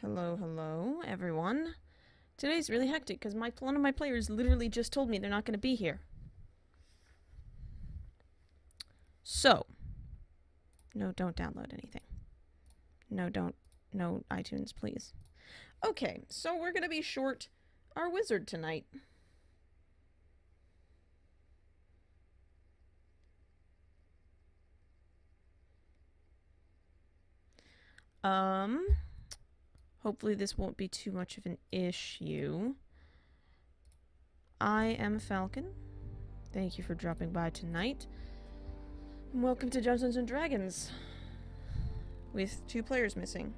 Hello, hello, everyone. Today's really hectic because one of my players literally just told me they're not going to be here. So, no, don't download anything. No iTunes, please. Okay, so we're going to be short our wizard tonight. Hopefully this won't be too much of an issue. I am Falcon. Thank you for dropping by tonight. Welcome to Dungeons & Dragons. With 2 players missing.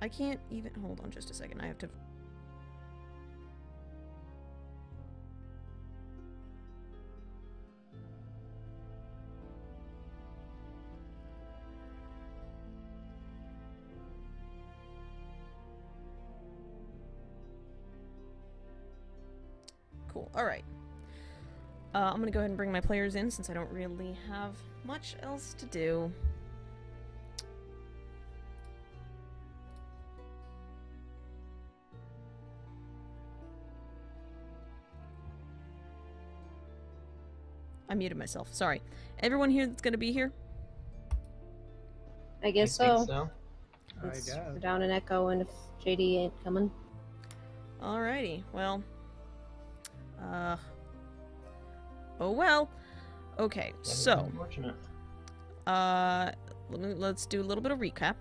I can't even... Hold on just a second. I have to... Cool. Alright. I'm gonna go ahead and bring my players in since I don't really have much else to do. I muted myself. Sorry. Everyone here that's gonna be here? I guess I so. think so. I Let's guess. go down an echo, and if JD ain't coming. Alrighty. Well. Oh well. Okay, That is so. unfortunate. Let's do a little bit of recap.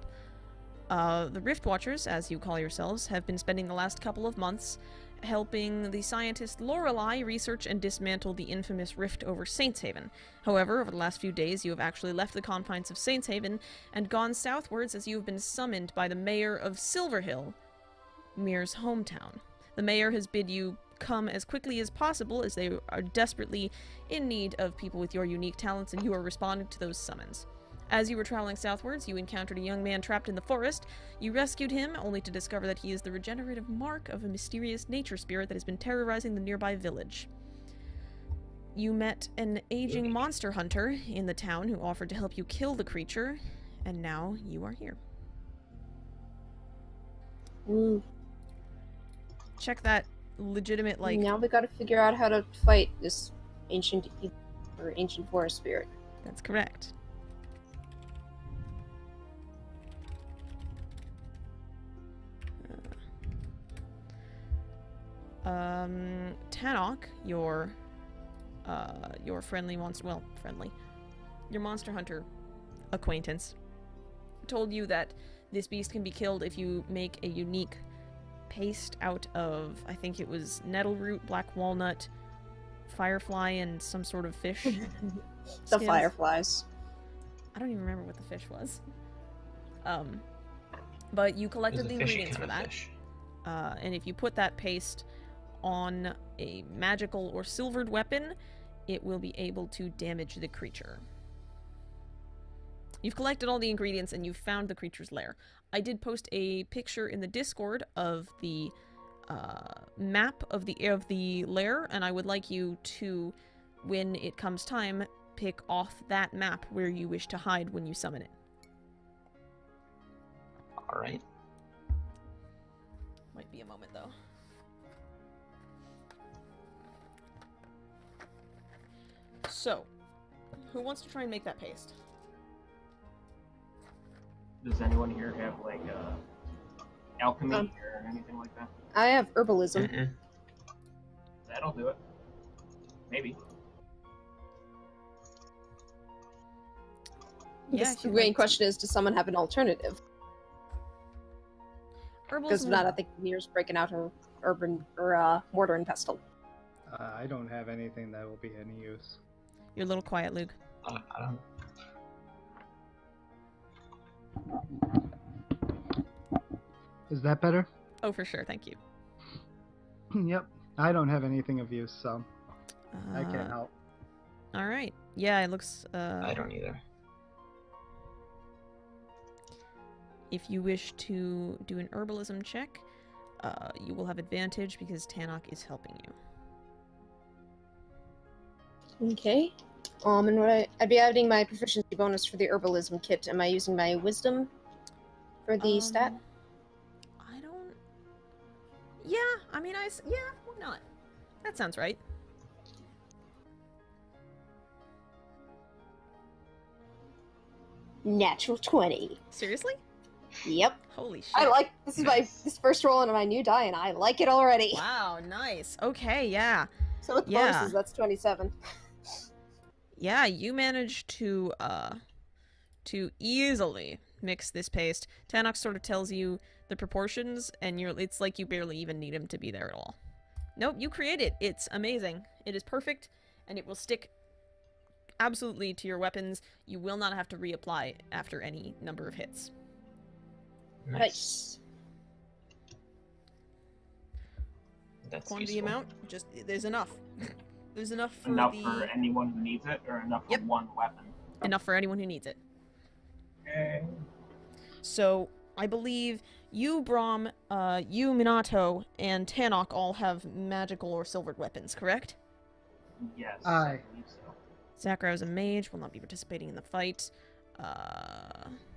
The Riftwatchers, as you call yourselves, have been spending the last couple of months helping the scientist Lorelei research and dismantle the infamous rift over Saints Haven. However, over the last few days, you have actually left the confines of Saints Haven and gone southwards as you have been summoned by the mayor of Silverhill, Mir's hometown. The mayor has bid you come as quickly as possible as they are desperately in need of people with your unique talents, and you are responding to those summons. As you were traveling southwards, you encountered a young man trapped in the forest. You rescued him, only to discover that he is the regenerative mark of a mysterious nature spirit that has been terrorizing the nearby village. You met an aging monster hunter in the town who offered to help you kill the creature, and now you are here. Mm. Check that legitimate, like... Now we gotta figure out how to fight this ancient forest spirit. That's correct. Tannock, your friendly monster, well, friendly, your monster hunter acquaintance, told you that this beast can be killed if you make a unique paste out of, I think it was nettle root, black walnut, firefly, and some sort of fish. The skins. fireflies. I don't even remember what the fish was. But you collected There's the a fishy ingredients for kind of that. fish. And if you put that paste on a magical or silvered weapon, it will be able to damage the creature. You've collected all the ingredients and you've found the creature's lair. I did post a picture in the Discord of the map of the lair, and I would like you to, when it comes time, pick off that map where you wish to hide when you summon it. Alright. Might be a moment, though. So, who wants to try and make that paste? Does anyone here have, like, alchemy or anything like that? I have herbalism. Mm-mm. That'll do it. Maybe. Yeah, The main question is, does someone have an alternative? Because if not, I think Mir's breaking out her mortar and pestle. I don't have anything that will be any use. You're a little quiet, Luke. I don't... Is that better? Oh, for sure, thank you. Yep. I don't have anything of use, so I Uh, can't help. Alright. Yeah, it looks, I don't either. if you wish to do an herbalism check, You will have advantage because Tannock is helping you. Okay. And I'd be adding my proficiency bonus for the herbalism kit. Am I using my wisdom for the stat? I don't... Yeah, I mean, yeah, why not? That sounds right. Natural 20. Seriously? Yep. Holy shit. I like this is this first roll on my new die, and I like it already. Wow, nice. Okay, yeah. So with bonuses, that's 27. Yeah, you managed to easily mix this paste. Tannock sort of tells you the proportions, and it's like you barely even need him to be there at all. Nope, you create it. It's amazing. It is perfect, and it will stick absolutely to your weapons. You will not have to reapply after any number of hits. Nice. That's Quantity useful. amount, just there's enough. There's enough for For anyone who needs it, or enough for one weapon? enough for anyone who needs it. Okay. So I believe you, Brahm, you, Minato, and Tannock all have magical or silvered weapons, correct? Yes. Aye. I believe so. Zakro is a mage, will not be participating in the fight.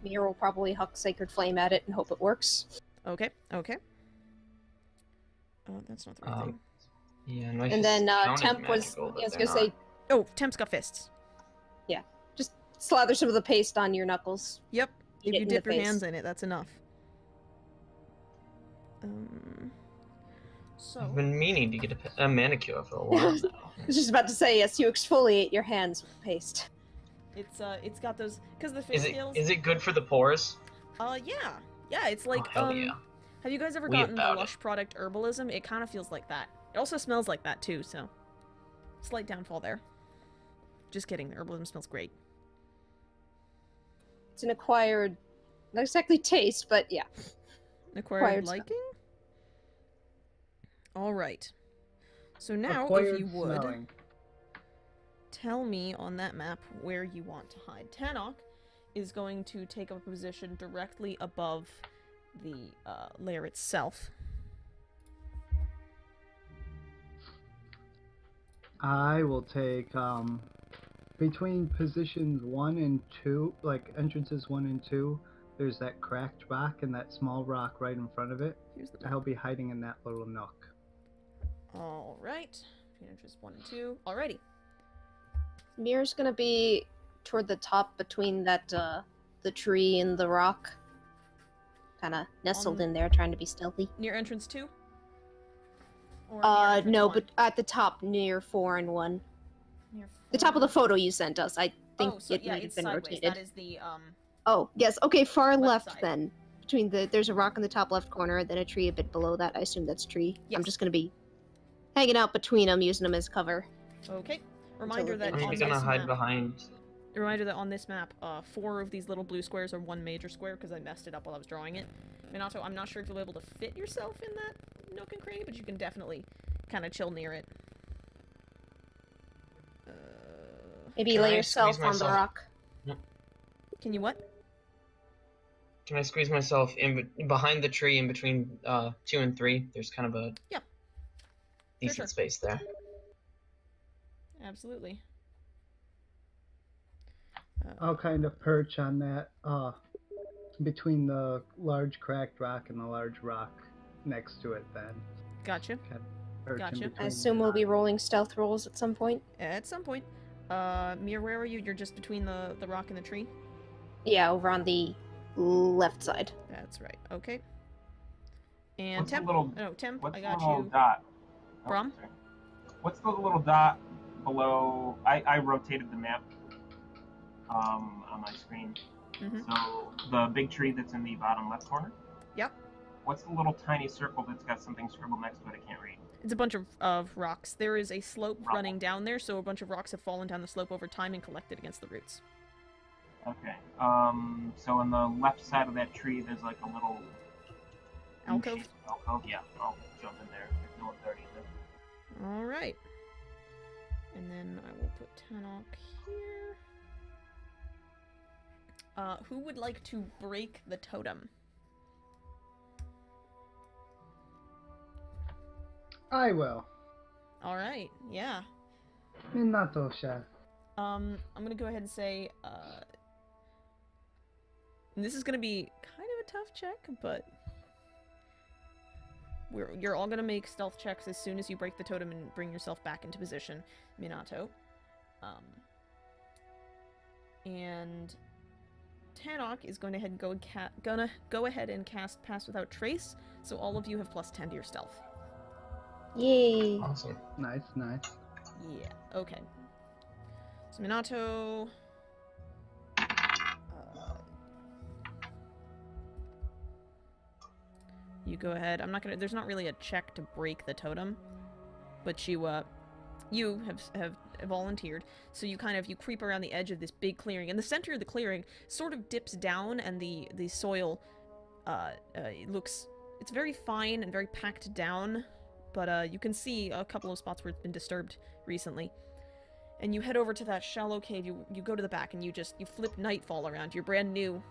Mir will probably huck Sacred Flame at it and hope it works. Okay. Oh, that's not the right thing. Yeah, And then Temp was, I was gonna say, Oh, Temp's got fists. just slather some of the paste on your knuckles. Yep. Eat If it you in dip the your face. hands in it, that's enough. So I've been meaning to get a manicure for a while now. I was just about to say, yes, you exfoliate your hands with paste. it's got those because the face scales. Is it good for the pores? Yeah. It's like Oh, hell yeah. Have you guys ever We gotten the about it. Lush product Herbalism? It kind of feels like that. It also smells like that too. So slight downfall there. Just kidding. The Herbalism smells great. It's an acquired, not exactly taste, but yeah. Acquired smell. liking. All right. So now, Acquired if you would smelling. tell me on that map where you want to hide. Tannock is going to take up a position directly above the lair itself. I will take between positions 1 and 2, like entrances 1 and 2. There's that cracked rock and that small rock right in front of it. Here's the I'll be hiding in that little nook. All right. Between entrances 1 and 2. Alrighty. Mir's gonna be toward the top between that the tree and the rock. Kinda nestled in there, trying to be stealthy. Near entrance 2? Or near entrance No, 1? but at the top near 4 and 1. Near The top of 4. the photo you sent us. I think Oh, so it yeah, might have it's been sideways. rotated. That is the Oh, yes. Okay, far left left side. then. Between there's a rock in the top left corner, then a tree a bit below that. I assume that's tree. Yes. I'm just gonna be hanging out between them, using them as cover. Okay. Reminder Until that the I'm on gonna this hide map, behind. Reminder that on this map, 4 of these little blue squares are one major square because I messed it up while I was drawing it. Minato, I'm not sure if you'll be able to fit yourself in that nook and cranny, but you can definitely kind of chill near it. Maybe Can lay I yourself squeeze on the myself- rock. Can you what? Can I squeeze myself in behind the tree in between 2 and 3? There's kind of a decent sure. space there. Absolutely. I'll kind of perch on that, between the large cracked rock and the large rock next to it then. Gotcha. Kind of perch Gotcha. in I between assume we'll be rolling stealth rolls at some point. At some point. Mir, where are you? You're just between the rock and the tree? Yeah, over on the left side. That's right. Okay. And What's the Temp? little- No, Temp, What's I the got little you. dot? Oh, Brom? sorry. What's the little dot below? I rotated the map on my screen. Mhm. So the big tree that's in the bottom left corner? Yep. What's the little tiny circle that's got something scribbled next to it I can't read? It's a bunch of rocks. There is a slope Rock. running down there, so a bunch of rocks have fallen down the slope over time and collected against the roots. Okay. So on the left side of that tree, there's like a little Alcove? U-shaped alcove. Yeah, I'll jump in there if no one's already in there. Alright. And then I will put Tannock here. Who would like to break the totem? I will. All right. Yeah. Minato chef. I'm gonna go ahead and say, and this is gonna be kind of a tough check, but you're all gonna make stealth checks as soon as you break the totem and bring yourself back into position, Minato. And Tanok is going to go ahead and cast Pass Without Trace, so all of you have +10 to your stealth. Yay. Awesome. Nice. Yeah. Okay. So Minato. You go ahead. I'm not gonna. There's not really a check to break the totem, but you have volunteered. So you creep around the edge of this big clearing, and the center of the clearing sort of dips down, and the soil it's very fine and very packed down, but you can see a couple of spots where it's been disturbed recently. And you head over to that shallow cave. You go to the back and you flip Nightfall around your brand new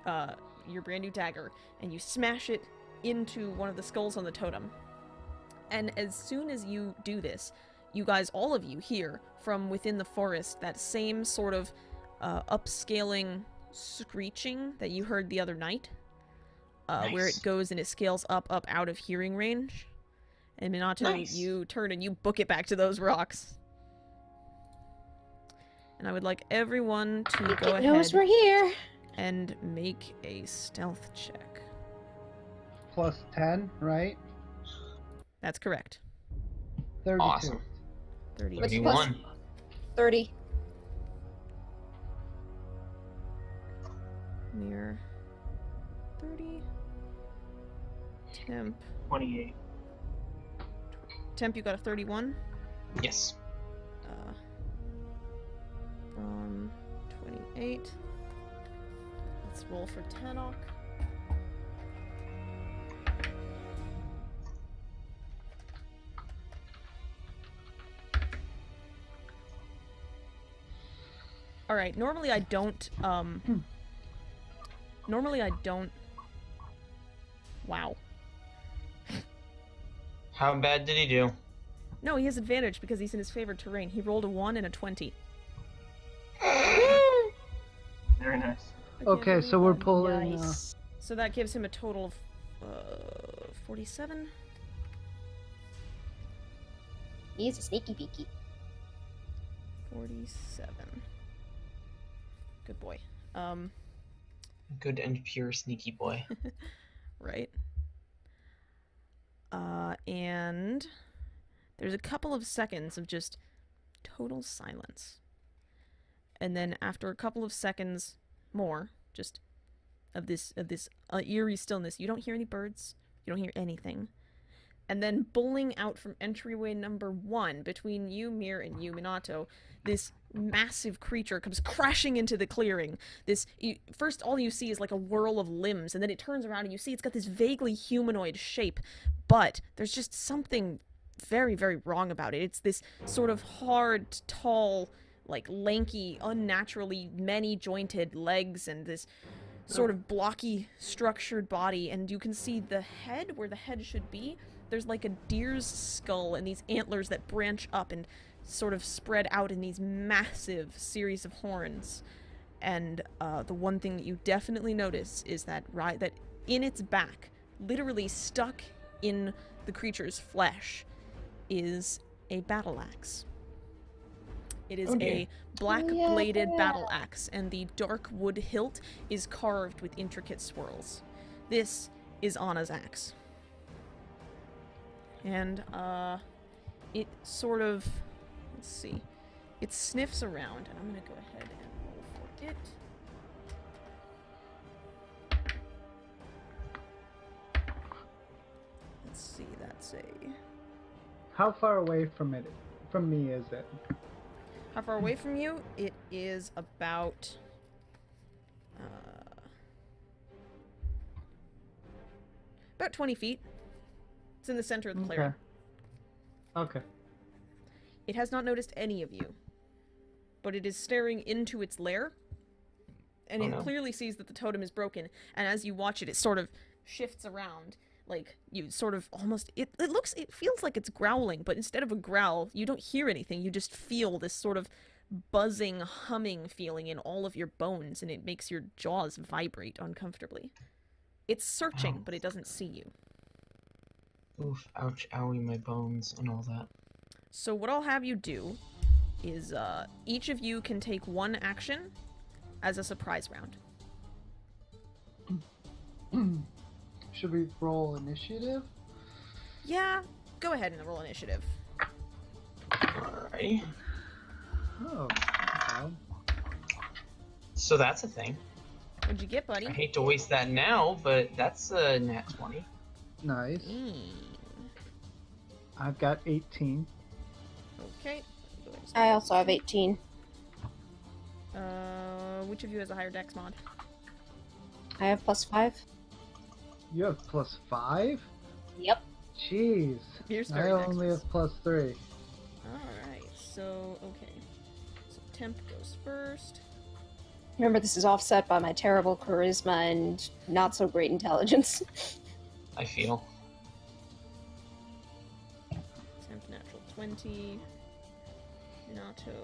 dagger, and you smash it into one of the skulls on the totem. And as soon as you do this, you guys, all of you, hear from within the forest that same sort of upscaling screeching that you heard the other night, Nice. where it goes and it scales up out of hearing range. And Minato, Nice. you turn and you book it back to those rocks. And I would like everyone to go It knows we're ahead here. and make a stealth check. +10, right? That's correct. 32. Awesome. 30. What's 31. 30. Mirror. 30. Temp. 28. Temp, you got a 31. Yes. From 28. Let's roll for Tanok. Alright, normally I don't, Wow. How bad did he do? No, he has advantage because he's in his favored terrain. He rolled a 1 and a 20. Very nice. I can't Okay, so believe we're that. pulling. So that gives him a total of 47. He's a sneaky beaky. 47. Good boy. Good and pure sneaky boy. Right. And there's a couple of seconds of just total silence. And then after a couple of seconds more, just of this eerie stillness, you don't hear any birds, you don't hear anything. And then bowling out from entryway number 1, between you, Mir, and you, Minato, this massive creature comes crashing into the clearing. First, all you see is like a whirl of limbs, and then it turns around and you see it's got this vaguely humanoid shape, but there's just something very, very wrong about it. It's this sort of hard, tall, like lanky, unnaturally many-jointed legs, and this sort of blocky, structured body, and you can see the head, where the head should be. There's like a deer's skull and these antlers that branch up and sort of spread out in these massive series of horns. And the one thing that you definitely notice is that that in its back, literally stuck in the creature's flesh, is a battle axe. It is a black-bladed battle axe, and the dark wood hilt is carved with intricate swirls. This is Anna's axe. And, it sort of, let's see, it sniffs around, and I'm gonna go ahead and roll for it. Let's see, that's a... How far away from me is it? How far away from you? It is about... about 20 feet. It's in the center of the clearing. Okay. It has not noticed any of you, but it is staring into its lair, and it clearly sees that the totem is broken, and as you watch it, it sort of shifts around. Like, you sort of almost, it feels like it's growling, but instead of a growl, you don't hear anything, you just feel this sort of buzzing, humming feeling in all of your bones, and it makes your jaws vibrate uncomfortably. It's searching, Ow. but it doesn't see you. Oof, ouch, owie, my bones, and all that. So what I'll have you do is, each of you can take one action as a surprise round. Should we roll initiative? Yeah, go ahead and roll initiative. Alrighty. Oh, okay. So that's a thing. What'd you get, buddy? I hate to waste that now, but that's a nat 20. Nice. Mm. I've got 18. Okay. Go ahead and I also have 18. which of you has a higher dex mod? I have +5. You have +5? Yep. Jeez. Here's I very only have dexterous. +3. Alright, so, okay. So temp goes first. Remember, this is offset by my terrible charisma and not so great intelligence. I feel. Temp natural 20. Minato.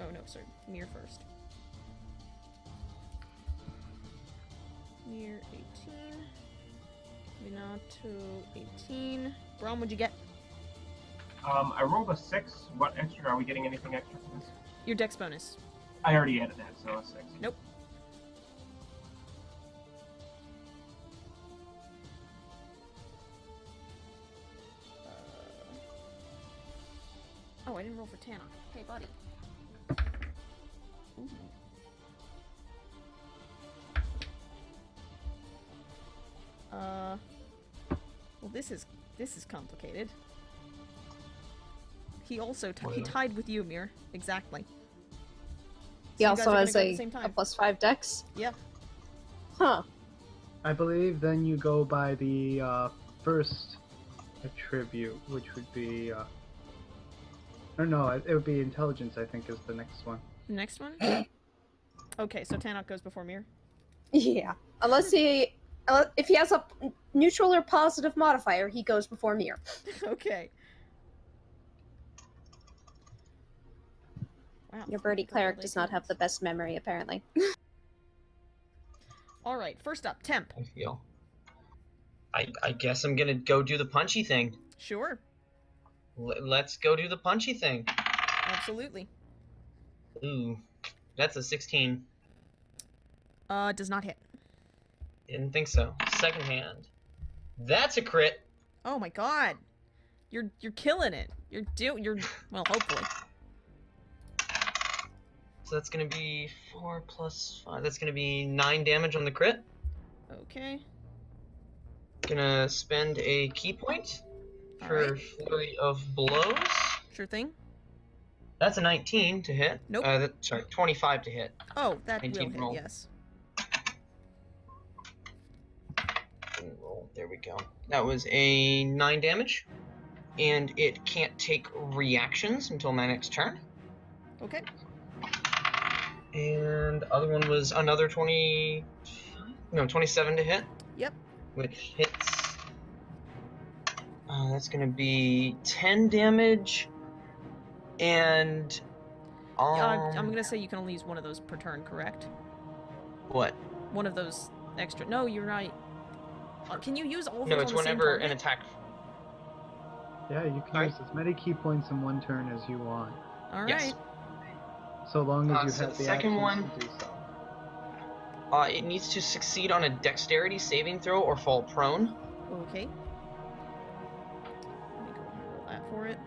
Oh no, sorry. Mir first. Mir 18. Minato 18. Brom, what'd you get? I rolled a 6. What extra? Are we getting anything extra for this? Your dex bonus. I already added that, so a 6. Nope. Oh, I didn't roll for Tana. Hey, buddy. Ooh. Well, this is complicated. He also he tied with you, Mir. Exactly. He So you also guys are has gonna go at the a same time. +5 dex? Yeah. Huh. I believe then you go by the first attribute, which would be. Or no, it would be intelligence. I think is the next one. The next one. Okay, so Tanok goes before Mir. Yeah. Unless if he has a neutral or positive modifier, he goes before Mir. Okay. Wow. Your birdie cleric does not have the best memory, apparently. All right. First up, temp. I feel. I guess I'm gonna go do the punchy thing. Sure. Let's go do the punchy thing. Absolutely. Ooh, that's a 16. Does not hit. Didn't think so. Second hand. That's a crit. Oh my god. You're killing it. You're well, hopefully. So that's gonna be 4 plus 5. That's gonna be 9 damage on the crit. Okay. Gonna spend a key point for Alright. flurry of blows. Sure thing. That's a 19 to hit. Nope. Sorry, 25 to hit. Oh, that will 19 hit, roll. yes. Roll. There we go. That was a 9 damage, and it can't take reactions until my next turn. Okay. And the other one was another 27 to hit. Yep. Which hits. That's gonna be 10 damage, and I'm gonna say you can only use one of those per turn, correct? what? One of those extra. No, you're right. Can you use all of No, those it's on the same whenever target? an attack. Yeah, you can Sorry? use as many key points in one turn as you want, All right. Yes. so long as you So have the the second action one- to do so. It needs to succeed on a dexterity saving throw or fall prone. Okay. Let me go ahead and roll that for it.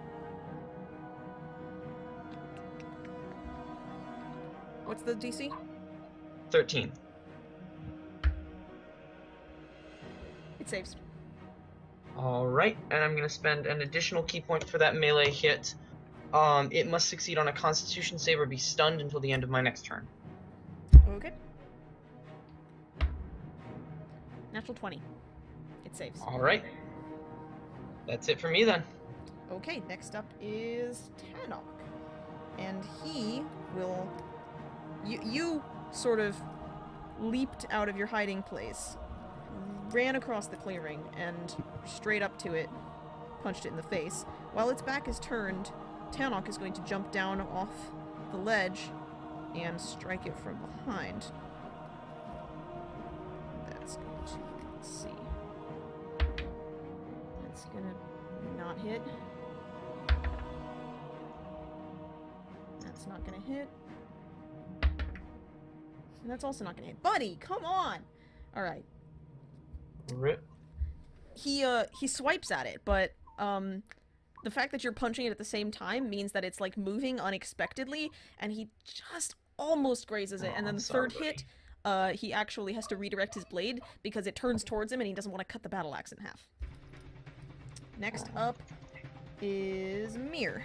What's the DC? 13. It saves. Alright, and I'm gonna spend an additional key point for that melee hit. It must succeed on a constitution save or be stunned until the end of my next turn. Okay. Natural 20. It saves. Alright. That's it for me then. Okay, next up is Tanok. And he will... You sort of leaped out of your hiding place. ran across the clearing and straight up to it, punched it in the face. While its back is turned, Tanok is going to jump down off the ledge and strike it from behind. That's going to, let's see. That's gonna not hit. That's not gonna hit. And that's also not gonna hit. Buddy, come on! Alright. Rip. He swipes at it, but, the fact that you're punching it at the same time means that it's, like, moving unexpectedly, and he just almost grazes it, and then the third hit, he actually has to redirect his blade, because it turns towards him, and he doesn't want to cut the battle axe in half. Next up is Mir.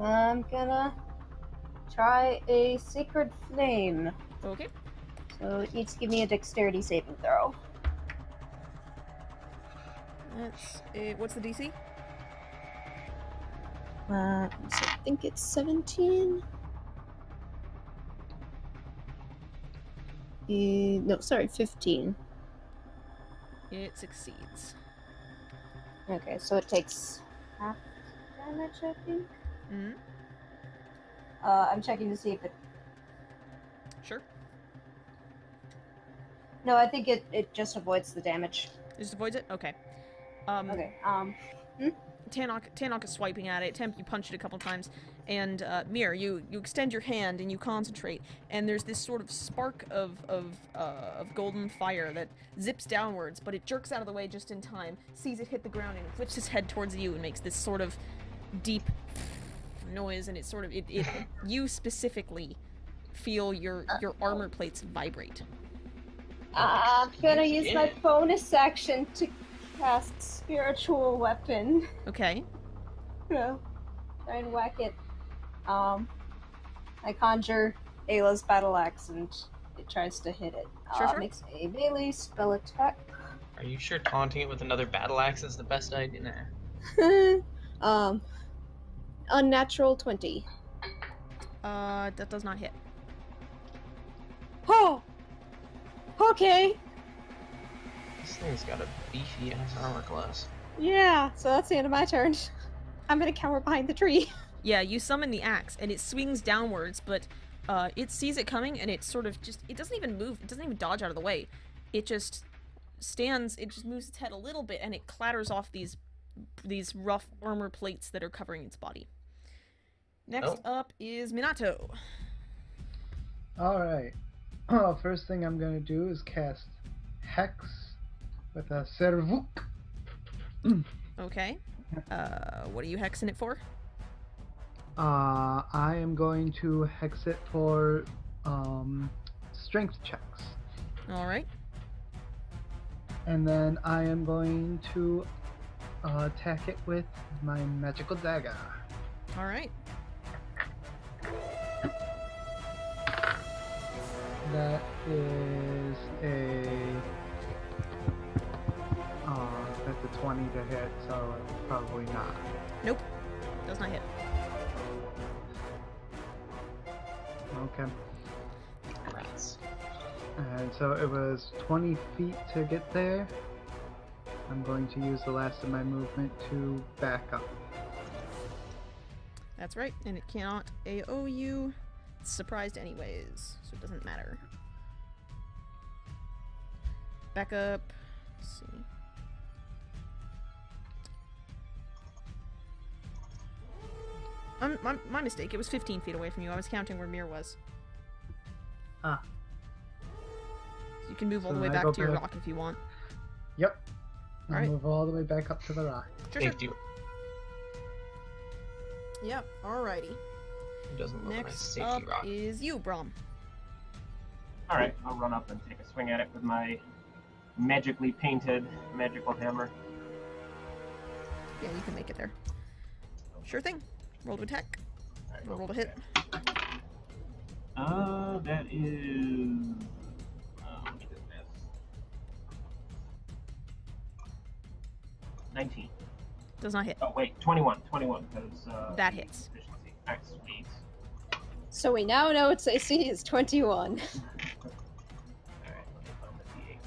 I'm gonna try a Sacred Flame. Okay. So it needs to give me a dexterity saving throw. That's what's the DC? So I think it's 17. No, sorry, 15. It succeeds. Okay, so it takes half damage, I think. Mm-hmm. I'm checking to see if it... Sure. No, I think it just avoids the damage. It just avoids it? Okay. Okay, Tanok is swiping at it. Temp, you punch it a couple times. And, Mir, you extend your hand and you concentrate. And there's this sort of spark of golden fire that zips downwards, but it jerks out of the way just in time, sees it hit the ground, and it flips its head towards you and makes this sort of deep noise, and it sort of, you specifically feel your armor plates vibrate. I'm gonna use my bonus action to cast Spiritual Weapon. Okay. No. Try and whack it. I conjure Ayla's battle axe and it tries to hit it. Sure. Makes a melee spell attack. Are you sure taunting it with another battle axe is the best idea? Nah. Unnatural 20. That does not hit. Oh! Okay! This thing's got a beefy ass armor class. Yeah, so that's the end of my turn. I'm gonna cower behind the tree. Yeah, you summon the axe, and it swings downwards, but it sees it coming, and it sort of just... It doesn't even move. It doesn't even dodge out of the way. It just stands... It just moves its head a little bit, and it clatters off these rough armor plates that are covering its body. Next up is Minato. Alright. First thing I'm gonna do is cast Hex with a Servuk. Okay. What are you hexing it for? I am going to hex it for strength checks. Alright. And then I am going to attack it with my magical dagger. Alright. That is that's a 20 to hit, so probably not. Nope. Does not hit. Okay. Rats. And so it was 20 feet to get there. I'm going to use the last of my movement to back up. That's right, and it cannot AO you. It's surprised anyways, so it doesn't matter. Back up. Let's see. My mistake. It was 15 feet away from you. I was counting where Mir was. Ah. So you can move all So the way I back go to your back- rock if you want. Yep. I'll Alright. move all the way back up to the rock. Sure. Safety. Yep. Alrighty. It doesn't look like a Next safety up rock. is you, Brom. Alright, I'll run up and take a swing at it with my magically painted magical hammer. Yeah, you can make it there. Sure thing. Roll to attack. Alright, Roll to hit. That is... what is this? 19. Does not hit. Oh, wait, 21. 21, because... That hits. Efficiency. Alright, sweet. So we now know its AC is 21. Alright, let me find the D8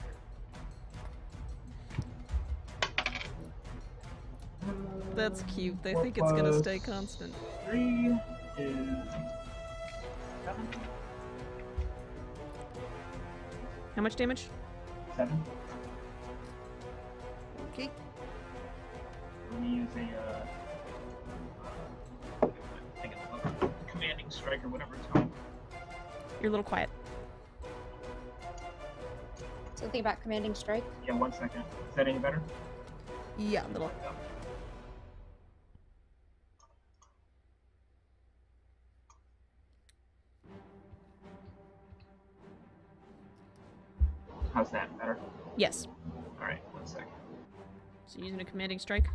That's cute. They Four think it's gonna stay plus constant. 3 is 7. How much damage? 7. Okay. Let me use a commanding strike or whatever it's called. You're a little quiet. Something about commanding strike. Yeah, 1 second. Is that any better? Yeah, a little. How's that better? Yes. All right, 1 second. So using a commanding strike.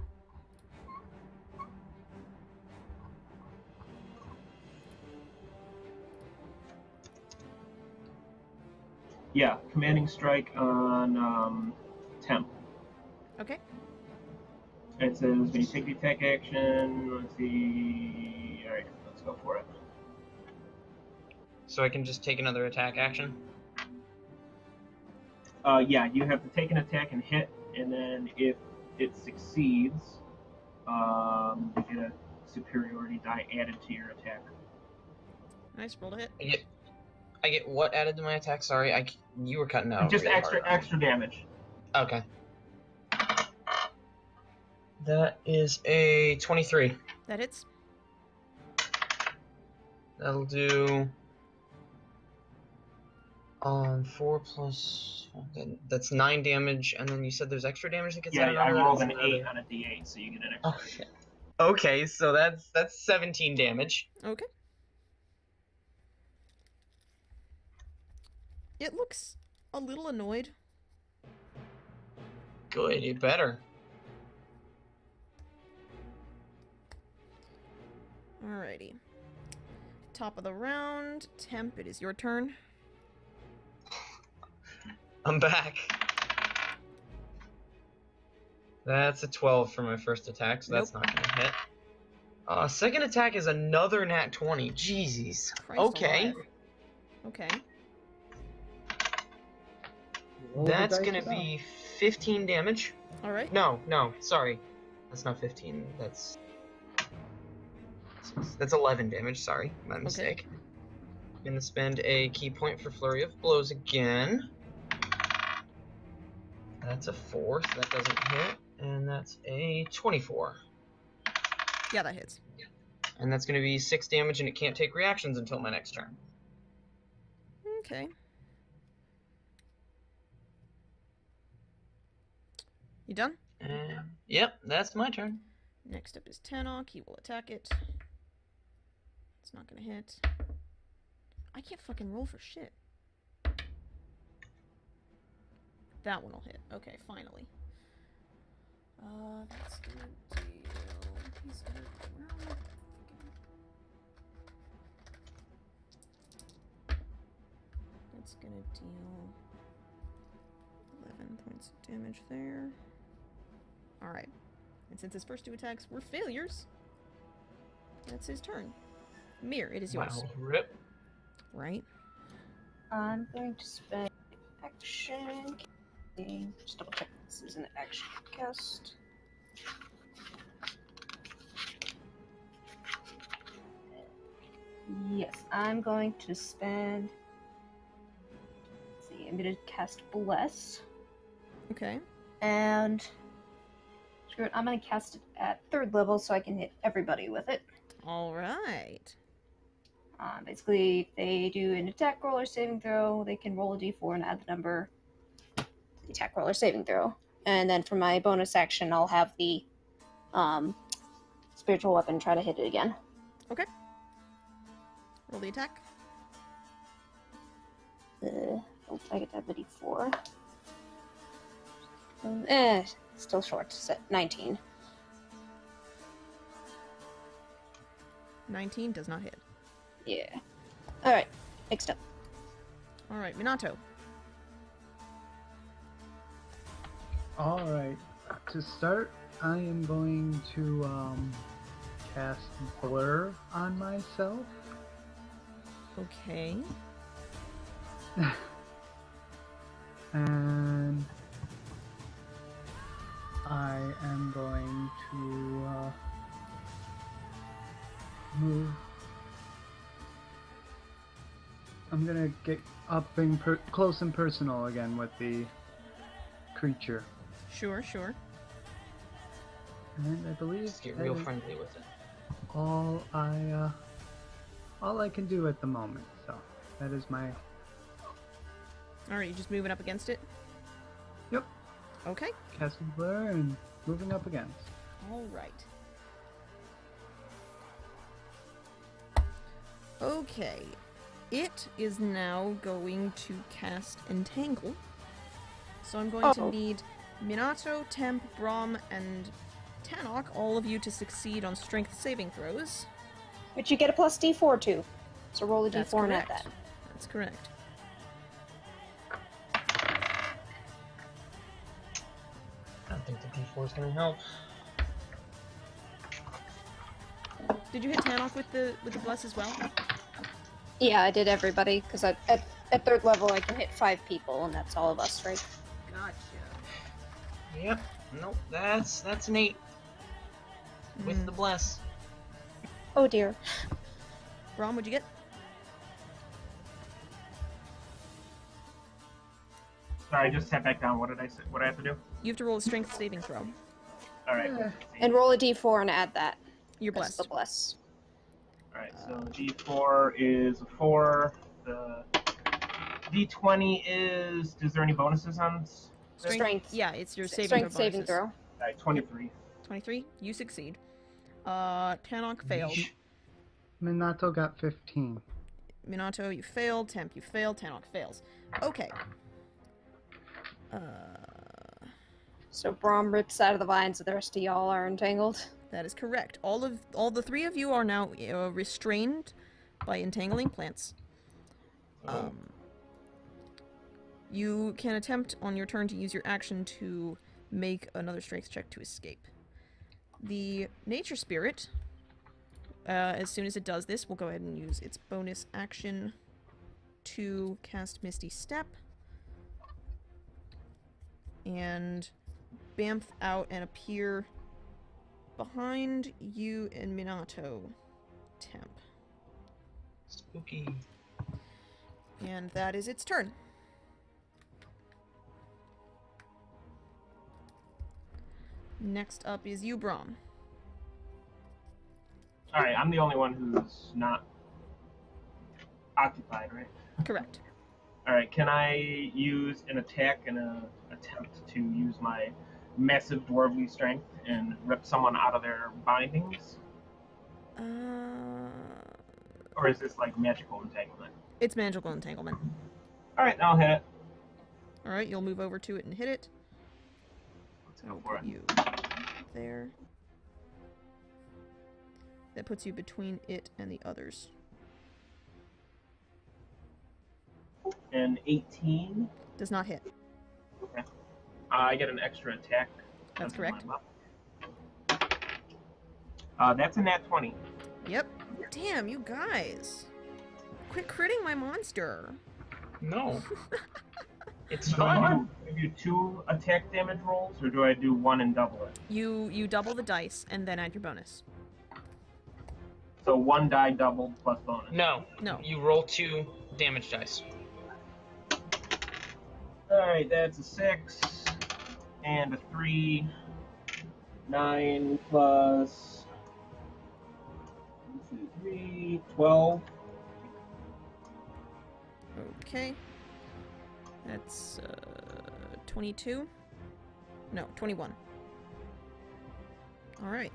Yeah, commanding strike on temp. Okay. It says when you take the attack action, let's see. All right, let's go for it. So I can just take another attack action? Yeah, you have to take an attack and hit, and then if it succeeds, you get a superiority die added to your attack. Nice, roll to hit. I get what added to my attack? Sorry, you were cutting out. Just really extra hard. extra damage. Okay. That is a 23. That hits. That'll do 4 plus that's 9 damage, and then you said there's extra damage that gets Yeah, added I on that? rolled Is an it 8 another- on a D8, so you get an extra. Oh shit. Okay, so that's 17 damage. Okay. It looks a little annoyed. Good, it better. Alrighty. Top of the round. Temp, it is your turn. I'm back. That's a 12 for my first attack, so that's Nope. not gonna hit. Second attack is another nat 20. Jeez. Christ Okay. alive. Okay. Roll the That's dice gonna yourself. be 15 damage. Alright. No, sorry. That's not 15. That's 11 damage, sorry. My mistake. I'm gonna spend a key point for Flurry of Blows again. That's a 4, so that doesn't hit. And that's a 24. Yeah, that hits. And that's gonna be 6 damage, and it can't take reactions until my next turn. Okay. You done? And yep, that's my turn. Next up is Tanok. He will attack it. It's not gonna hit. I can't fucking roll for shit. That one will hit. Okay, finally. That's gonna deal. He's gonna. Where are we? That's gonna deal 11 points of damage there. Alright. And since his first 2 attacks were failures, that's his turn. Mir, it is yours. Wow, rip. Right? I'm going to spend action. Just double check this is an action cast. Yes, I'm going to spend. Let's see, I'm going to cast Bless. Okay. And screw it, I'm going to cast it at 3rd level so I can hit everybody with it. Alright. Basically, if they do an attack roll or saving throw, they can roll a d4 and add the number to the attack roll or saving throw. And then for my bonus action, I'll have the spiritual weapon try to hit it again. Okay. Roll the attack. I get to have the d4. Still short. Set 19. 19 does not hit. Yeah. Alright, next up. Alright, Minato. Alright, to start, I am going to cast Blur on myself. Okay. And I am going to I'm gonna get up close and personal again with the creature. Sure, sure. And I believe Just get that real is friendly with it. all I can do at the moment. So that is my. Alright, you just moving up against it? Yep. Okay. Casting Blur and moving up against. Alright. Okay. It is now going to cast Entangle. So I'm going to Oh. need Minato, Temp, Braum, and Tanok, all of you to succeed on strength saving throws. Which you get a plus D4 to. So roll a That's D4 and add correct. that. That's correct. I don't think the D4 is gonna help. Did you hit Tanok with the bless as well? Yeah, I did everybody, because at 3rd level I can hit 5 people, and that's all of us, right? Gotcha. Yep. Nope. That's an 8 with the bless. Oh dear. Braum, what'd you get? Sorry, just sat back down. What did I say? What do I have to do? You have to roll a strength saving throw. All right. Yeah. And roll a D4 and add that. You're That's blessed. the bless. All right. So D4 is a 4. The D20 is. Is there any bonuses on this? Strength. Yeah, it's your saving Strength throw saving bonuses. throw. All right, 23. 23. You succeed. Tanok failed. Yeesh. Minato got 15. Minato, you failed. Temp, you failed. Tanok fails. Okay. So Braum rips out of the vines, so the rest of y'all are entangled. That is correct. All the 3 of you are now restrained by entangling plants. You can attempt on your turn to use your action to make another strength check to escape. The nature spirit, as soon as it does this, will go ahead and use its bonus action to cast Misty Step and bamf out and appear behind you and Minato, Temp. Spooky. And that is its turn. Next up is you, Braum. All right, I'm the only one who's not occupied, right? Correct. All right, can I use an attack and a attempt to use my massive dwarven strength and rip someone out of their bindings? Or is this like magical entanglement? It's magical entanglement. All right, I'll hit it. Alright, you'll move over to it and hit it. Let's go for it. You there. That puts you between it and the others. An 18. Does not hit. Okay. I get an extra attack. That's correct. That's a nat 20. Yep. Damn, you guys. Quit critting my monster. No. It's Do I fine. do 2 attack damage rolls, or do I do 1 and double it? You double the dice and then add your bonus. So 1 die doubled plus bonus. No. No. You roll 2 damage dice. Alright, that's a 6 and a 3. 9 plus 1, 2, 3, 12. Okay. That's 22? No, 21. Alright.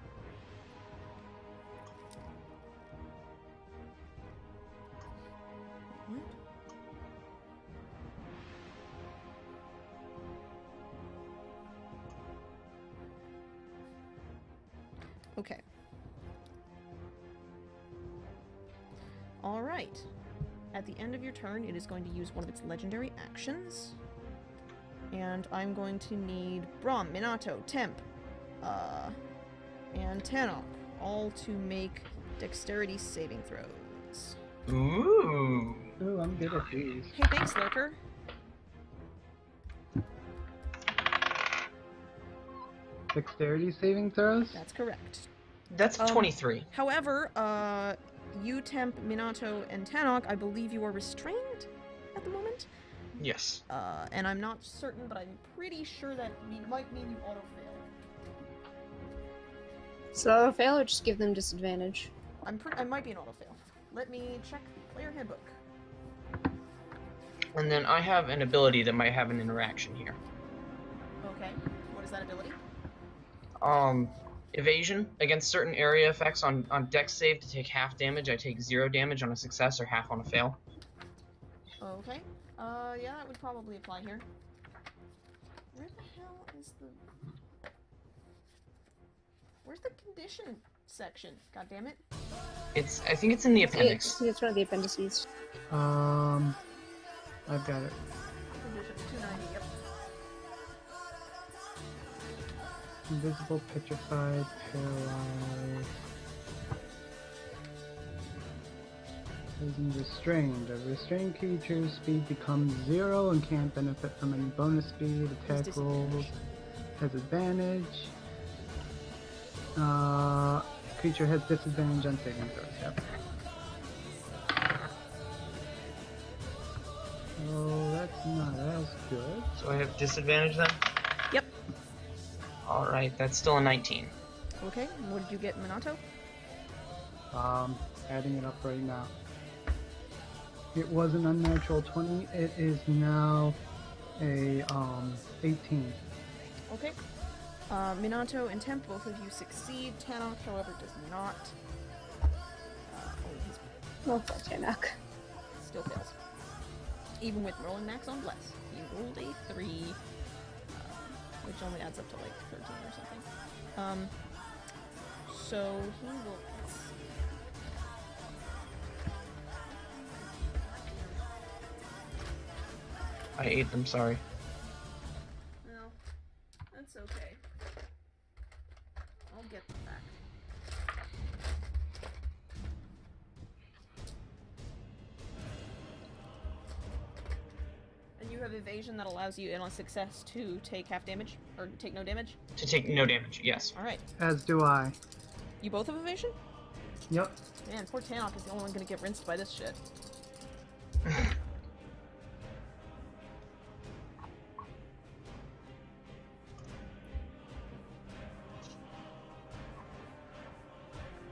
What? Okay. Alright. At the end of your turn, it is going to use one of its legendary actions. And I'm going to need Braum, Minato, Temp, and Tanok, all to make dexterity saving throws. Ooh. Ooh, I'm good at these. Hey, thanks, Lurker. Dexterity saving throws? That's correct. That's Um, 23. However, you, Temp, Minato, and Tanok, I believe you are restrained at the moment. Yes. And I'm not certain, but I'm pretty sure that might mean you auto-fail. So fail or just give them disadvantage. I might be an auto-fail. Let me check the player handbook. And then I have an ability that might have an interaction here. Okay. What is that ability? Evasion. Against certain area effects on dex save to take half damage, I take 0 damage on a success or half on a fail. Okay. Yeah, that would probably apply here. Where the hell is the... Where's the condition section? God damn it. I think it's in the appendix. It's one of the appendices. I've got it. Condition 290, yep. Invisible, petrified, paralyzed. Isn't restrained. A restrained creature's speed becomes 0 and can't benefit from any bonus speed. Attack rolls has advantage. Creature has disadvantage on saving throws. Yep. Oh, that's not as good. So I have disadvantage then? Yep. Alright, that's still a 19. Okay, what did you get, Minato? Adding it up right now. It was an unnatural 20. It is now a 18. Okay. Minato and Temp, both of you succeed. Tanok, however, does not. Oh, poor Tanok. Still fails. Even with rolling max on Bless. He rolled a 3, which only adds up to like 13 or something. So he will... I ate them, sorry. No, that's okay. I'll get them back. And you have evasion that allows you, on success, to take half damage? Or take no damage? To take no damage, yes. Alright. As do I. You both have evasion? Yep. Man, poor Tanok is the only one gonna get rinsed by this shit.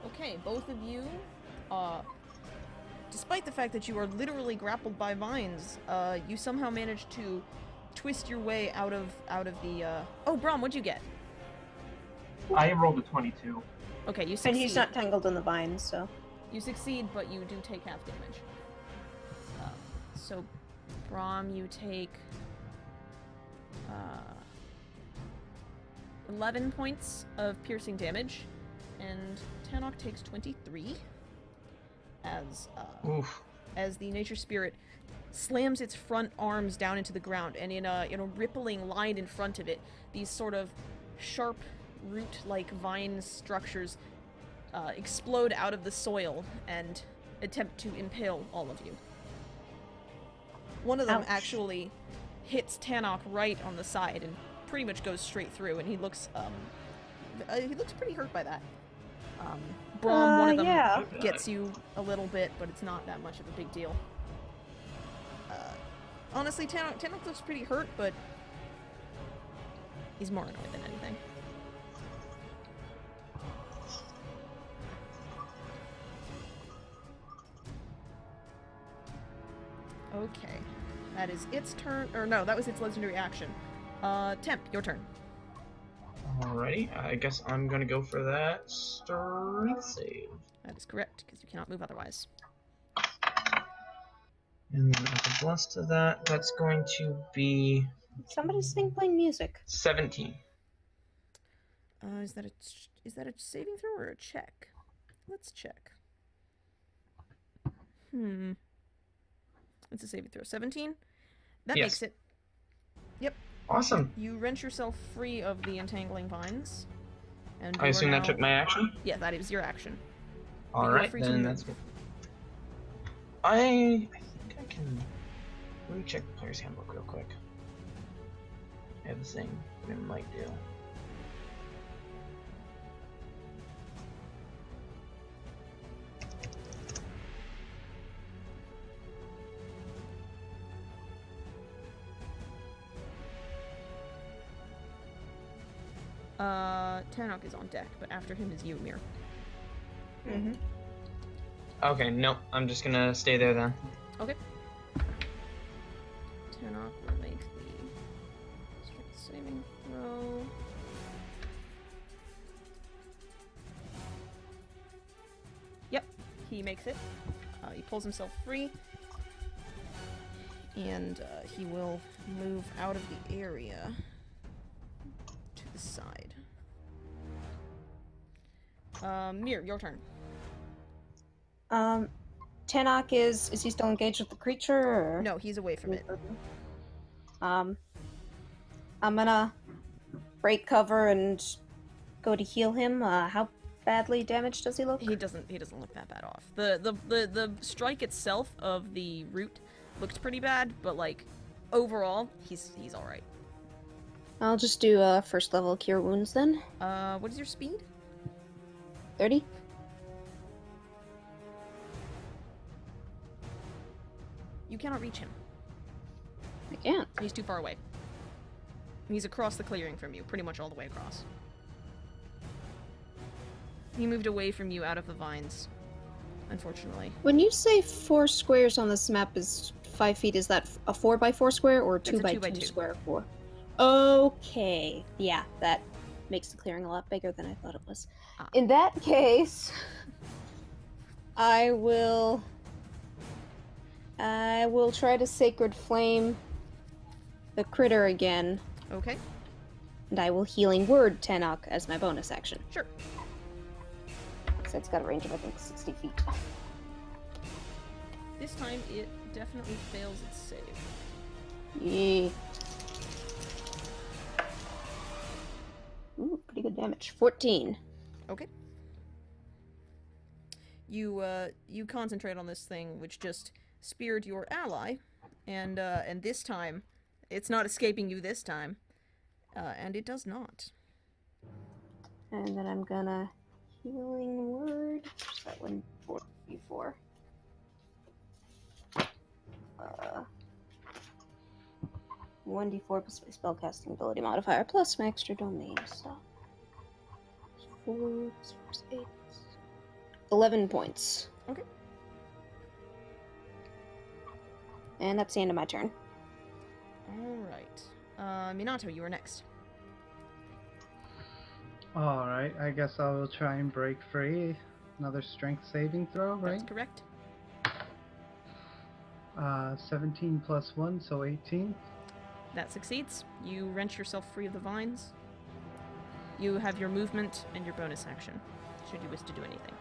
Okay, both of you, despite the fact that you are literally grappled by vines, you somehow managed to twist your way out of the, Oh, Brom, what'd you get? I rolled a 22. Okay, you succeed. And he's not tangled in the vines, so. You succeed, but you do take half damage. So, Brom, you take 11 points of piercing damage, and Tanok takes 23 as the nature spirit slams its front arms down into the ground, and in a rippling line in front of it, these sort of sharp root-like vine structures explode out of the soil and attempt to impale all of you. One of them Ouch. actually hits Tanok right on the side and pretty much goes straight through, and he looks pretty hurt by that. Braum, one of them yeah. gets you a little bit, but it's not that much of a big deal. Honestly, Tanok looks pretty hurt, but he's more annoyed than anything. Okay. That is its turn. Or no, that was its legendary action. Temp, your turn. Alrighty, I guess I'm gonna go for that strength save. That is correct, because you cannot move otherwise. And then as a plus to that, that's going to be Somebody's playing music. 17. Is that a saving throw or a check? Let's check. It's a saving throw. 17? That Yes. makes it. Yep. Awesome. You wrench yourself free of the entangling vines. And I you assume are that now... took my action? Yeah, that is your action. Alright, free to then move. that's good. I think I can... Let me check the player's handbook real quick. I have this thing it might do. Tanok is on deck, but after him is you, Mir. Mm-hmm. Okay, nope. I'm just gonna stay there then. Okay. Tanok will make the strength saving throw. Yep, he makes it. He pulls himself free. And he will move out of the area to the side. Mir, your turn. Tanok is he still engaged with the creature? Or... No, he's away from it. I'm gonna break cover and go to heal him. How badly damaged does he look? He doesn't look that bad off. The strike itself of the root looked pretty bad, but like overall, he's all right. I'll just do first level cure wounds then. What is your speed? 30. You cannot reach him. I can't. He's too far away. He's across the clearing from you, pretty much all the way across. He moved away from you out of the vines, unfortunately. When you say 4 squares on this map is 5 feet, is that a 4x4 square or a 2x2 square? 4. Okay. Yeah, that makes the clearing a lot bigger than I thought it was. Ah. In that case, I will try to Sacred Flame the critter again, Okay, and I will Healing Word Tanok as my bonus action. sure. So it's got a range of, I think, 60 feet. This time it definitely fails its save. Yee. Ooh, pretty good damage. 14. Okay. You concentrate on this thing, which just speared your ally, and this time, it's not escaping you this time, and it does not. And then I'm gonna Healing Word. Where's that one? 4d4. 1d4 plus my spellcasting ability modifier plus my extra domain. So 4 plus 8. 11 points. Okay. And that's the end of my turn. Alright. Minato, you are next. Alright, I guess I will try and break free. Another strength saving throw, right? That's correct. 17 plus 1, so 18. That succeeds. You wrench yourself free of the vines. You have your movement and your bonus action, should you wish to do anything.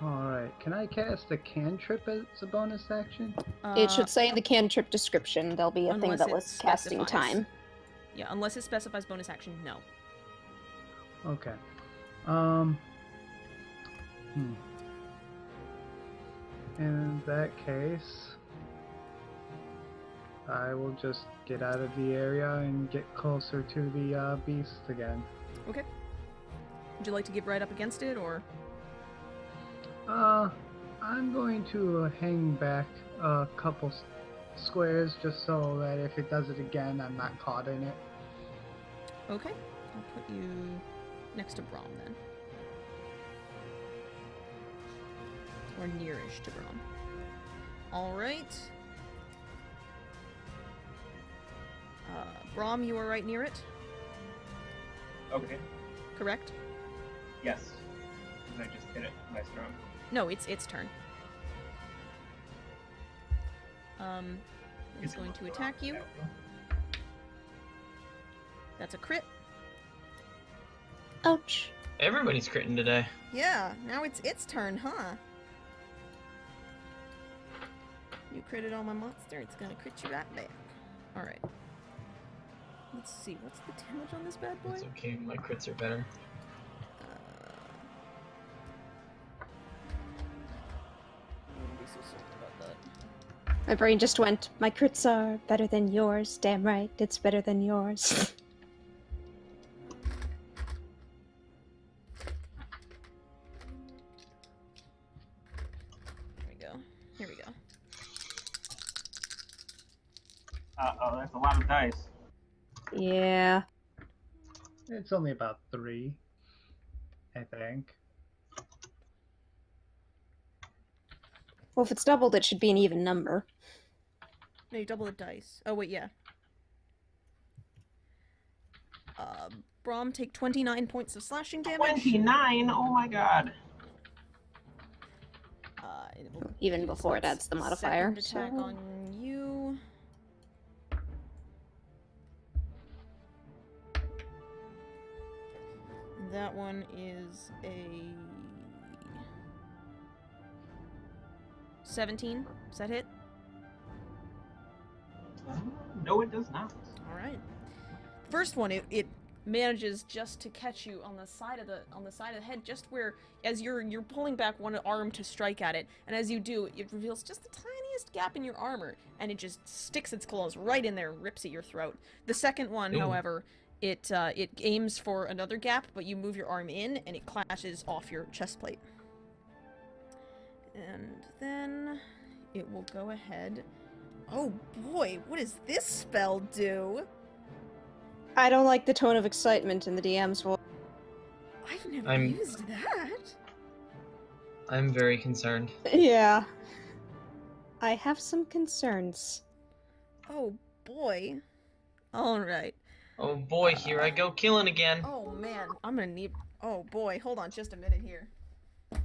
Alright, can I cast a cantrip as a bonus action? It should say in the cantrip description there'll be a thing unless that it lists casting specifies. time. Yeah, unless it specifies bonus action, no. Okay. In that case, I will just get out of the area and get closer to the beast again. Okay. Would you like to get right up against it, or? I'm going to hang back a couple squares just so that if it does it again, I'm not caught in it. Okay. I'll put you next to Braum then. Or nearish to Braum. Alright. Braum, you are right near it, Okay. correct? Yes. Because I just hit it. Nice strong. No, it's turn. It's going to attack you. That's a crit. Ouch. Everybody's critting today. Yeah, now it's its turn, huh? You critted on my monster, it's gonna crit you right back. Alright. Let's see, what's the damage on this bad boy? It's okay, my crits are better. I wouldn't be so certain about that. My brain just went, my crits are better than yours. Damn right, it's better than yours. Here we go. Here we go. Oh, that's a lot of dice. Yeah. It's only about 3, I think. Well, if it's doubled, it should be an even number. No, you double the dice. Oh, wait, yeah. Brom, take 29 points of slashing damage. 29? Oh my god. It will Even use before it its adds the modifier. Second attack on you. That one is a 17. Does that hit? No, it does not. All right. First one, it manages just to catch you on the side of the head, just where as you're pulling back one arm to strike at it, and as you do, it reveals just the tiniest gap in your armor, and it just sticks its claws right in there and rips at your throat. The second one, however, it aims for another gap, but you move your arm in, and it clashes off your chest plate. And then it will go ahead. Oh boy, what does this spell do? I don't like the tone of excitement in the DM's voice. I've never used that. I'm very concerned. Yeah. I have some concerns. Oh boy. Alright. Oh boy, here I go killing again. Oh man, I'm gonna need... Oh boy, hold on just a minute here. Where's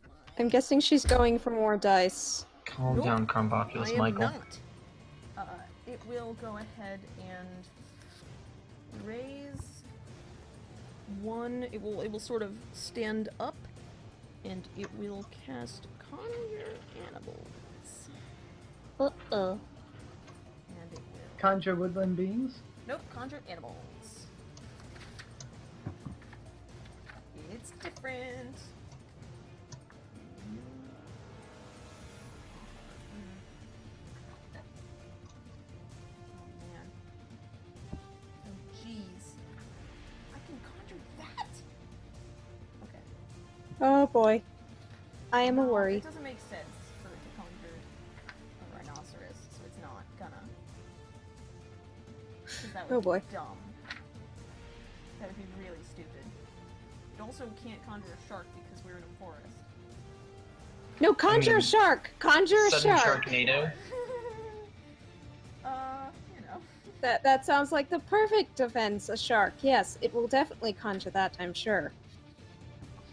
my... I'm guessing she's going for more dice. Calm down, Crumbopulous I am Michael. not. It will go ahead and raise one. It will sort of stand up, and it will cast Conjure Animals. Uh-oh. And it will... Conjure woodland beings? Nope, Conjure Animals. It's different. Oh boy. I am a worry. It doesn't make sense for it to conjure a rhinoceros, so it's not gonna. 'Cause that would Oh boy. be dumb. That would be really stupid. It also can't conjure a shark because we're in a forest. No, conjure a shark! Conjure a Sudden shark! Sharknado. You know. That sounds like the perfect defense, a shark. Yes, it will definitely conjure that, I'm sure.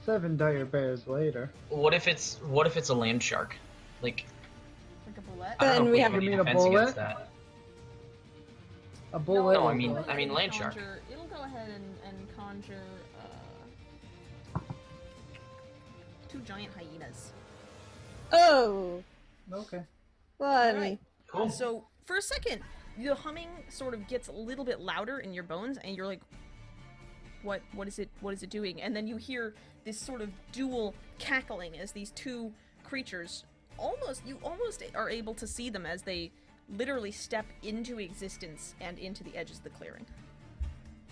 7 dire bears later. What if it's a land shark? Like Like a bullet. I don't know Then if we have have- any You mean a defense against bullet? that. A bullet. No, I is mean- what- land shark. It'll go ahead and conjure 2 giant hyenas. Oh! Okay. Fun. Alright. Cool. So for a second, the humming sort of gets a little bit louder in your bones, and you're like, what is it doing? And then you hear this sort of dual cackling as these 2 creatures you almost are able to see them as they literally step into existence and into the edges of the clearing.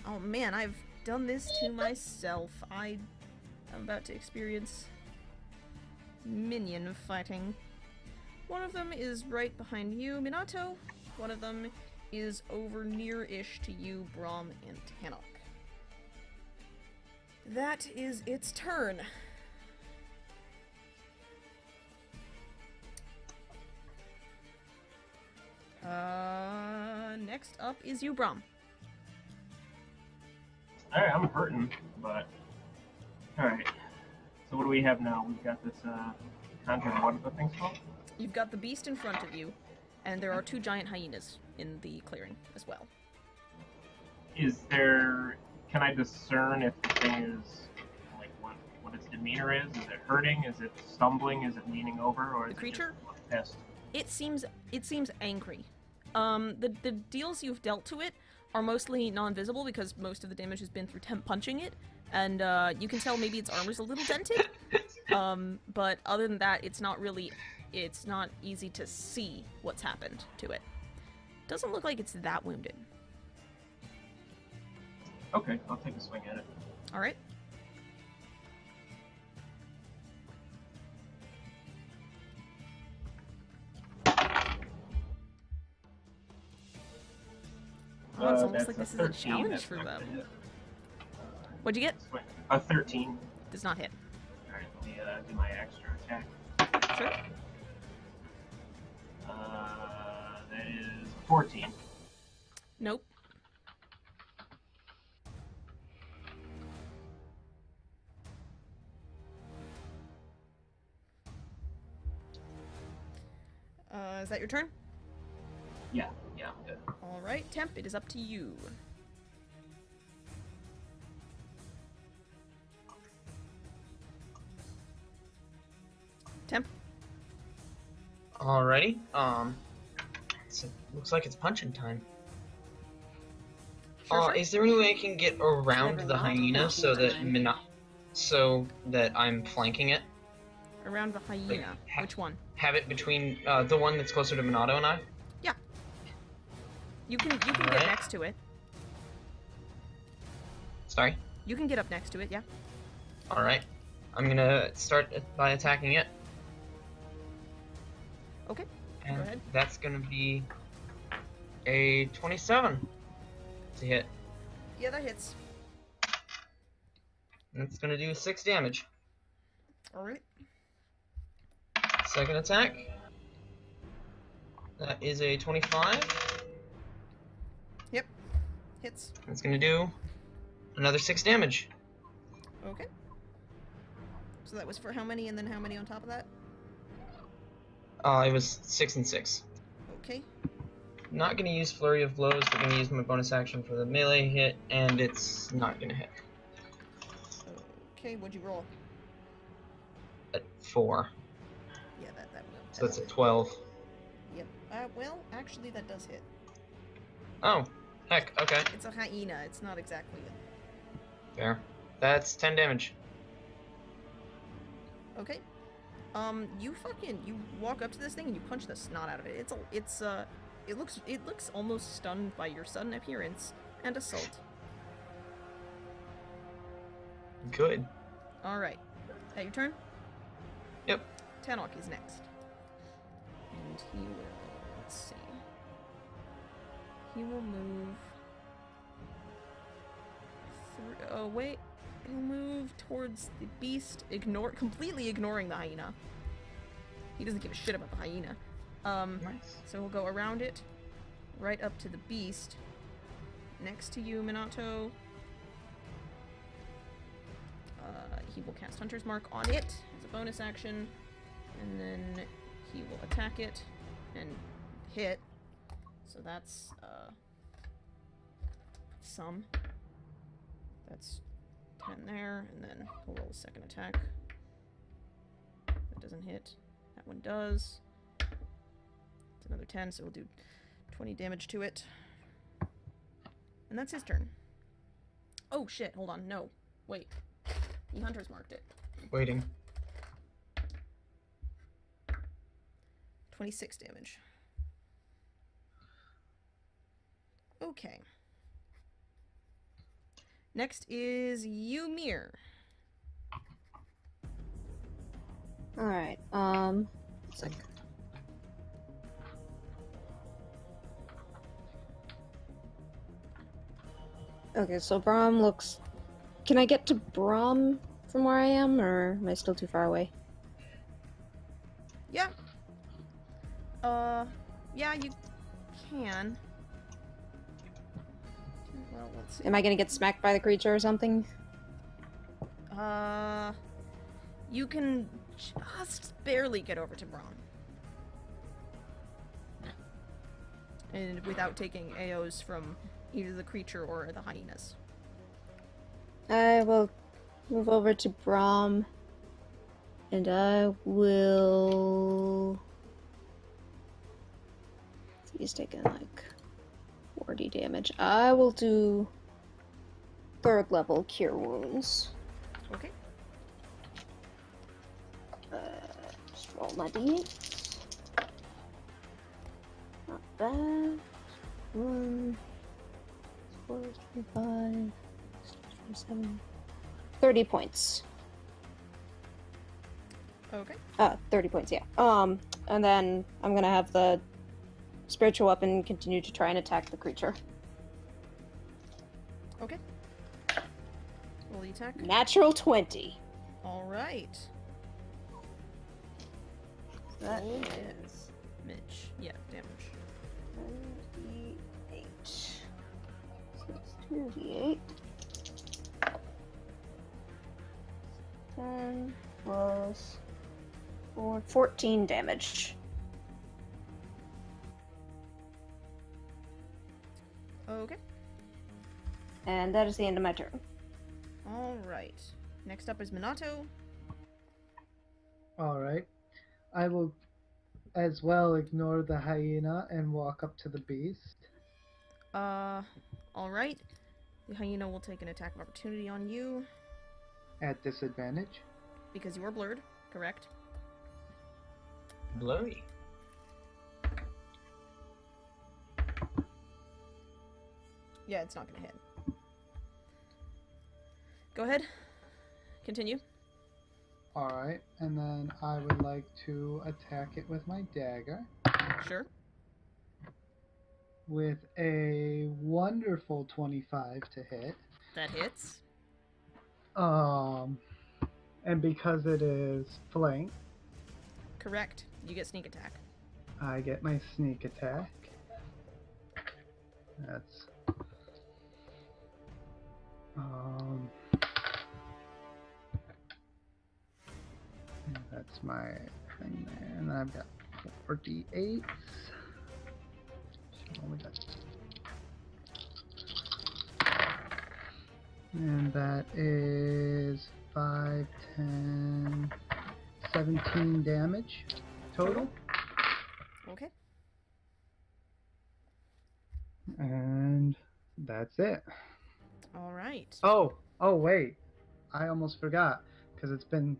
Oh man, I've done this to myself. I'm about to experience minion fighting. One of them is right behind you, Minato. One of them is over near-ish to you, Brom and Tanok. That is its turn. Next up is you, Brom. Alright, I'm hurting, but... Alright. So what do we have now? We've got this, conjure, what are the things called? You've got the beast in front of you, and there are 2 giant hyenas in the clearing as well. Is there... Can I discern if the thing is... Like, what its demeanor is? Is it hurting? Is it stumbling? Is it leaning over? Or is The creature? it just pissed? It seems angry. The deals you've dealt to it are mostly non-visible because most of the damage has been through temp punching it, and you can tell maybe its armor's a little dented. But other than that, it's not easy to see what's happened to it. Doesn't look like it's that wounded. Okay, I'll take a swing at it. Alright. That's a almost that's like this is a 13. challenge That's for not them. gonna hit. What'd you get? A 13. Does not hit. Alright, let me do my extra attack. Sure. That is 14. Nope. Is that your turn? Yeah, I'm good. Alright, Temp, it is up to you. Temp? Alrighty. Looks like it's punching time. Sure. Is there any way I can get around Never the mind. hyena so that Time. so that I'm flanking it? Around the hyena. ha- Which one? Have it between the one that's closer to Minato and I? You can get Alright. next to it. Sorry? You can get up next to it, yeah. Alright. I'm gonna start by attacking it. Okay. And Go ahead. that's gonna be a 27 to hit. Yeah, that hits. And it's gonna do 6 damage. Alright. Second attack. That is a 25. Hits. It's gonna do another 6 damage. Okay. So that was for how many and then how many on top of that? It was 6 and 6. Okay. Not gonna use Flurry of Blows, but gonna use my bonus action for the melee hit, and it's not gonna hit. Okay, what'd you roll? At 4. Yeah, that will. So that's a 12. Yep. Well, actually that does hit. Oh, heck, okay. It's a hyena, it's not exactly Fair. That's 10 damage. Okay. You walk up to this thing and you punch the snot out of it. It looks almost stunned by your sudden appearance and assault. Good. Alright. That your turn? Yep. Tanok is next. And he will, let's see. He will move oh wait. He'll move towards the beast, completely ignoring the hyena. He doesn't give a shit about the hyena. Nice. So we'll go around it, right up to the beast, next to you, Minato. He will cast Hunter's Mark on it as a bonus action, and then he will attack it and hit. So that's some. That's 10 there, and then he'll roll a second attack. That doesn't hit. That one does. It's another 10, so we'll do 20 damage to it. And that's his turn. Oh shit, hold on, no. Wait. He Hunter's marked it. Waiting. 26 damage. Okay. Next is Ymir. Alright, it's like... Okay, so Braum looks... Can I get to Braum from where I am, or am I still too far away? Yeah. Yeah, you can. Well, let's see. Am I gonna get smacked by the creature or something? You can just barely get over to Braum. And without taking AOs from either the creature or the hyenas. I will move over to Braum, and I will... He's taking like 40 damage. I will do 3rd level Cure Wounds. Okay. Just roll my d8. Not bad. 1, 4, 25, 27, 30 points. Okay. 30 points, yeah. And then I'm gonna have the spiritual weapon continue to try and attack the creature. Okay. Roll the attack. Natural 20. All right. That Roll is Mitch. Yeah, damage. 28. So it's 2d8. 10 plus 4, 14 damage. Okay. And that is the end of my turn. All right. Next up is Minato. Alright. I will as well ignore the hyena and walk up to the beast. All right. The hyena will take an attack of opportunity on you At disadvantage. because you are blurred. Correct. Blurry. Yeah, it's not gonna hit. Go ahead. Continue. Alright, and then I would like to attack it with my dagger. Sure. With a wonderful 25 to hit. That hits. And because it is flank, Correct. You get sneak attack. I get my sneak attack. That's that's my thing there, and then I've got 48. Only got, and that is 5, 10, 17 damage total. Okay. And that's it. All right. Oh wait. I almost forgot, because it's been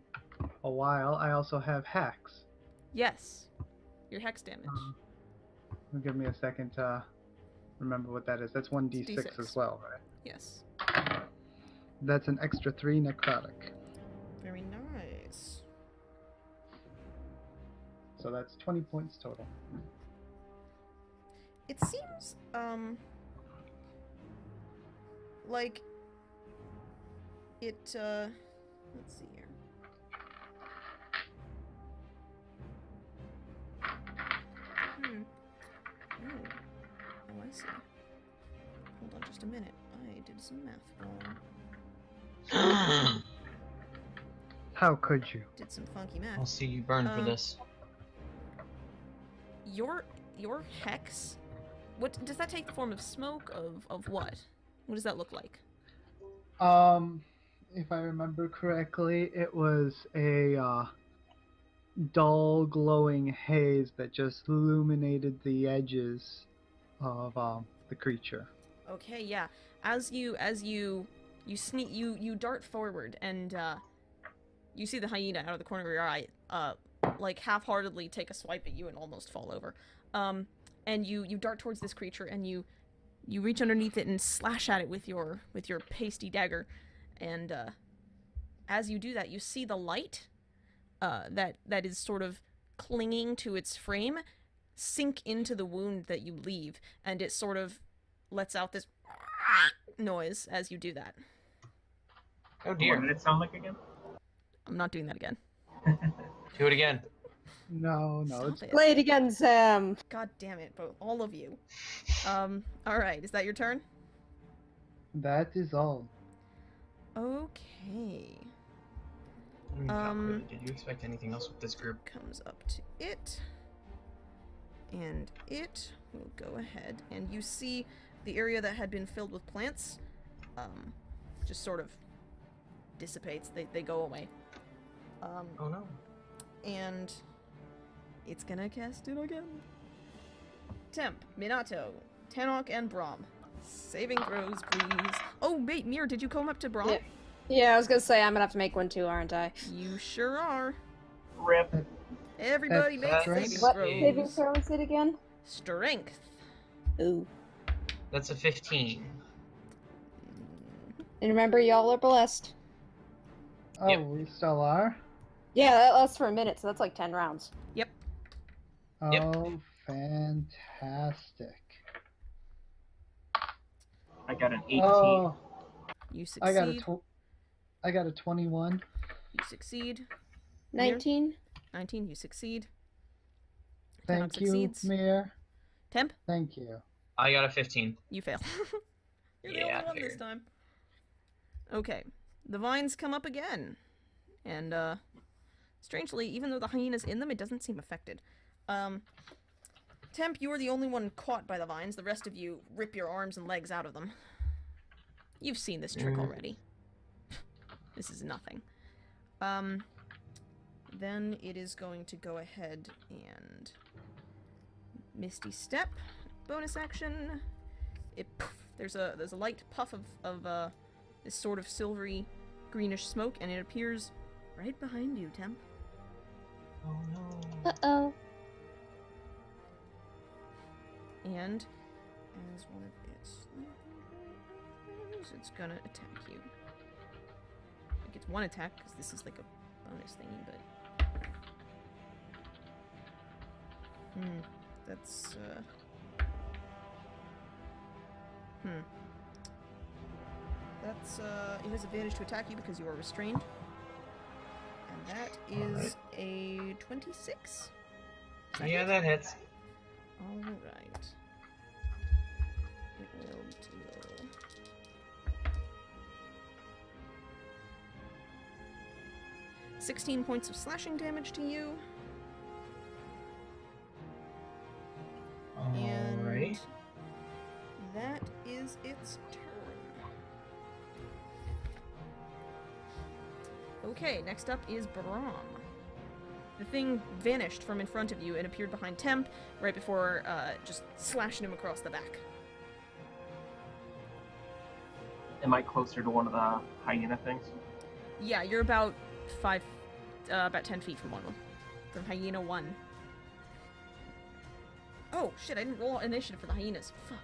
a while. I also have hex. Yes. Your hex damage. Give me a second to remember what that is. That's 1d6 D6. as well, right? Yes. That's an extra 3 necrotic. Very nice. So that's 20 points total. It seems, like it, let's see here. Oh, I see. Hold on just a minute. I did some math wrong. How could you? Did some funky math. I'll see you burn for this. Your hex, what does that take the form of smoke? Of what? What does that look like? If I remember correctly, it was a dull glowing haze that just illuminated the edges of the creature. Okay, yeah. As you sneak, you dart forward, and you see the hyena out of the corner of your eye, like half-heartedly take a swipe at you and almost fall over. And you dart towards this creature, and you reach underneath it and slash at it with your pasty dagger, and as you do that, you see the light that is sort of clinging to its frame sink into the wound that you leave, and it sort of lets out this noise as you do that. Oh dear. What did it sound like again? I'm not doing that again. Do it again. No, Stop it's it. Play it again, Sam. God damn it, both all of you. Alright, is that your turn? that is all. Okay. Did you expect anything else with this group? Comes up to it. And it will go ahead, and you see the area that had been filled with plants just sort of dissipates. They go away. Oh no. And it's gonna cast it again. Temp, Minato, Tanok, and Braum. Saving throws, please. Oh, wait, Mir, did you come up to Braum? Yeah. Yeah, I was gonna say I'm gonna have to make one too, aren't I? You sure are. Rip. Everybody makes That's saving What throws. saving throw is it again? Strength. Ooh. That's a 15. And remember, y'all are blessed. Oh, Yep. we still are? Yeah, that lasts for a minute, so that's like 10 rounds. Yep. Oh, fantastic. I got an 18. Oh, You succeed. I got a 21. You succeed. 19. 19, you succeed. Thank you, succeeds. Mir. Temp, Thank you. I got a 15. you fail. You're the Yeah, only one this figured. time. Okay, the vines come up again. And, strangely, even though the hyena's in them, it doesn't seem affected. Temp, you are the only one caught by the vines. The rest of you rip your arms and legs out of them. You've seen this trick already. This is nothing. Then it is going to go ahead and Misty Step, bonus action. There's a light puff of this sort of silvery greenish smoke, and it appears right behind you, Temp. Oh no. Uh-oh. And as one of it's gonna attack you. It gets one attack because this is like a bonus thingy, but that's that's it has advantage to attack you because you are restrained, and that is a 26. Yeah, that hits. All right. It will deal 16 points of slashing damage to you. And Alright. that is its turn. Okay, next up is Brahm. The thing vanished from in front of you and appeared behind Temp right before just slashing him across the back. Am I closer to one of the hyena things? Yeah, you're about 10 feet from one of them. From Hyena 1. Oh, shit, I didn't roll initiative for the hyenas. Fuck.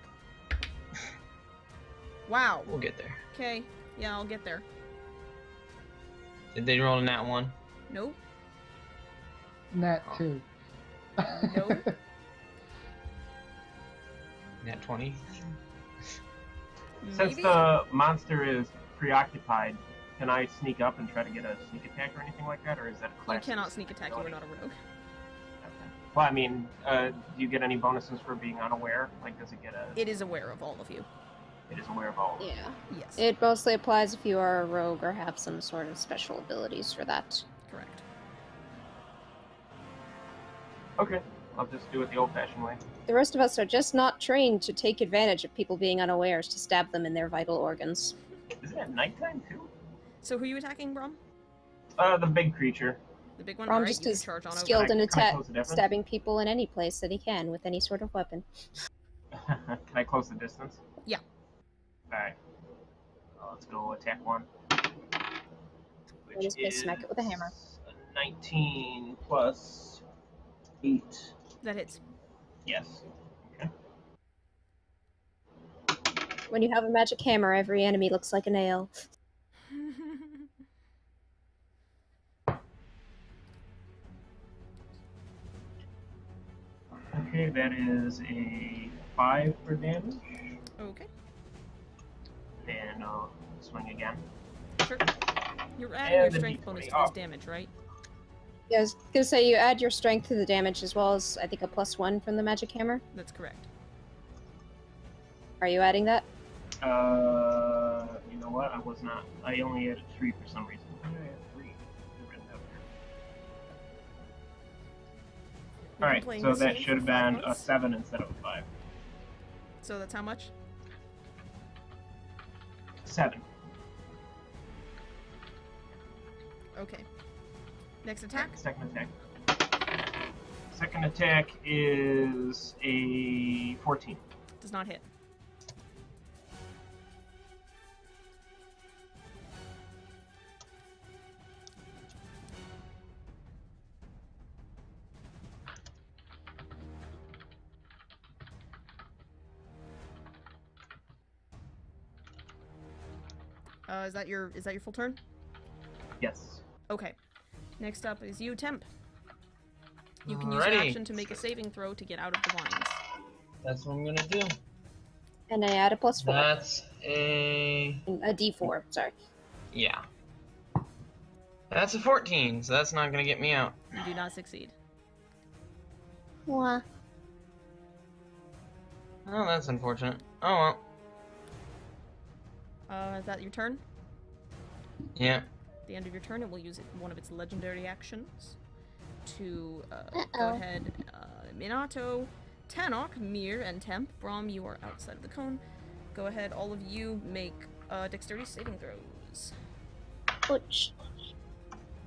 Wow. We'll get there. Okay, yeah, I'll get there. Did they roll a nat 1? Nope. Nat 2. Nope. Nat 20? Since Maybe? the monster is preoccupied, can I sneak up and try to get a sneak attack or anything like that, or is that a You class? cannot sneak attack, you are not a rogue. Okay. Well, I mean, do you get any bonuses for being unaware? Like, does it get a... It is aware of all of you. It is aware of all of them. Yeah. Yes. It mostly applies if you are a rogue or have some sort of special abilities for that. Correct. Okay, I'll just do it the old-fashioned way. The rest of us are just not trained to take advantage of people being unawares to stab them in their vital organs. Is it at nighttime, too? So who are you attacking, Brom? The big creature. The big one? Rom Alright, just you can is charge on over. skilled in Can I close the difference? stabbing people in any place that he can with any sort of weapon. Can I close the distance? Yeah. Alright. Let's go attack 1. In this case, smack it with a hammer. 19 plus 8. That hits. Yes. Okay. When you have a magic hammer, every enemy looks like a nail. Okay, that is a 5 for damage. Okay. And swing again. Sure. You're adding your And the strength D20 bonus to off. his damage, right? Yeah, I was gonna say you add your strength to the damage as well as, I think, a +1 from the magic hammer. That's correct. Are you adding that? You know what? I was not. I only added 3 for some reason. I had 3 written down here. Alright, playing so this that game should have for 5 been a months? 7 instead of a 5. So that's how much? 7. Okay. Next attack? Second attack. Second attack is a 14. Does not hit. Is that your full turn? Yes. Okay. Next up is you, Temp. You can use Alrighty. action to make a saving throw to get out of the vines. That's what I'm gonna do. And I add a +4. That's a D4, sorry. yeah. That's a 14, so that's not gonna get me out. You do not succeed. Wah. Oh, that's unfortunate. Oh well. Is that your turn? Yeah. At the end of your turn, it will use one of its legendary actions to go Uh-oh. ahead. Minato, Tanok, Mir, and Temp. Brom, you are outside of the cone. Go ahead, all of you make dexterity saving throws. Ouch.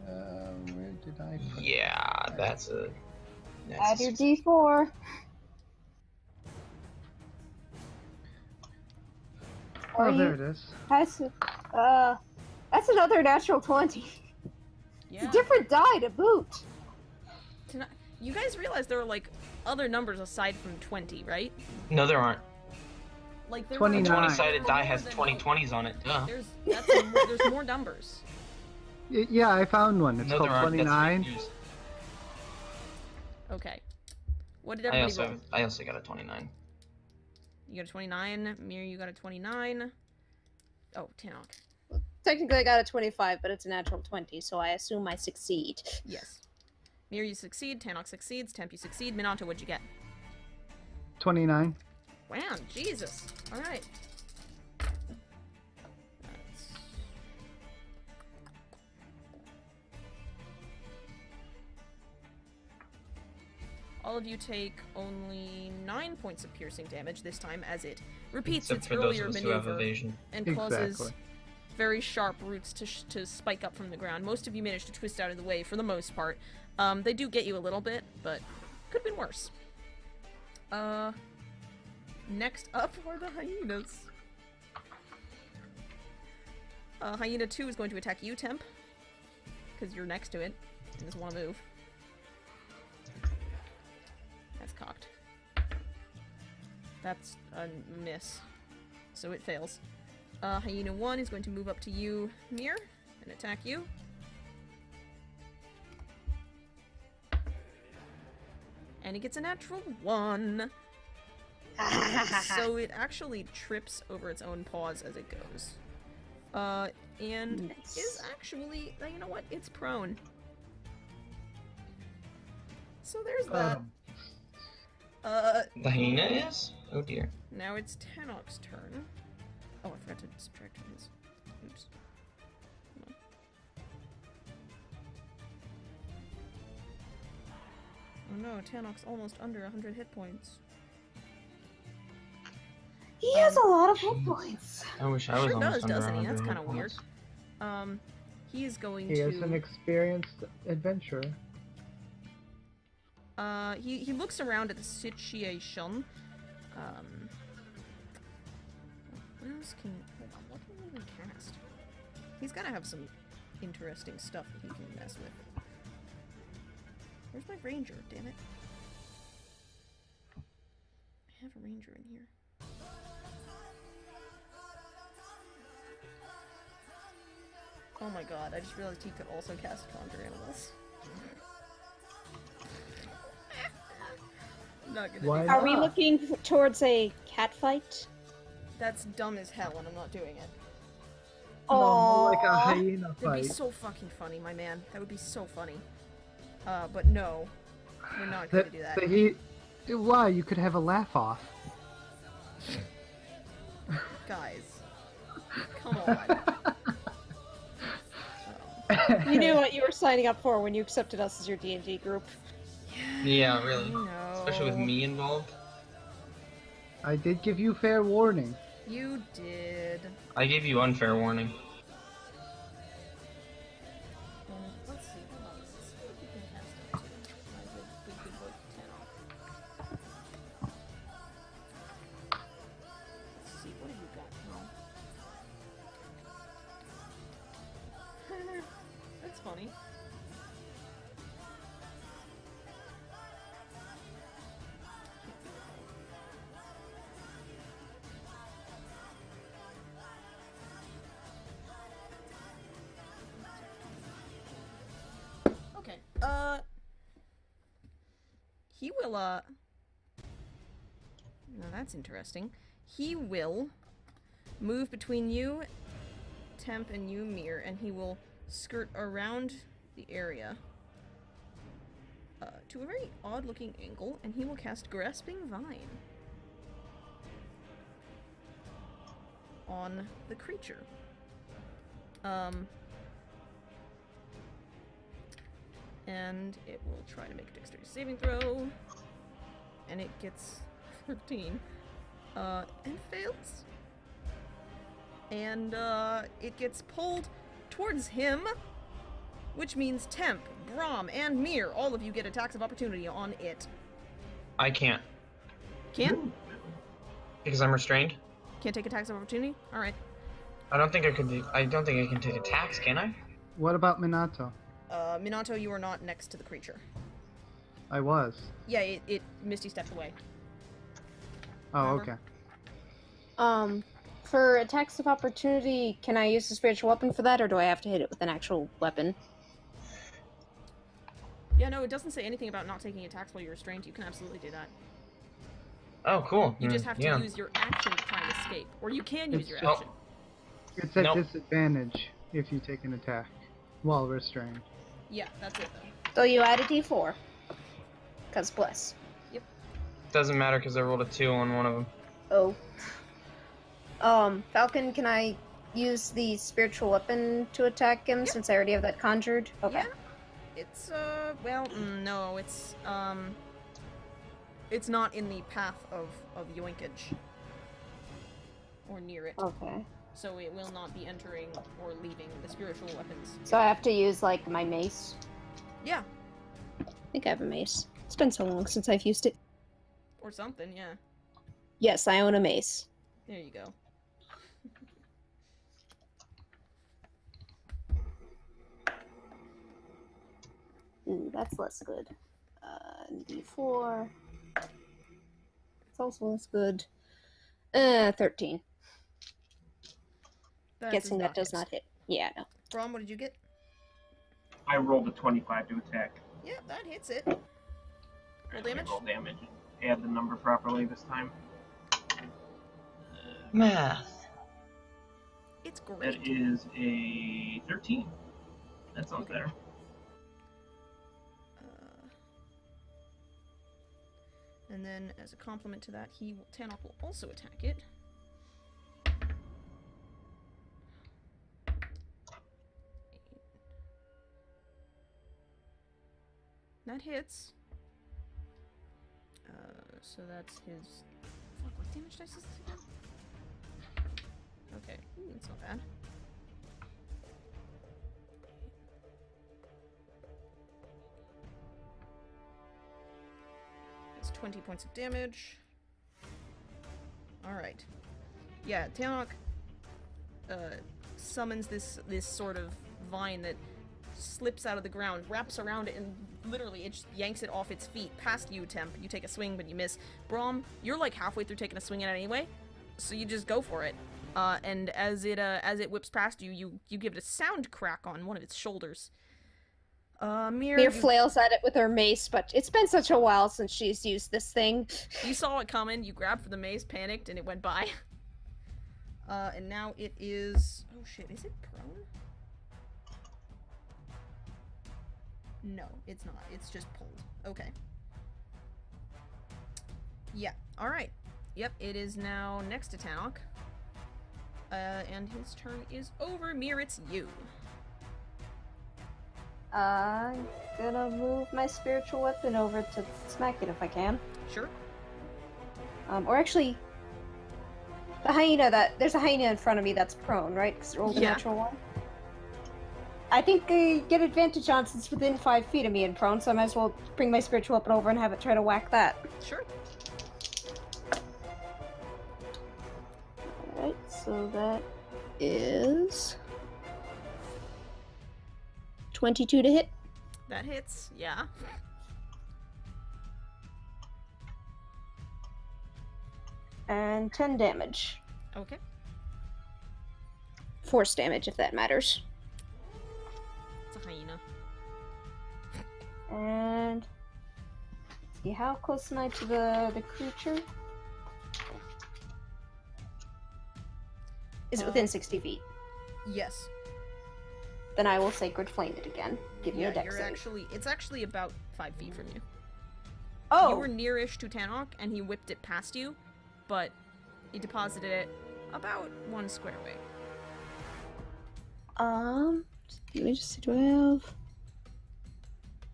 Where did I put Yeah, that's a. Add your D4. Oh, there it is. That's another natural 20. It's Yeah. a different die to boot. You guys realize there are like other numbers aside from 20, right? No, there aren't. Like there A 29. 20-sided die more has than- 20 20s on it. Duh. There's more numbers. Yeah, I found one. It's No, called there aren't. That's 29. fake news. Okay. What did everybody roll? I also got a 29. You got a 29. Mir, you got a 29. Oh, Tanok. Technically, I got a 25, but it's a natural 20, so I assume I succeed. Yes. Mir, you succeed. Tanok succeeds. Temp, you succeed. Minato, what'd you get? 29. Wow, Jesus. Alright. All of you take only 9 points of piercing damage this time as it repeats Except its for those earlier of us who have maneuver evasion. and causes Exactly. very sharp roots to spike up from the ground. Most of you manage to twist out of the way for the most part. They do get you a little bit, but could have been worse. Next up are the hyenas. Hyena 2 is going to attack you, Temp, because you're next to it and doesn't want to move. That's cocked. That's a miss. So it fails. Hyena 1 is going to move up to you, Mir, and attack you. And it gets a natural 1. So it actually trips over its own paws as it goes. And Nice. is actually, you know what? It's prone. So there's that. The hyena is? Oh dear. Now it's Tanok's turn. Oh, I forgot to subtract from his. Oops. Hold on. Oh no, Tanok's almost under 100 hit points. He has a lot of hit points. I wish I was Sure almost does, under doesn't he? 100 That's hit kind of weird. points. He is going He to. is an experienced adventurer. He looks around at the situation. What else can... Hold on, what can he even cast? He's gotta have some interesting stuff that he can mess with. Where's my ranger, damn it? I have a ranger in here. Oh my god, I just realized he could also cast Conjure Animals. Not gonna Why do Are that. we looking towards a cat fight? That's dumb as hell, and I'm not doing it. No, more like a Aw. hyena That'd be fight. so fucking funny, my man. That would be so funny. But no, we're not going to do that. Why? You could have a laugh off. Guys, come on. You knew what you were signing up for when you accepted us as your D&D group. Yeah, really. No. Especially with me involved. I did give you fair warning. You did. I gave you unfair warning. Let's see. Hold on. Let's see if we can cast it too. My good boy Tanok. Let's see. What have you got now? That's funny. Okay. He will, now that's interesting. he will move between you, Temp, and you, Mir, and he will skirt around the area to a very odd-looking angle, and he will cast Grasping Vine on the creature. And it will try to make a dexterity saving throw, and it gets 13, and fails. And it gets pulled towards him, which means Temp, Brom, and Mir, all of you get attacks of opportunity on it. I can't. Can't? Because I'm restrained. Can't take attacks of opportunity? Alright. I don't think I can take attacks, can I? What about Minato? Minato, you are not next to the creature. I was. Yeah, it Misty stepped away. Oh, Remember? okay. For attacks of opportunity, can I use the spiritual weapon for that, or do I have to hit it with an actual weapon? Yeah, no, it doesn't say anything about not taking attacks while you're restrained. You can absolutely do that. Oh, cool. You just have to Yeah. use your action to try and escape. Or you can use It's your just- action. It's at Nope. disadvantage if you take an attack while restrained. Yeah, that's it, though. So you add a d4. Because bless. Doesn't matter because I rolled a 2 on one of them. Oh. Falcon, can I use the spiritual weapon to attack him, since I already have that conjured? Okay. Yeah. It's, well, no, it's not in the path of yoinkage. Or near it. Okay. So it will not be entering or leaving the spiritual weapons. So I have to use, like, my mace? Yeah, I think I have a mace. It's been so long since I've used it. or something, yeah. Yes, I own a mace. There you go. Ooh, that's less good. D4. It's also less good. 13. Guessing that does hit. not hit. Yeah, no. Brom, what did you get? I rolled a 25 to attack. Yeah, that hits it. Roll Let me damage? roll damage. Add the number properly this time. Math. It's That great. is a 13. That sounds Okay. better. And then, as a compliment to that, Tanok will also attack it. That hits. So that's his. Fuck, what damage dice is this again? Okay, that's not bad. It's 20 points of damage. Alright. Yeah, Tanok summons this sort of vine that slips out of the ground, wraps around it, and literally it just yanks it off its feet past you, Temp. You take a swing, but you miss. Brom, you're like halfway through taking a swing at it anyway, so you just go for it. And as it whips past you, you give it a sound crack on one of its shoulders. Mir flails at it with her mace, but it's been such a while since she's used this thing. You saw it coming, you grabbed for the mace, panicked, and it went by. And now it is... Oh shit, is it prone? No, it's not. It's just pulled. Okay. Yeah, alright. Yep, it is now next to Tanok. And his turn is over. Mir, it's you. I'm gonna move my spiritual weapon over to smack it if I can. Sure. Or actually, the hyena there's a hyena in front of me that's prone, right? Because it rolled a Yeah. natural one. I think I get advantage on since it's within 5 feet of me and prone, so I might as well bring my spiritual weapon over and have it try to whack that. Sure. Alright, so that is 22 to hit. That hits. Yeah. And 10 damage. Okay. Force damage, if that matters. It's a hyena. And see, how close am I to the creature? Is it within 60 feet? Yes. Then I will Sacred Flame it again. Give me a dex you're save. it's actually about 5 feet from you. Oh! You were nearish to Tanok, and he whipped it past you, but he deposited it about 1 square away. Let me just see, do I have...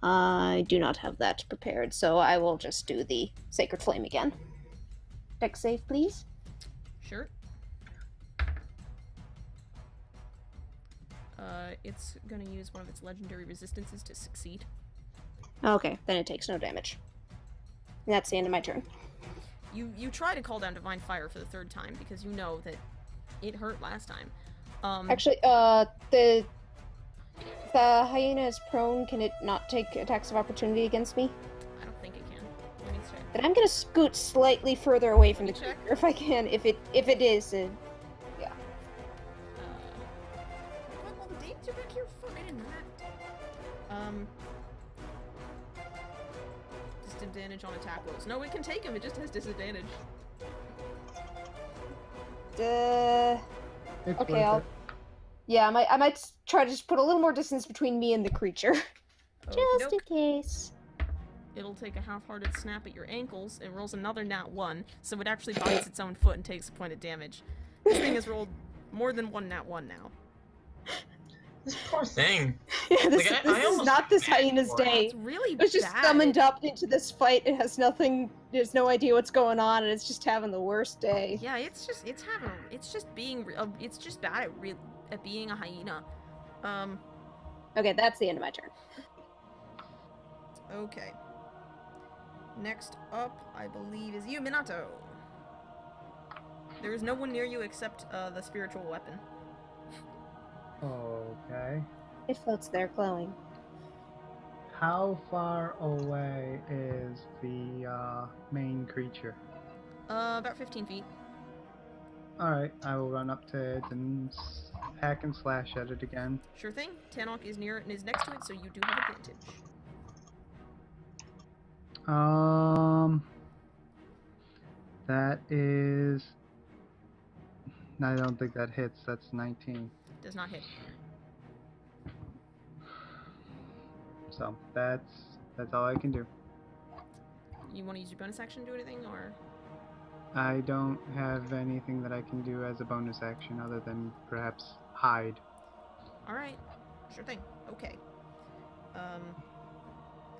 I do not have that prepared, so I will just do the Sacred Flame again. Dex save, please. Sure. It's gonna use one of its legendary resistances to succeed. Okay, then it takes no damage. And that's the end of my turn. You try to call down Divine Fire for the 3rd time, because you know that it hurt last time. Actually, the hyena is prone. Can it not take attacks of opportunity against me? I don't think it can. Let me check. Then I'm gonna scoot slightly further away from the Let me check. creature if I can. If it is, yeah. Well, the dates are back here. Fuck, I didn't know that. Disadvantage on attack rolls. No, it can take him. It just has disadvantage. It's Okay, worth I'll. it. Yeah, I might try to just put a little more distance between me and the creature, just in Okey-doke. case. It'll take a half-hearted snap at your ankles. It rolls another nat 1, so it actually bites its own foot and takes a point of damage. This thing has rolled more than 1 nat 1 now. This poor thing. Yeah, this Like, I is almost not this feel bad hyena's for it. day. It's really It was just bad. summoned up into this fight. It has nothing. There's no idea what's going on, and it's just having the worst day. Yeah, it's just bad at being a hyena. Okay, that's the end of my turn. Okay. Next up, I believe, is you, Minato. There is no one near you except the spiritual weapon. Okay. It floats there, glowing. How far away is the main creature? About 15 feet. Alright, I will run up to it and hack and slash at it again. Sure thing. Tanok is near it and is next to it, so you do have advantage. That is... I don't think that hits. That's 19. Does not hit. So that's all I can do. You want to use your bonus action to do anything, or? I don't have anything that I can do as a bonus action other than perhaps hide. Alright. Sure thing. Okay.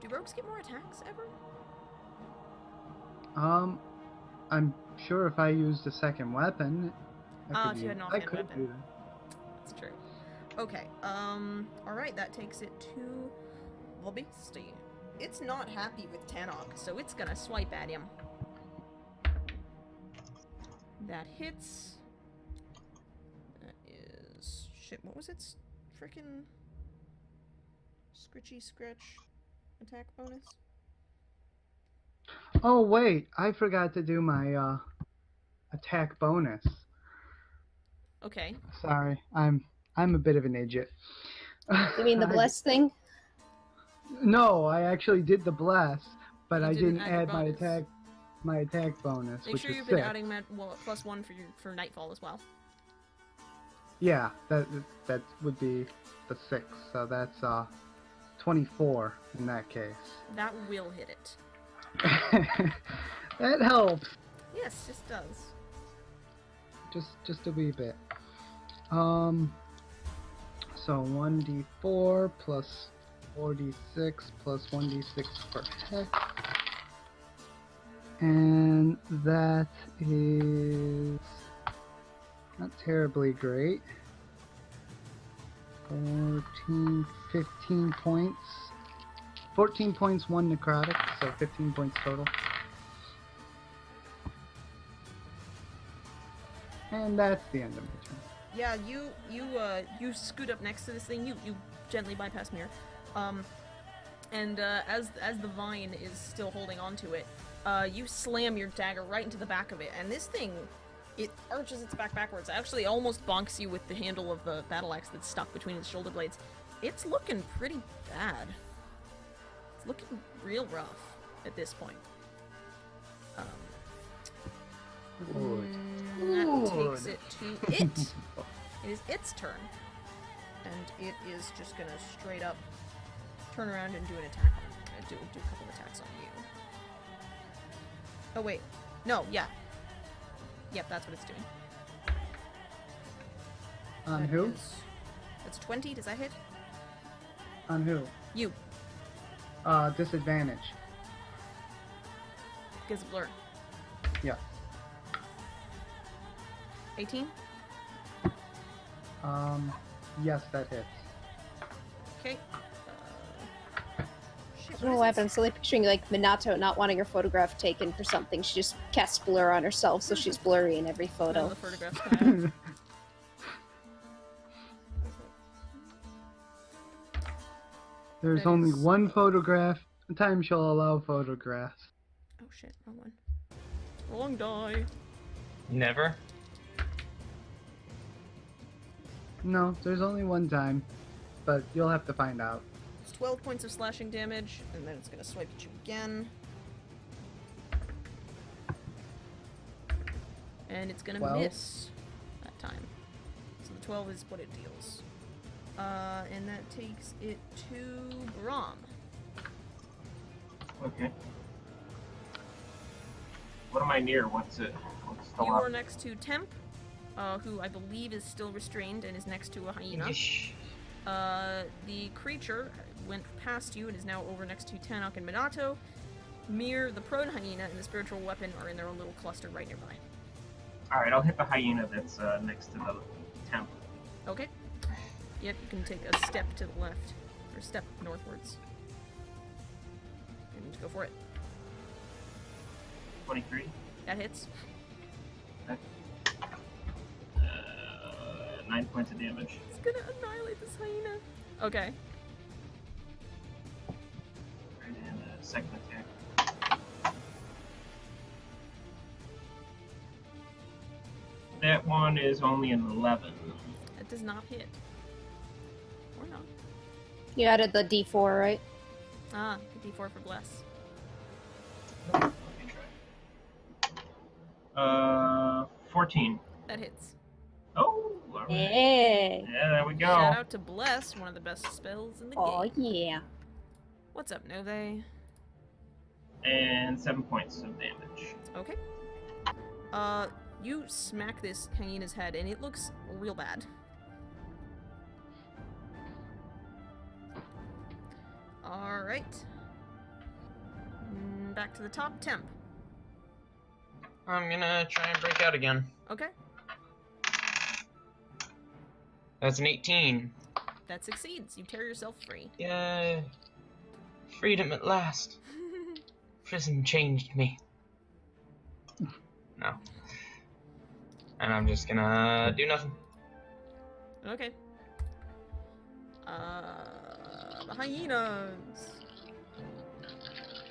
Do rogues get more attacks ever? I'm sure if I used a second weapon, If you had an offhand could weapon. do that. That's true. Okay, alright, that takes it to Lobisty. It's not happy with Tanok, so it's gonna swipe at him. That hits. That is... Shit, what was its frickin' Scritchy Scratch attack bonus? Oh wait, I forgot to do my attack bonus. Okay. Sorry, I'm a bit of an idiot. You mean the bless thing? No, I actually did the bless, but You I didn't didn't add your add bonus. my attack bonus, Make which sure is you've been 6. adding +1 for Nightfall as well. Yeah, that would be the 6, so that's 24 in that case. That will hit it. That helps. Yes, just does. Just a wee bit. So 1d4 plus 4d6 plus 1d6 per hex. And that is not terribly great. 15 points. 14 points, 1 necrotic, so 15 points total. And that's the end of my turn. Yeah, you scoot up next to this thing. You gently bypass Mirror. And as the vine is still holding onto it, you slam your dagger right into the back of it, and this thing, it arches its back backwards. Actually, almost bonks you with the handle of the battle axe that's stuck between its shoulder blades. It's looking pretty bad. It's looking real rough at this point. Good. And that takes Good. it to it. It is its turn. And it is just gonna straight up turn around and do an attack on do a couple of attacks on you. Oh wait. No, yeah. Yep, that's what it's doing. On That who? That's 20, does that hit? On who? You. Disadvantage. Gives a blur. Yeah. 18? Yes, that hits. Okay. Shit, I don't know what happened. I'm slowly picturing like Minato not wanting her photograph taken for something. She just casts blur on herself, so she's blurry in every None of photo. the photographs come out. There's That only is- one photograph. Time shall allow photographs. Oh shit, wrong one. Wrong die. Never. No, there's only one time, but you'll have to find out. It's 12 points of slashing damage, and then it's gonna swipe at you again. And it's gonna 12? miss that time. So the 12 is what it deals. And that takes it to Brahm. Okay. What am I near? What's still You up? are next to Temp, who I believe is still restrained and is next to a hyena. Yeesh. The creature went past you and is now over next to Tanok and Minato. Mir, the prone hyena, and the spiritual weapon are in their own little cluster right nearby. Alright, I'll hit the hyena that's next to the temp. Okay. Yep, you can take a step to the left, or step northwards. And go for it. 23. That hits. 9 points of damage. It's gonna annihilate this hyena. Okay. And a second attack. That one is only an 11. That does not hit. Or not. You added the D4, right? Ah, the D4 for bless. Let me try. 14. That hits. Oh, alright. Hey. Yeah, there we go. Shout out to bless, one of the best spells in the Oh game. yeah. What's up, Nove? And 7 points of damage. Okay. You smack this hyena's head, and it looks real bad. Alright. Back to the top. Temp. I'm gonna try and break out again. Okay. That's an 18. That succeeds. You tear yourself free. Yay. Freedom at last. Prison changed me. No. And I'm just gonna do nothing. Okay. The hyenas.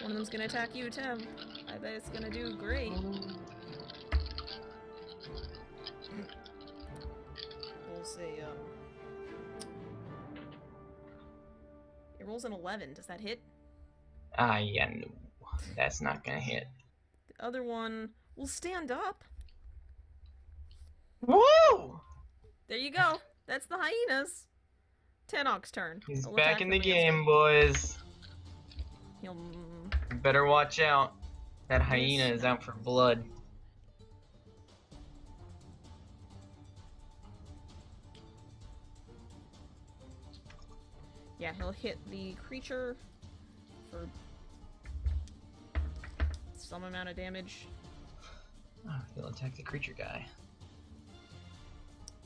One of them's gonna attack you, Tim. I bet it's gonna do great. We'll say, it rolls an 11. Does that hit? Ah, yeah, no. That's not gonna hit. The other one will stand up. Woo! There you go. That's the hyenas. Tanok's turn. He's He'll back attack in the them against game, boys. you. Better watch out. That hyena is out for blood. Yeah, he'll hit the creature for some amount of damage. Oh, he'll attack the creature guy.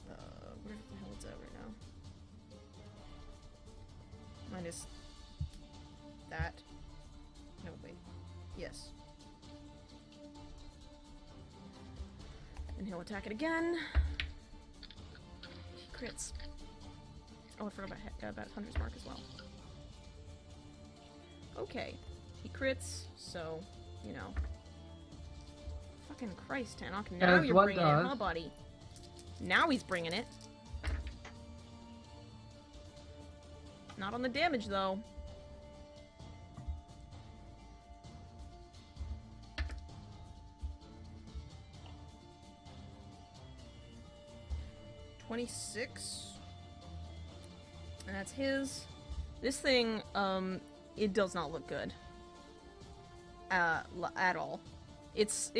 Where the hell is that right now? Minus that. No, wait. Yes. And he'll attack it again. He crits. Oh, I forgot about Hunter's Mark as well. Okay. He crits, so, you know. Fucking Christ, Tanok. Now As you're one bringing it, does. huh, buddy? Now he's bringing it. Not on the damage, though. 26. And that's his. This thing, it does not look good. At all. Its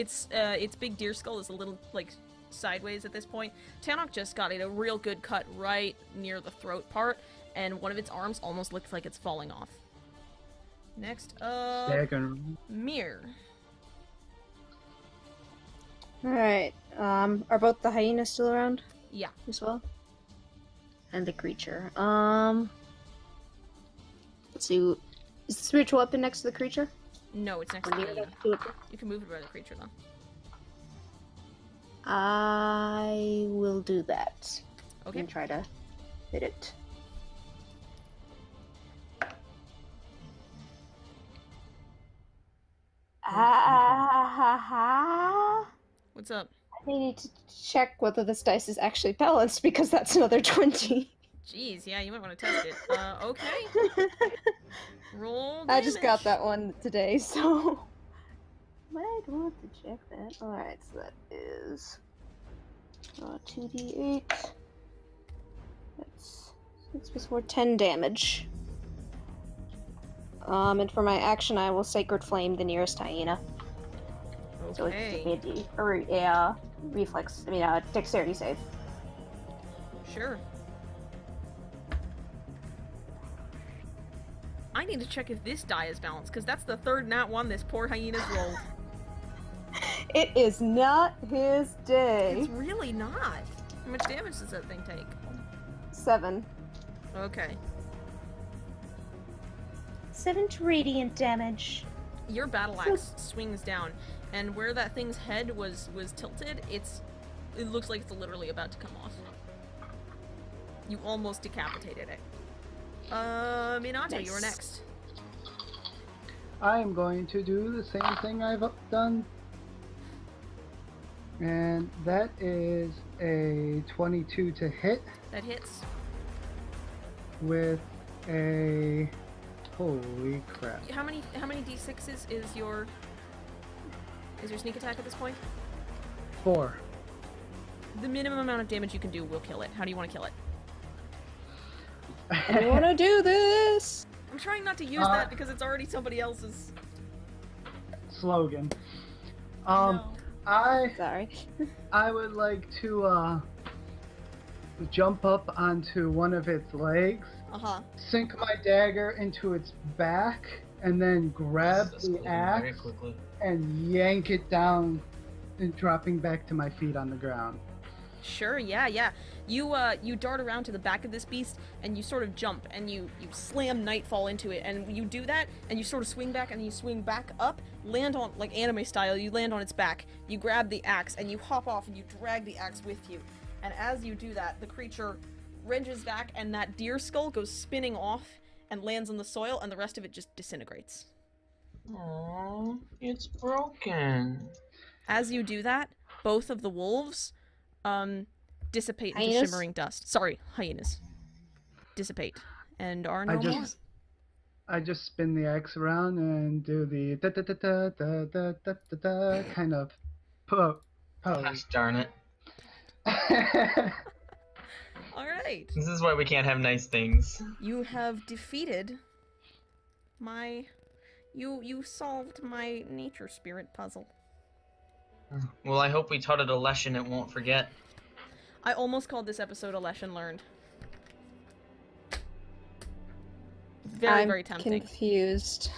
big deer skull is a little, like, sideways at this point. Tanok just got it a real good cut right near the throat part, and one of its arms almost looks like it's falling off. Next up, Second. Mir. Alright, are both the hyenas still around Yeah. as well? And the creature. Let's see. Is the spiritual weapon next to the creature? No, it's next Or to near the... next to it? You can move it by the creature, though. I will do that. Okay. And try to hit it. What's up? I need to check whether this dice is actually balanced because that's another 20. Jeez, yeah, you might want to test it. Okay. Roll I just got damage. that one today, so might want to check that. Alright, so that is 2d8. That's 6 plus 4, 10 damage. And for my action, I will Sacred Flame the nearest hyena. So it's Okay. a reflex, dexterity save. Sure. I need to check if this die is balanced, because that's the third nat one this poor hyena's rolled. It is not his day. It's really not. How much damage does that thing take? 7. Okay. 7 radiant damage. Your battle axe swings down, and where that thing's head was tilted, it looks like it's literally about to come off. You almost decapitated it. Minato, Nice. you're next. I am going to do the same thing I've done. And that is a 22 to hit That hits. with a... Holy crap. How many d6s is your sneak attack at this point? 4. The minimum amount of damage you can do will kill it. How do you want to kill it? I want to do this. I'm trying not to use that because it's already somebody else's. Slogan. No. Sorry. I would like to jump up onto one of its legs, Uh-huh. sink my dagger into its back, and then grab This is the escalating very axe quickly. and yank it down and dropping back to my feet on the ground. Sure, yeah. You dart around to the back of this beast, and you sort of jump, and you slam Nightfall into it, and you do that, and you sort of swing back, and you swing back up, land on, like anime style, you land on its back, you grab the axe, and you hop off, and you drag the axe with you. And as you do that, the creature wrenches back, and that deer skull goes spinning off, and lands on the soil, and the rest of it just disintegrates. Aww, it's broken. As you do that, both of the wolves, dissipate into Hyenas? shimmering dust. Sorry, hyenas. Dissipate. And are no I more. just spin the axe around and do the da da da da da da da da da kind of pose. Gosh darn it. Alright. This is why we can't have nice things. You have defeated my... You solved my nature spirit puzzle. Well, I hope we taught it a lesson it won't forget. I almost called this episode a lesson learned. Very, I'm very tempting. confused.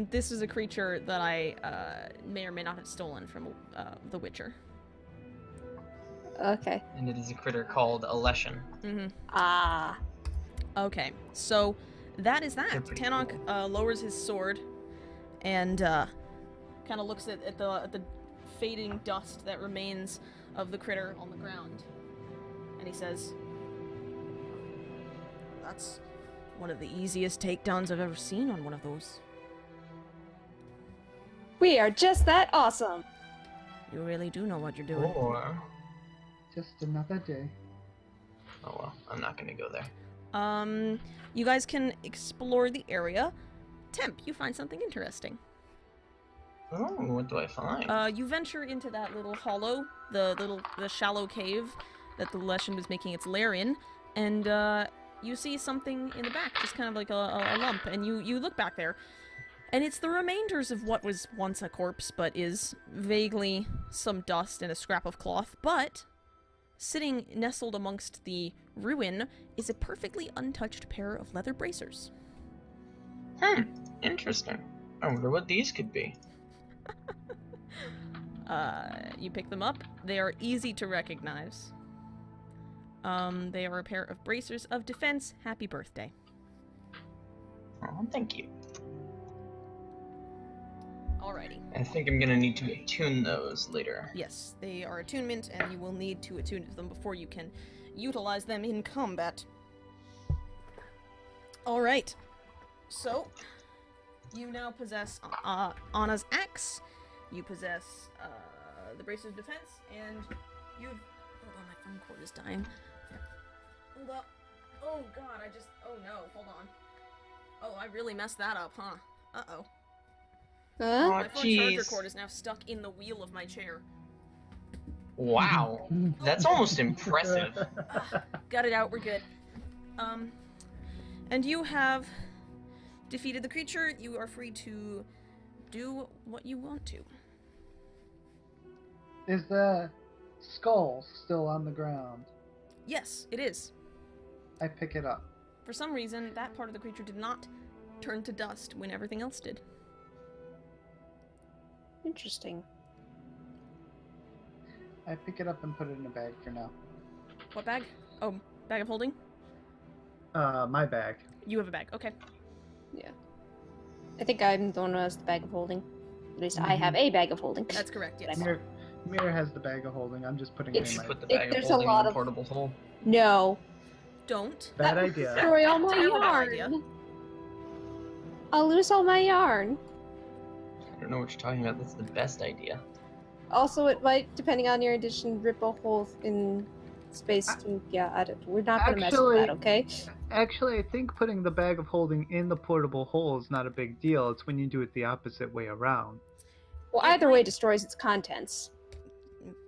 This is a creature that I may or may not have stolen from The Witcher. Okay. And it is a critter called a lesson. Mm-hmm. Ah. Okay, so that is that. They're pretty Tanok cool. lowers his sword and kind of looks at the fading dust that remains of the critter on the ground, and he says, "That's one of the easiest takedowns I've ever seen on one of those. We are just that awesome. You really do know what you're doing." Or... Just another day. Oh well, I'm not gonna go there. You guys can explore the area. Temp, you find something interesting. Oh, what do I find? You venture into that little hollow, the shallow cave, that the Leshen was making its lair in, and you see something in the back, just kind of like a lump, and you look back there, and it's the remainders of what was once a corpse, but is vaguely some dust and a scrap of cloth, but sitting nestled amongst the ruin is a perfectly untouched pair of leather bracers. Interesting. I wonder what these could be. You pick them up. They are easy to recognize. They are a pair of bracers of defense. Happy birthday. Oh, thank you. Alrighty. I think I'm gonna need to attune those later. Yes, they are attunement, and you will need to attune to them before you can utilize them in combat. Alright. So, you now possess Anna's axe, you possess the Bracers of Defense, and you've... Hold on, my phone cord is dying. Hold up. Oh god, oh no, hold on. Oh, I really messed that up, huh? Uh-oh. Huh? My phone charger Jeez. cord is now stuck in the wheel of my chair. Wow. That's almost impressive. Got it out, we're good. And you have defeated the creature. You are free to do what you want to. Is the skull still on the ground? Yes, it is. I pick it up. For some reason, that part of the creature did not turn to dust when everything else did. Interesting. I pick it up and put it in a bag for now. What bag? Oh, bag of holding? My bag. You have a bag, okay. Yeah. I think I'm the one who has the bag of holding. At least I have a bag of holding. That's correct, yes. Mir has the bag of holding. I'm just putting It's- it in my Put the It- bag of there's a holding lot in the of- portable hole. No. Don't. Bad That would idea. Destroy all my Terrible yarn. idea. I'll lose all my yarn. I don't know what you're talking about. That's the best idea. Also, it might, depending on your edition, rip a hole in space to get at it. We're not gonna mess with that, okay? Actually, I think putting the bag of holding in the portable hole is not a big deal. It's when you do it the opposite way around. Well, either way destroys its contents.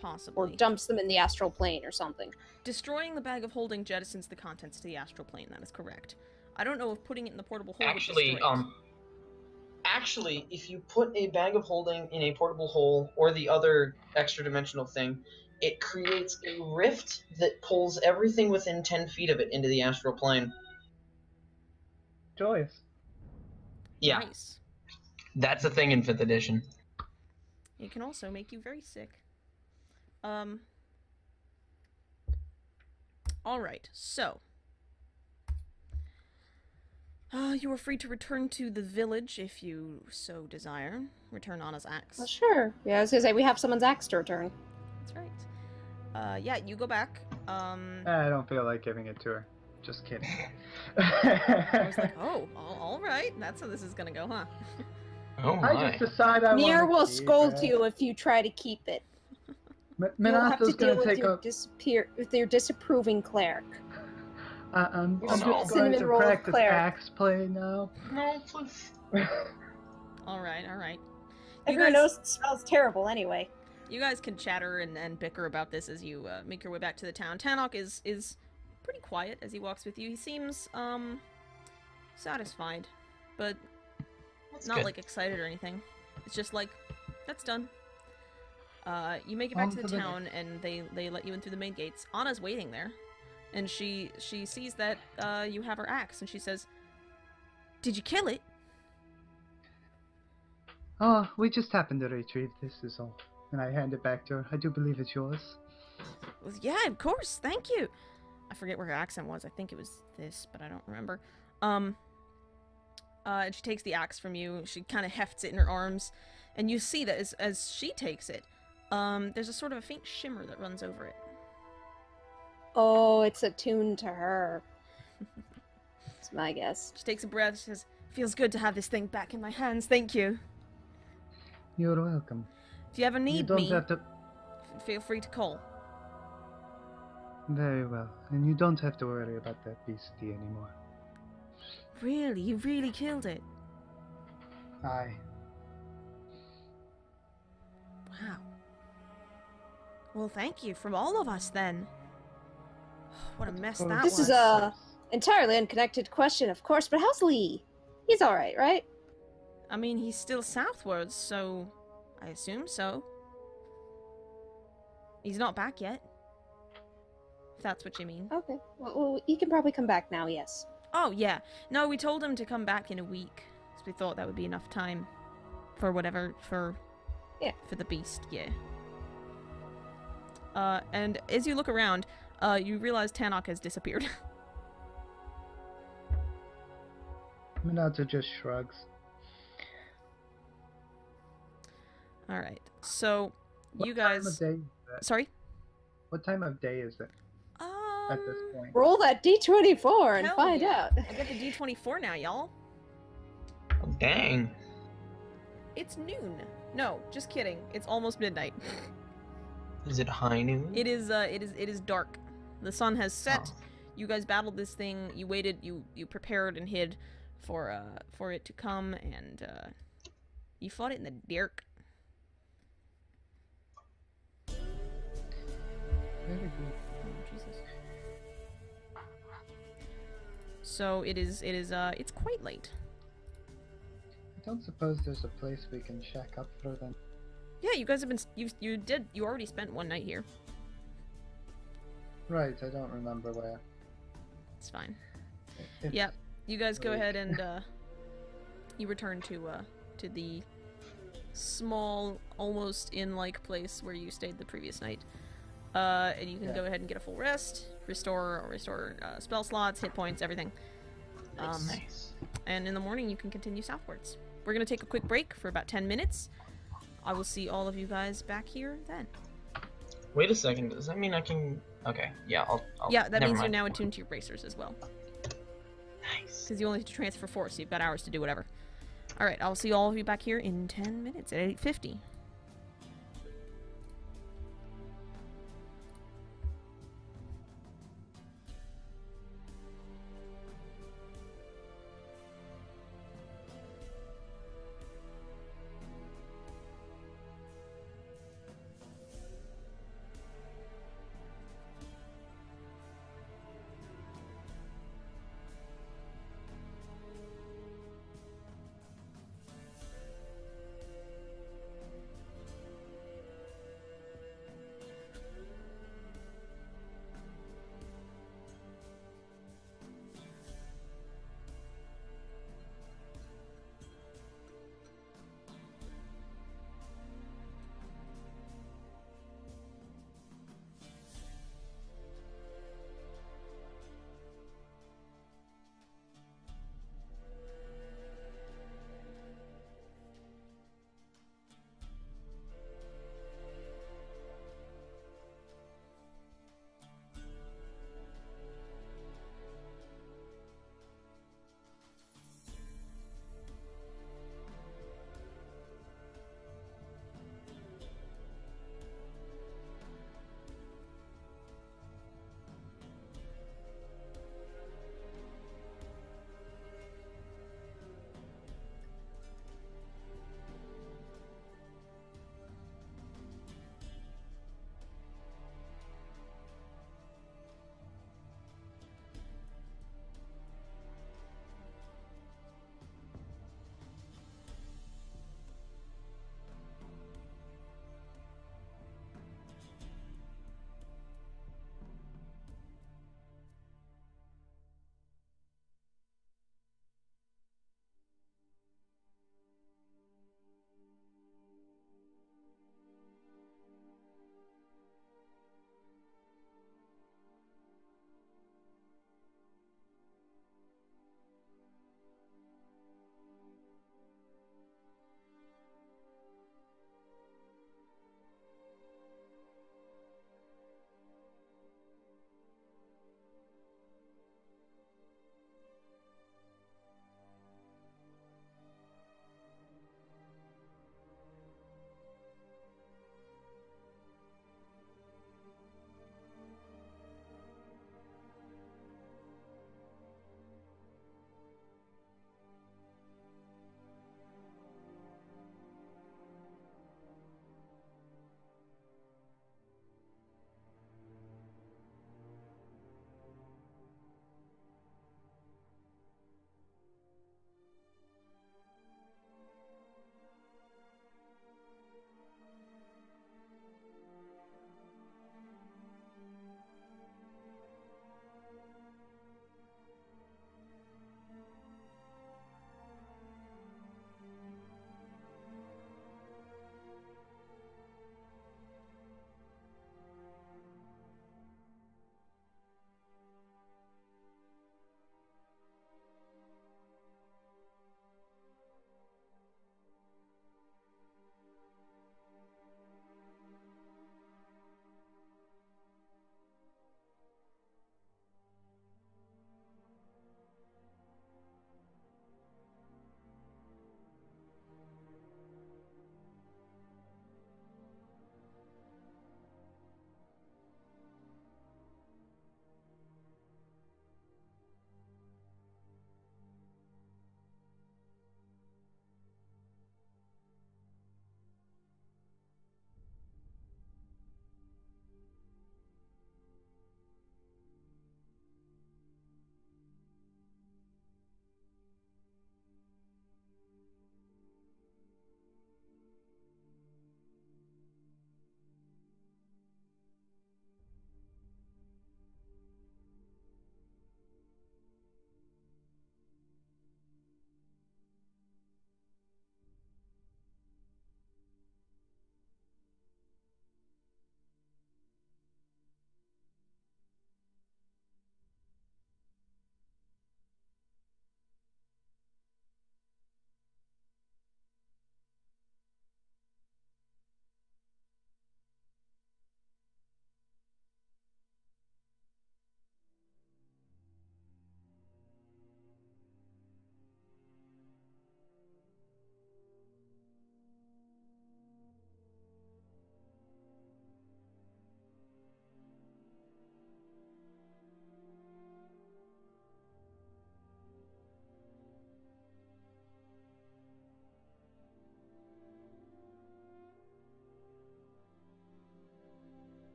Possibly. Or dumps them in the astral plane or something. Destroying the bag of holding jettisons the contents to the astral plane, that is correct. I don't know if putting it in the portable hole would destroy it. Actually, if you put a bag of holding in a portable hole or the other extra dimensional thing, it creates a rift that pulls everything within 10 feet of it into the astral plane. Joyous. Yeah, Nice. that's a thing in 5th edition. It can also make you very sick. Alright, so. You are free to return to the village if you so desire. Return Anna's axe. Well, sure. Yeah, I was gonna say, we have someone's axe to return. That's right. Yeah, you go back. I don't feel like giving it to her. Just kidding. I was like, oh, alright. That's how this is gonna go, huh? Oh my. I just decide I Nier want will to scold you if you try to keep it. You'll have to Minato's deal gonna with take with your disapproving cleric. I'm Your just going cinnamon to roll practice cleric. axe play now. No, please. Alright. Everyone knows it smells terrible anyway. You guys can chatter and bicker about this as you make your way back to the town. Tannock is pretty quiet as he walks with you. He seems satisfied, but That's not good. like excited or anything. It's just like, that's done. You make it back On to to the the town and they let you in through the main gates. Anna's waiting there, and she sees that you have her axe, and she says, "Did you kill it?" Oh, we just happened to retrieve this is all. And I hand it back to her. I do believe it's yours. Well, yeah, of course, thank you. I forget where her accent was. I think it was this, but I don't remember. And she takes the axe from you. She kind of hefts it in her arms, and you see that as she takes it, there's a sort of a faint shimmer that runs over it. Oh, it's attuned to her. That's my guess. She takes a breath. She says, "Feels good to have this thing back in my hands. Thank you. You're welcome. If you ever You need don't me, have to. feel free to call." Very well. And you don't have to worry about that beastie anymore. Really, you really killed it. Aye. Wow. Well, thank you from all of us then. What a mess Oh, that This was. is a entirely unconnected question, of course, but how's Lee? He's alright, right? I mean, he's still southwards, so I assume so. He's not back yet. If that's what you mean. Okay. Well, he can probably come back now, yes. Oh, yeah. No, we told him to come back in a week. So we thought that would be enough time for whatever, for the beast, yeah. And as you look around, you realize Tannock has disappeared. Minato just shrugs. Alright, so you What time guys... of day is it? Sorry? What time of day is it at this point? Roll that d24 and Hell find yeah. out. I get the D24 now, y'all. Oh, dang. It's noon. No, just kidding. It's almost midnight. Is it high noon? It is dark. The sun has set. Oh. You guys battled this thing. You waited. You prepared and hid for it to come, and you fought it in the dark. Very good. Oh, Jesus. So it's quite late. I don't suppose there's a place we can shack up for them. Yeah, you guys have been you already spent one night here. Right, I don't remember where. It's fine. If- Yeah, you guys go Right. ahead and you return to the small, almost inn-like place where you stayed the previous night. And you can Yeah. go ahead and get a full rest, restore spell slots, hit points, everything. Nice. And in the morning you can continue southwards. We're gonna take a quick break for about 10 minutes. I will see all of you guys back here then. Wait a second. Does that mean I can? Okay. Yeah. I'll Yeah, that never means mind. you're now attuned to your bracers as well. Nice. Because you only have to transfer force, so you've got hours to do whatever. Alright, I'll see all of you back here in 10 minutes at 8:50.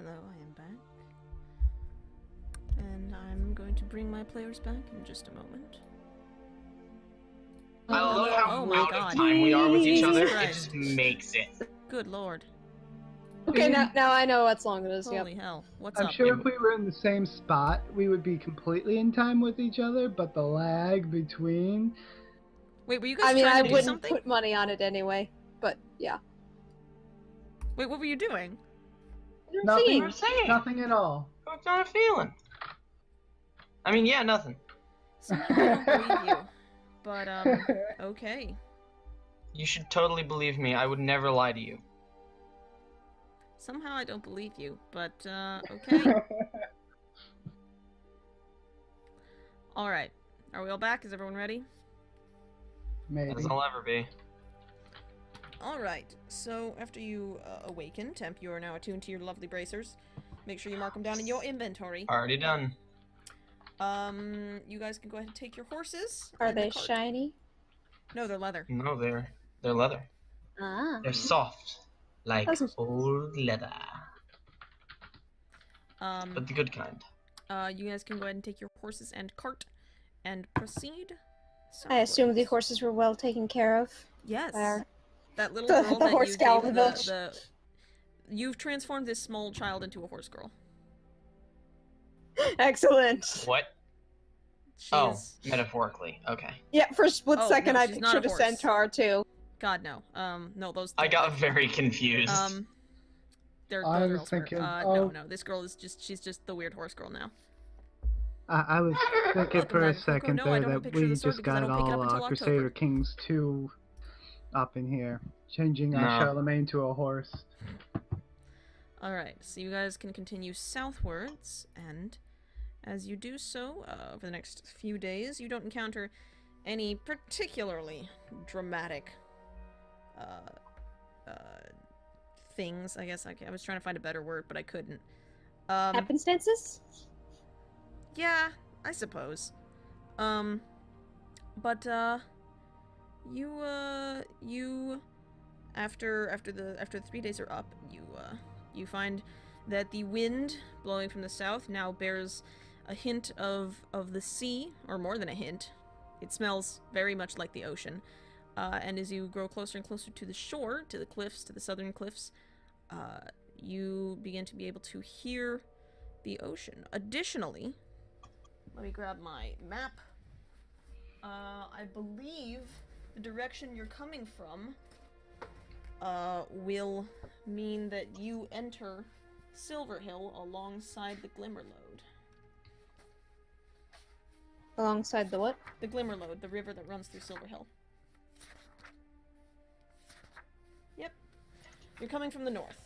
Hello, I am back. And I'm going to bring my players back in just a moment. I love how Oh my out God. of time we are with each Jesus other. It Christ. just makes it. Good lord. Okay, now I know what song it is. Holy Yep. hell. What's I'm up? sure if we were in the same spot, we would be completely in time with each other, but the lag between... Wait, were you guys I mean, trying I to do wouldn't something? put money on it anyway, but yeah. Wait, what were you doing? Nothing, I'm saying. nothing at all. What's on a feeling? I mean, yeah, nothing. Somehow I don't believe you. But, okay. You should totally believe me. I would never lie to you. Somehow I don't believe you, but, okay. Alright. Are we all back? Is everyone ready? Maybe. As I'll ever be. Alright, so after you awaken, Temp, you are now attuned to your lovely bracers. Make sure you mark them down in your inventory. Already done. You guys can go ahead and take your horses. Are and the they cart. shiny? No, they're leather. No, they're leather. Ah. They're soft, like Doesn't- old leather, Um, but the good kind. you guys can go ahead and take your horses and cart and proceed. I assume the southwards. horses were well taken care of. Yes. There. That little The- girl the that horse you gal gave in the village. You've transformed this small child into a horse girl. Excellent. What? She Oh, is... metaphorically. Okay. Yeah, for a split Oh, second no, I she's not a pictured a horse. centaur too. God, no. No, those... I got very confused. They're I those was girls were- thinking, no, this girl is she's just the weird horse girl now. I was thinking Welcome for a back, Falco. second No, I there don't have a that picture of we the sword just because I got don't pick it up all until Crusader October. Kings 2 up in here, changing No. Charlemagne to a horse. Alright, so you guys can continue southwards, and as you do so, over the next few days, you don't encounter any particularly dramatic, things, I guess. I was trying to find a better word, but I couldn't. Happenstances? Yeah, I suppose. But, you, after the 3 days are up, you find that the wind blowing from the south now bears a hint of the sea, or more than a hint. It smells very much like the ocean. And as you grow closer and closer to the shore, to the cliffs, to the southern cliffs, you begin to be able to hear the ocean. Additionally, let me grab my map. I believe the direction you're coming from will mean that you enter Silverhill alongside the Glimmerlode. Alongside the what? The Glimmerlode, the river that runs through Silverhill. Yep. You're coming from the north.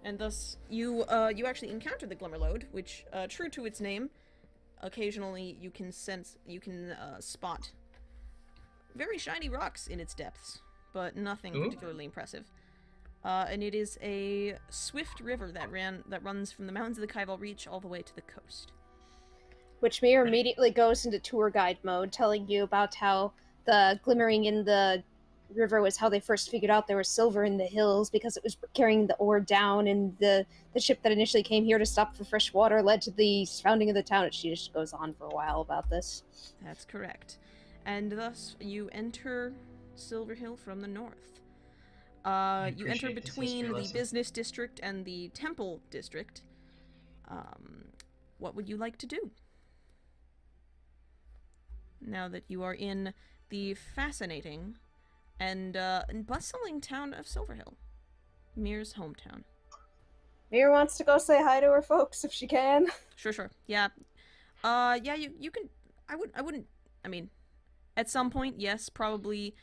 And thus, you actually encounter the Glimmerlode, which, true to its name, occasionally you can spot very shiny rocks in its depths, but nothing Ooh. particularly impressive. And it is a swift river that runs from the mountains of the Kaival Reach all the way to the coast. Which Mir immediately goes into tour guide mode, telling you about how the glimmering in the river was how they first figured out there was silver in the hills because it was carrying the ore down, and the ship that initially came here to stop for fresh water led to the founding of the town. And she just goes on for a while about this. That's correct. And thus, you enter Silverhill from the north. You enter appreciate this between history the lesson. business district and the temple district. What would you like to do? Now that you are in the fascinating and bustling town of Silverhill, Mir's hometown. Mir wants to go say hi to her folks if she can. Sure. Yeah. Yeah, you can. I wouldn't. I mean, at some point, yes, probably.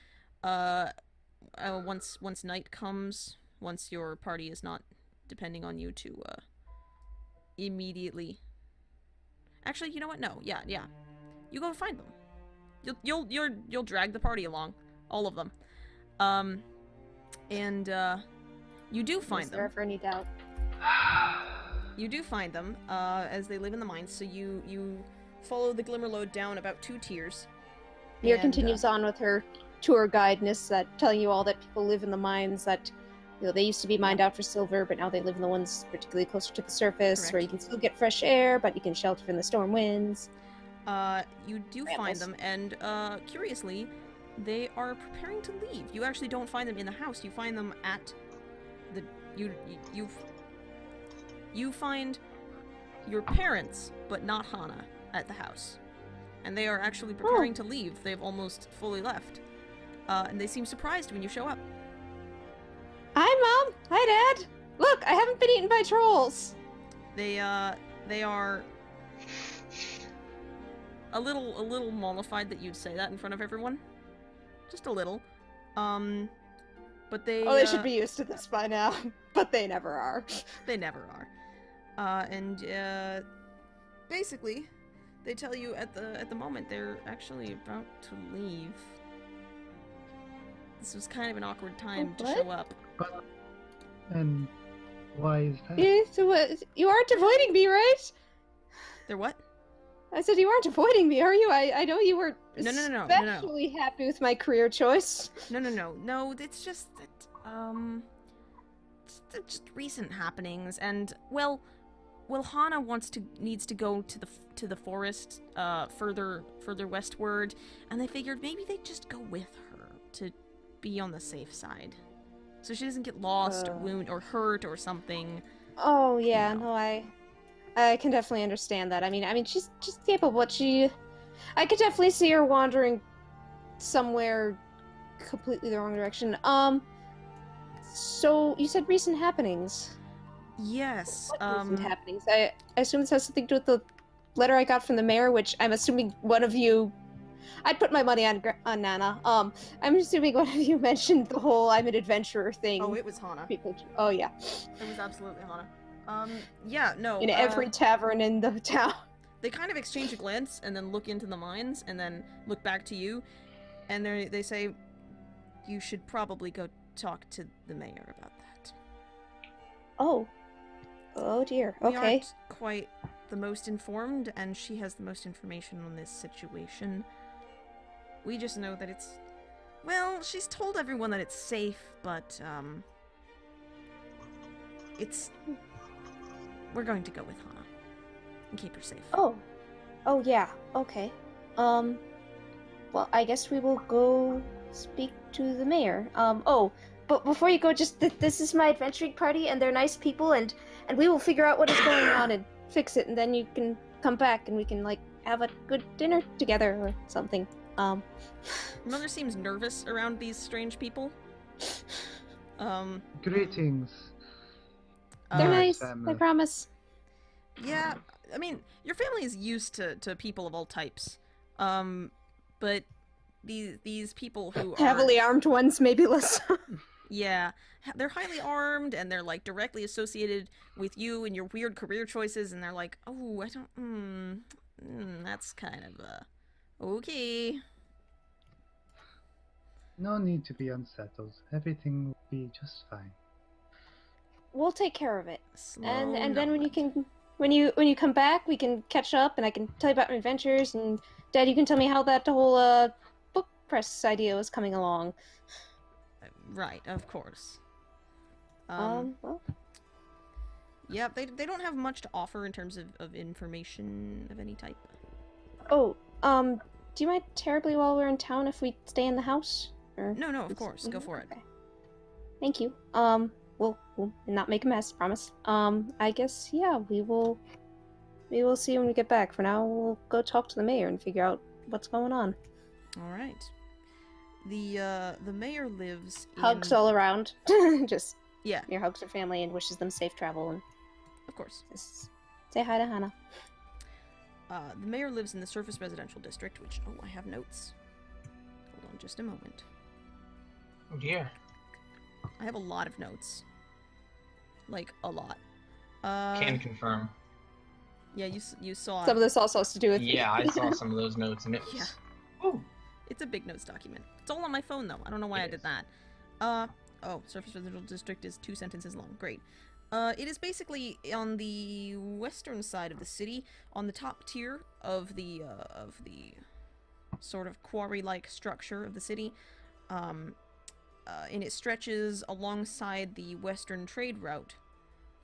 Once night comes, once your party is not depending on you to immediately. Actually, you know what? No. Yeah. You go find them. You'll drag the party along, all of them. And you do find Is them. there ever any doubt? You do find them, as they live in the mines, so you follow the Glimmerlode down about 2 tiers. Mir and, continues on with her tour guideness, that telling you all that people live in the mines, that They used to be mined out for silver, but now they live in the ones particularly closer to the surface, where Correct. you can still get fresh air, but you can shelter from the storm winds. You do find them, and curiously, they are preparing to leave. You actually don't find them in the house. You find them at the you find your parents, but not Hana, at the house, and they are actually preparing to leave. They've almost fully left, and they seem surprised when you show up. Hi, Mom. Hi, Dad. Look, I haven't been eaten by trolls. They are a little mollified that you'd say that in front of everyone. Just a little. But they... Oh, they should be used to this by now. But they never are. They never are. Basically, they tell you at the moment they're actually about to leave. This was kind of an awkward time to show up. And why is that? So what? You aren't avoiding me, right? They're what? I said you aren't avoiding me, are you? I know you were No. especially happy with my career choice. No, it's just that, just recent happenings, and, well, Hana needs to go to the forest, further westward, and they figured maybe they'd just go with her to be on the safe side. So she doesn't get lost or wounded or hurt or something. Oh, yeah, You know. no, I can definitely understand that. I mean, she's capable, but I could definitely see her wandering somewhere completely the wrong direction. So you said recent happenings. Yes. Recent happenings. I assume this has something to do with the letter I got from the mayor, which I'm assuming one of you. I'd put my money on Nana. I'm assuming one of you mentioned the whole "I'm an adventurer" thing. Oh, it was Hana. Oh yeah. It was absolutely Hana. Yeah, no. In every tavern in the town. They kind of exchange a glance and then look into the mines and then look back to you, and they say, "You should probably go talk to the mayor about that." Oh dear. We Okay. aren't quite the most informed, and she has the most information on this situation. We just know that it's... Well, she's told everyone that it's safe, but, it's... We're going to go with Hana and keep her safe. Oh yeah. Okay. Well, I guess we will go speak to the mayor. But before you go, just this is my adventuring party, and they're nice people, and we will figure out what is going on and fix it, and then you can come back and we can like have a good dinner together or something. Mother seems nervous around these strange people. Greetings. They're nice. family. I promise. Yeah, I mean, your family is used to people of all types. But these people who are... Heavily armed ones, maybe less. Yeah, they're highly armed, and they're, like, directly associated with you and your weird career choices, and they're like, oh, I don't... that's kind of, okay. No need to be unsettled. Everything will be just fine. We'll take care of it. Slow And then knowledge. when you come back, we can catch up, and I can tell you about my adventures, and Dad, you can tell me how that whole book press idea was coming along. Right, of course. Well, Yeah, they don't have much to offer in terms of information of any type. do you mind terribly while we're in town if we stay in the house? Or No, of course, go for it. Okay. Thank you. We'll not make a mess, promise. I guess, yeah, we will see when we get back. For now, we'll go talk to the mayor and figure out what's going on. All right. The mayor lives in... Hugs all around. Just Yeah, your hugs her family and wishes them safe travel, and of course. just say hi to Hannah. The mayor lives in the Surface Residential District, which... Oh, I have notes. Hold on just a moment. Oh dear. I have a lot of notes. Like, a lot. Can confirm. Yeah, you saw... Some of this also has to do with Yeah, I saw some of those notes, and it was... Yeah. Ooh. It's a big notes document. It's all on my phone, though. I don't know why I did that. Oh, Surface Residential District is 2 sentences long. Great. It is basically on the western side of the city, on the top tier of the sort of quarry-like structure of the city. and it stretches alongside the western trade route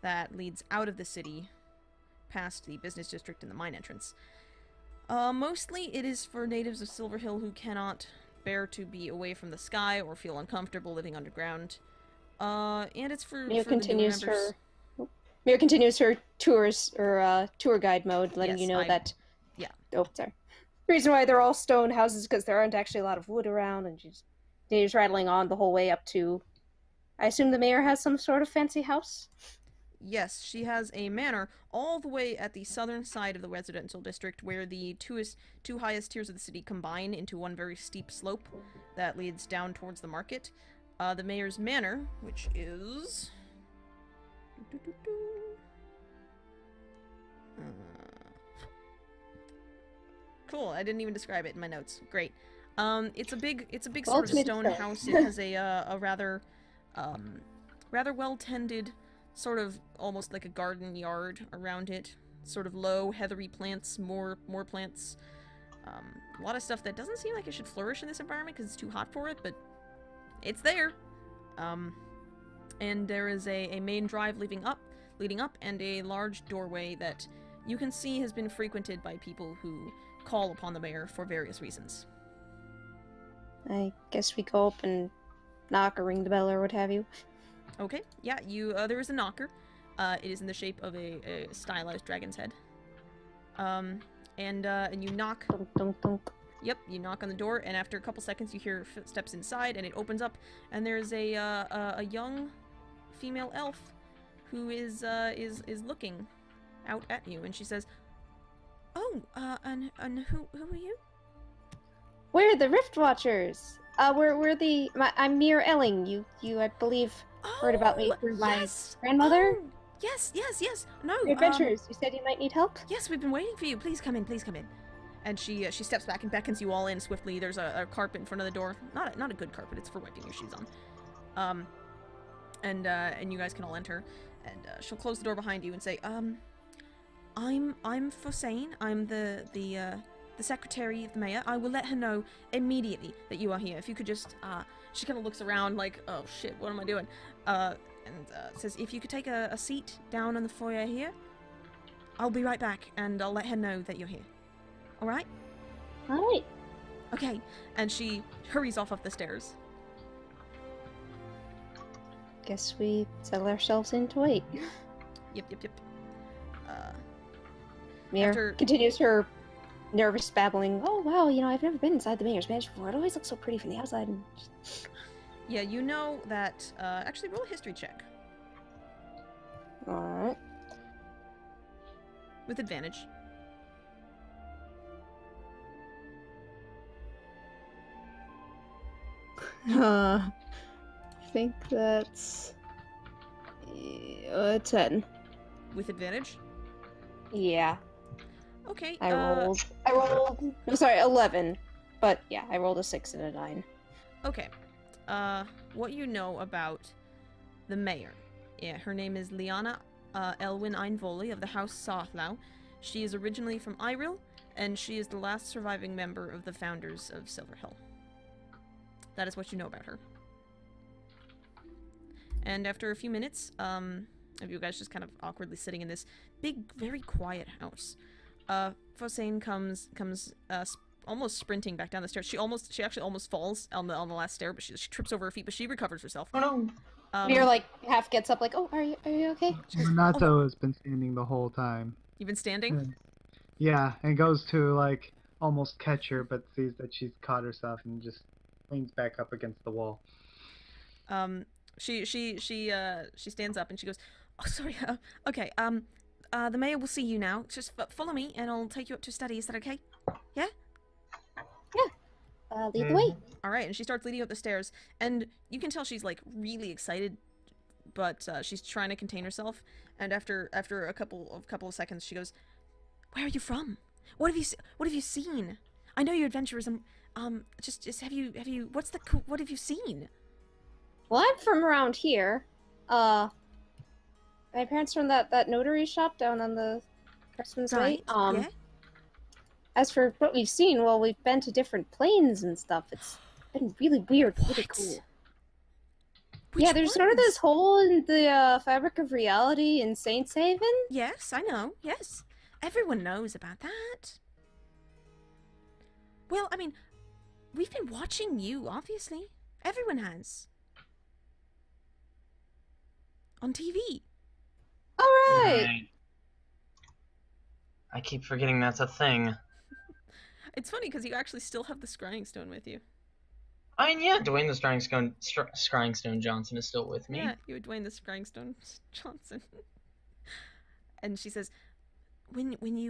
that leads out of the city, past the business district and the mine entrance. Mostly it is for natives of Silverhill who cannot bear to be away from the sky or feel uncomfortable living underground. And it's for Mira for the newer continues members. her. Mira continues her tour guide mode, letting Yes, you know that. yeah. Oh, sorry. The reason why they're all stone houses because there aren't actually a lot of wood around, and she's rattling on the whole way up to. I assume the mayor has some sort of fancy house. Yes, she has a manor all the way at the southern side of the residential district where the two highest tiers of the city combine into one very steep slope that leads down towards the market. The mayor's manor, which is... Cool, I didn't even describe it in my notes. Great. It's a big sort of stone house. It has a rather well-tended, sort of almost like a garden yard around it. Sort of low, heathery plants, more plants. A lot of stuff that doesn't seem like it should flourish in this environment because it's too hot for it, but it's there. And there is a main drive leading up, and a large doorway that you can see has been frequented by people who call upon the mayor for various reasons. I guess we go up and knock or ring the bell or what have you. Okay, yeah, there is a knocker. It is in the shape of a stylized dragon's head. And you knock. Dunk, dunk, dunk. Yep, you knock on the door, and after a couple seconds, you hear footsteps inside, and it opens up, and there's a young female elf who is looking out at you, and she says, "Oh, and who are you?" We're the Riftwatchers. I'm Mir Elling. You I believe heard about me through my grandmother. Oh, yes. No, Your adventures. You said you might need help. Yes, we've been waiting for you. Please come in. And she steps back and beckons you all in swiftly. There's a carpet in front of the door. Not a good carpet. It's for wiping your shoes on. And you guys can all enter. And she'll close the door behind you and say, I'm Fosane. I'm the secretary of the mayor. I will let her know immediately that you are here. If you could just, she kind of looks around like, oh shit, what am I doing? And says, if you could take a seat down on the foyer here, I'll be right back, and I'll let her know that you're here. Alright? Alright. Okay. And she hurries off up the stairs. Guess we settle ourselves in to wait. Yep. Mir continues her nervous babbling. Oh wow, I've never been inside the mayor's mansion before. It always looks so pretty from the outside. And yeah, you know that. Actually, roll a history check alright. with advantage. I think that's 10. With advantage. Yeah. Okay. I rolled. I'm sorry, 11. But yeah, I rolled a 6 and a 9. Okay. What you know about the mayor? Yeah, her name is Liana Elwin Ainvoli of the House Saathlou. She is originally from Iril, and she is the last surviving member of the founders of Silverhill. That is what you know about her. And after a few minutes, of you guys just kind of awkwardly sitting in this big, very quiet house, Fosane comes almost sprinting back down the stairs. She actually almost falls on the last stair, but she trips over her feet, but she recovers herself. Oh no. Mir half gets up like, oh, are you okay? Renato has been standing the whole time. You've been standing? Yeah, and goes to almost catch her, but sees that she's caught herself and just leans back up against the wall. She stands up and she goes, "Oh, sorry. Okay. The mayor will see you now. Just follow me, and I'll take you up to study. Is that okay? Yeah. Yeah. Lead the way. All right." And she starts leading up the stairs, and you can tell she's really excited, but she's trying to contain herself. And after a couple of seconds, she goes, "Where are you from? What have you seen? I know you're adventurers. Just have you? What have you seen?" Well, I'm from around here. My parents run that notary shop down on the Pressman's Way. Yeah. As for what we've seen, well, we've been to different planes and stuff. It's been really weird, really cool. Which there's sort of ones? this hole in the fabric of reality in Saints Haven. Yes, I know. Yes. Everyone knows about that. Well, I mean, we've been watching you, obviously. Everyone has. On TV. All right. Right. I keep forgetting that's a thing. It's funny because you actually still have the scrying stone with you. I mean, yeah, Dwayne the Scrying Stone Johnson is still with me. Yeah, you were Dwayne the Scrying Stone Johnson. And she says, when you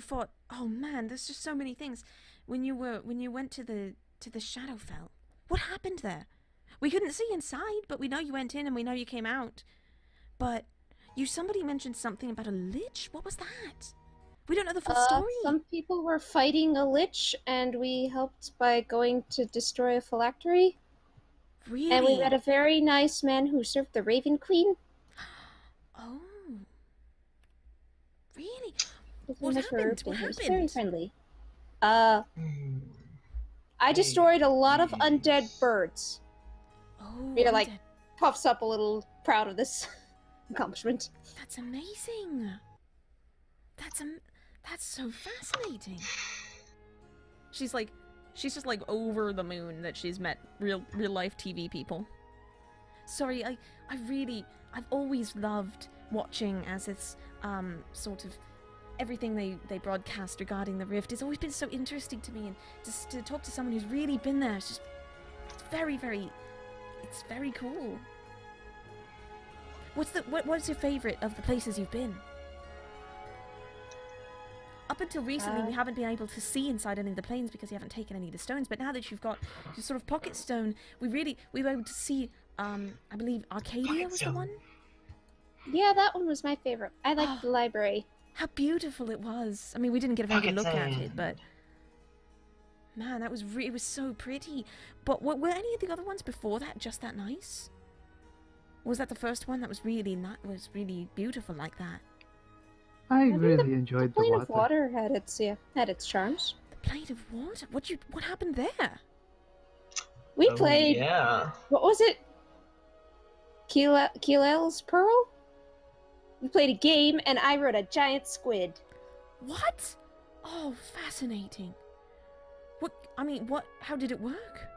fought, oh man, there's just so many things. When you went to the Shadowfell, what happened there? We couldn't see inside, but we know you went in and we know you came out. But somebody mentioned something about a lich. What was that? We don't know the full story. Some people were fighting a lich, and we helped by going to destroy a phylactery. Really? And we met a very nice man who served the Raven Queen. Oh. Really? His What name was happened? Ruth, What and he was happened? very friendly. I Hey. destroyed a lot of undead birds. Oh, You're like- undead. Puffs up a little proud of this accomplishment. That's amazing. That's so fascinating. She's just like over the moon that she's met real life TV people. Sorry, I've always loved watching as it's sort of everything they broadcast regarding the Rift. It's always been so interesting to me, and just to talk to someone who's really been there, it's very cool. What's your favorite of the places you've been? Up until recently, we haven't been able to see inside any of the planes because you haven't taken any of the stones. But now that you've got your sort of pocket stone, we were able to see. I believe Arcadia was the one. Yeah, that one was my favorite. I liked the library. How beautiful it was! I mean, we didn't get a very good look at it, Pocket but man, that was it was so pretty. But were any of the other ones before that just that nice? Or was that the first one that was really beautiful like that? I think really enjoyed the Plane water. of Water had its charms. The Plate of Water. What happened there? We Oh, played. Yeah. What was it? Keelel's Pearl? We played a game, and I rode a giant squid. What? Oh, fascinating. How did it work?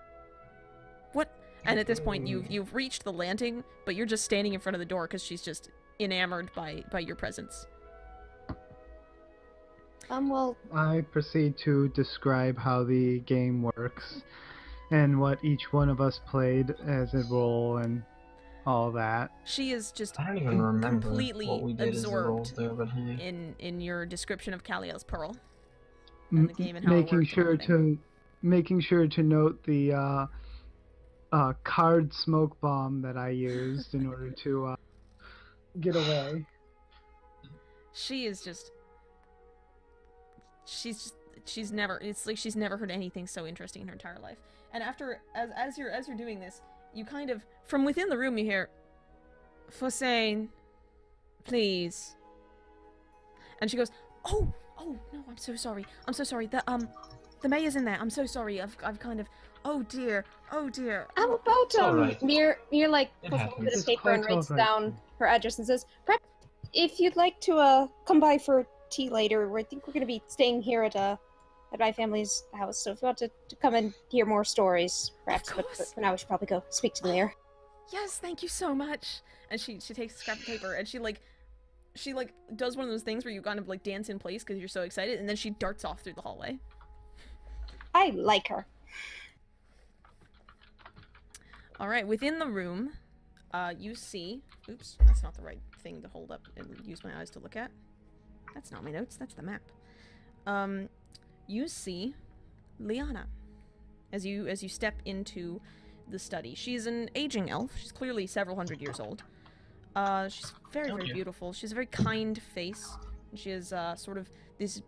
What? And at this point, you've reached the landing, but you're just standing in front of the door because she's just enamored by your presence. Well, I proceed to describe how the game works and what each one of us played as a role and all that. She is just I don't even remember completely what we did as the roles absorbed there, but hey. in your description of Kaliel's Pearl and the game and how making it worked. making sure to note the card smoke bomb that I used in order to get away. She is just. She's never. It's like she's never heard anything so interesting in her entire life. And as you're doing this, you kind of from within the room you hear, Fosain, please. And she goes, oh no, I'm so sorry. The mayor's in there. I'm so sorry. I've kind of. Oh dear. how about alright. Mir like It pulls a little bit happens. of paper and It's writes quite down her address and says, "Perhaps if you'd like to come by for tea later, I think we're going to be staying here at my family's house. So if you want to come and hear more stories, perhaps. But course. for now, we should probably go speak to the mayor." Yes, thank you so much. And she takes a scrap of paper and she does one of those things where you kind of like dance in place because you're so excited, and then she darts off through the hallway. I like her. All right, within the room, you see. Oops, that's not the right thing to hold up and use my eyes to look at. That's not my notes. That's the map. You see Liana as you step into the study. She's an aging elf. She's clearly several hundred years old. She's very beautiful. She has a very kind face. She has sort of this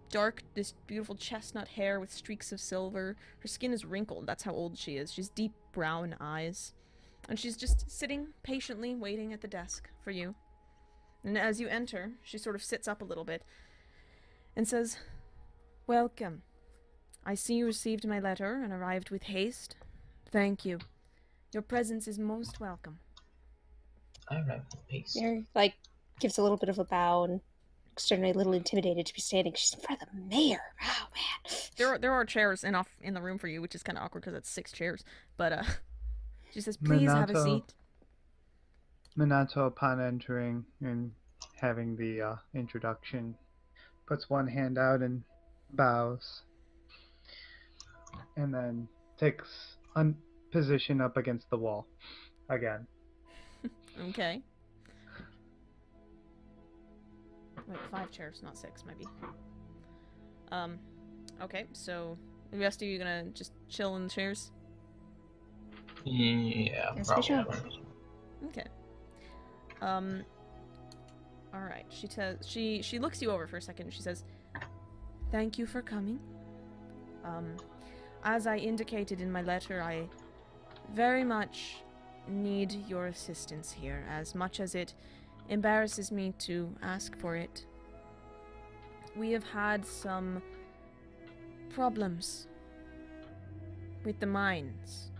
beautiful chestnut hair with streaks of silver. Her skin is wrinkled. That's how old she is. She has deep brown eyes. And she's just sitting patiently waiting at the desk for you. And as you enter, she sort of sits up a little bit and says, "Welcome. I see you received my letter and arrived with haste. Thank you. Your presence is most welcome. I arrive with pace. Mary, like, gives a little bit of a bow and externally a little intimidated to be standing. She's in front of the mayor. Oh, man. There are chairs enough in the room for you, which is kind of awkward because it's 6 chairs. But she says, "Please have a seat." Minato, upon entering and having the introduction, puts one hand out and bows, and then takes position up against the wall again. Okay. Wait, 5 chairs, not 6, maybe. Okay, so the rest of you gonna just chill in the chairs? Yeah, Yes, probably. we shall. Okay. Alright, she looks you over for a second and she says, "Thank you for coming. As I indicated in my letter, I very much need your assistance here, as much as it embarrasses me to ask for it. We have had some problems with the mines,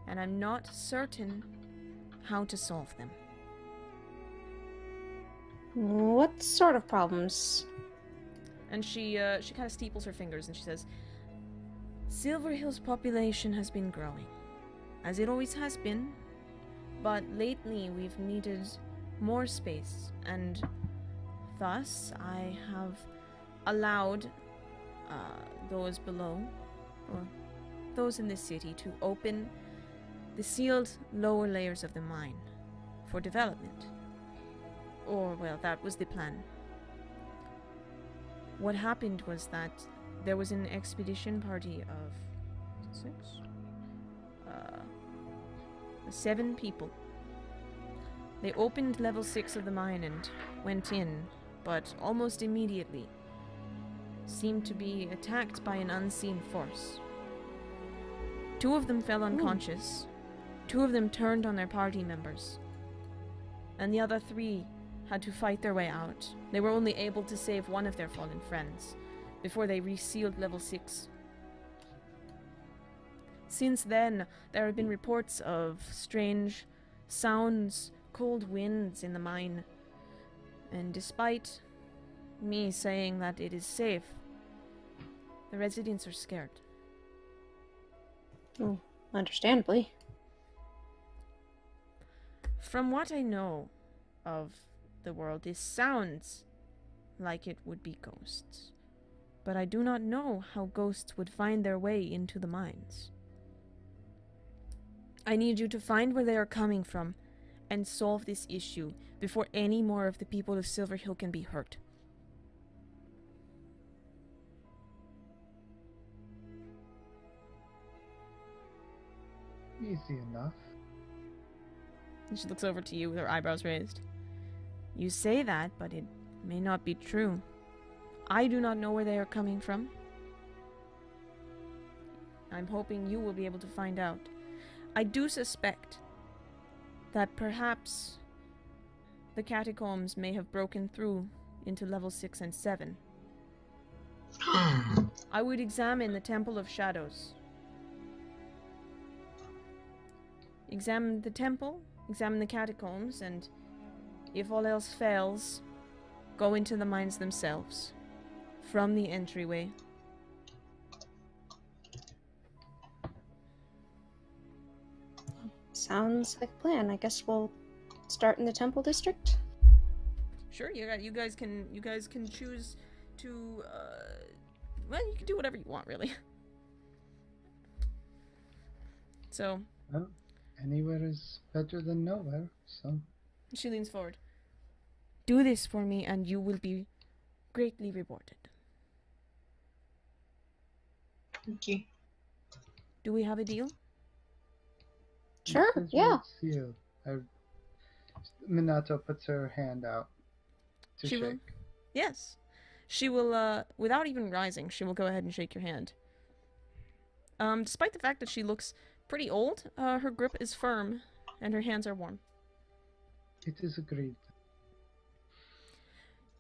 and I'm not certain how to solve them." What sort of problems? And she kind of steeples her fingers and she says, "Silverhill's population has been growing, as it always has been, but lately we've needed more space, and thus I have allowed those below, or those in this city, to open the sealed lower layers of the mine for development. Or, well, that was the plan. What happened was that there was an expedition party of 7 people. They opened level 6 of the mine and went in, but almost immediately seemed to be attacked by an unseen force. 2 of them fell unconscious, 2 of them turned on their party members, and the other 3 had to fight their way out. They were only able to save one of their fallen friends before they resealed level 6. Since then, there have been reports of strange sounds, cold winds in the mine, and despite me saying that it is safe, the residents are scared. Oh, understandably. From what I know of the world, this sounds like it would be ghosts, but I do not know how ghosts would find their way into the mines. I need you to find where they are coming from and solve this issue before any more of the people of Silverhill can be hurt. Easy enough. And she looks over to you with her eyebrows raised. You say that, but it may not be true. I do not know where they are coming from. I'm hoping you will be able to find out. I do suspect that perhaps the catacombs may have broken through into level 6 and 7. I would examine the Temple of Shadows. Examine the temple, examine the catacombs, and if all else fails, go into the mines themselves, from the entryway. Sounds like a plan. I guess we'll start in the Temple District. Sure, you guys can choose to well, you can do whatever you want, really. So, Well, anywhere is better than nowhere, so. she leans forward. Do this for me and you will be greatly rewarded. Thank you. Do we have a deal? Sure, Because yeah. we're sealed. Minato puts her hand out to She shake. will. Yes. She will, without even rising, she will go ahead and shake your hand. Despite the fact that she looks pretty old, her grip is firm and her hands are warm. It is agreed.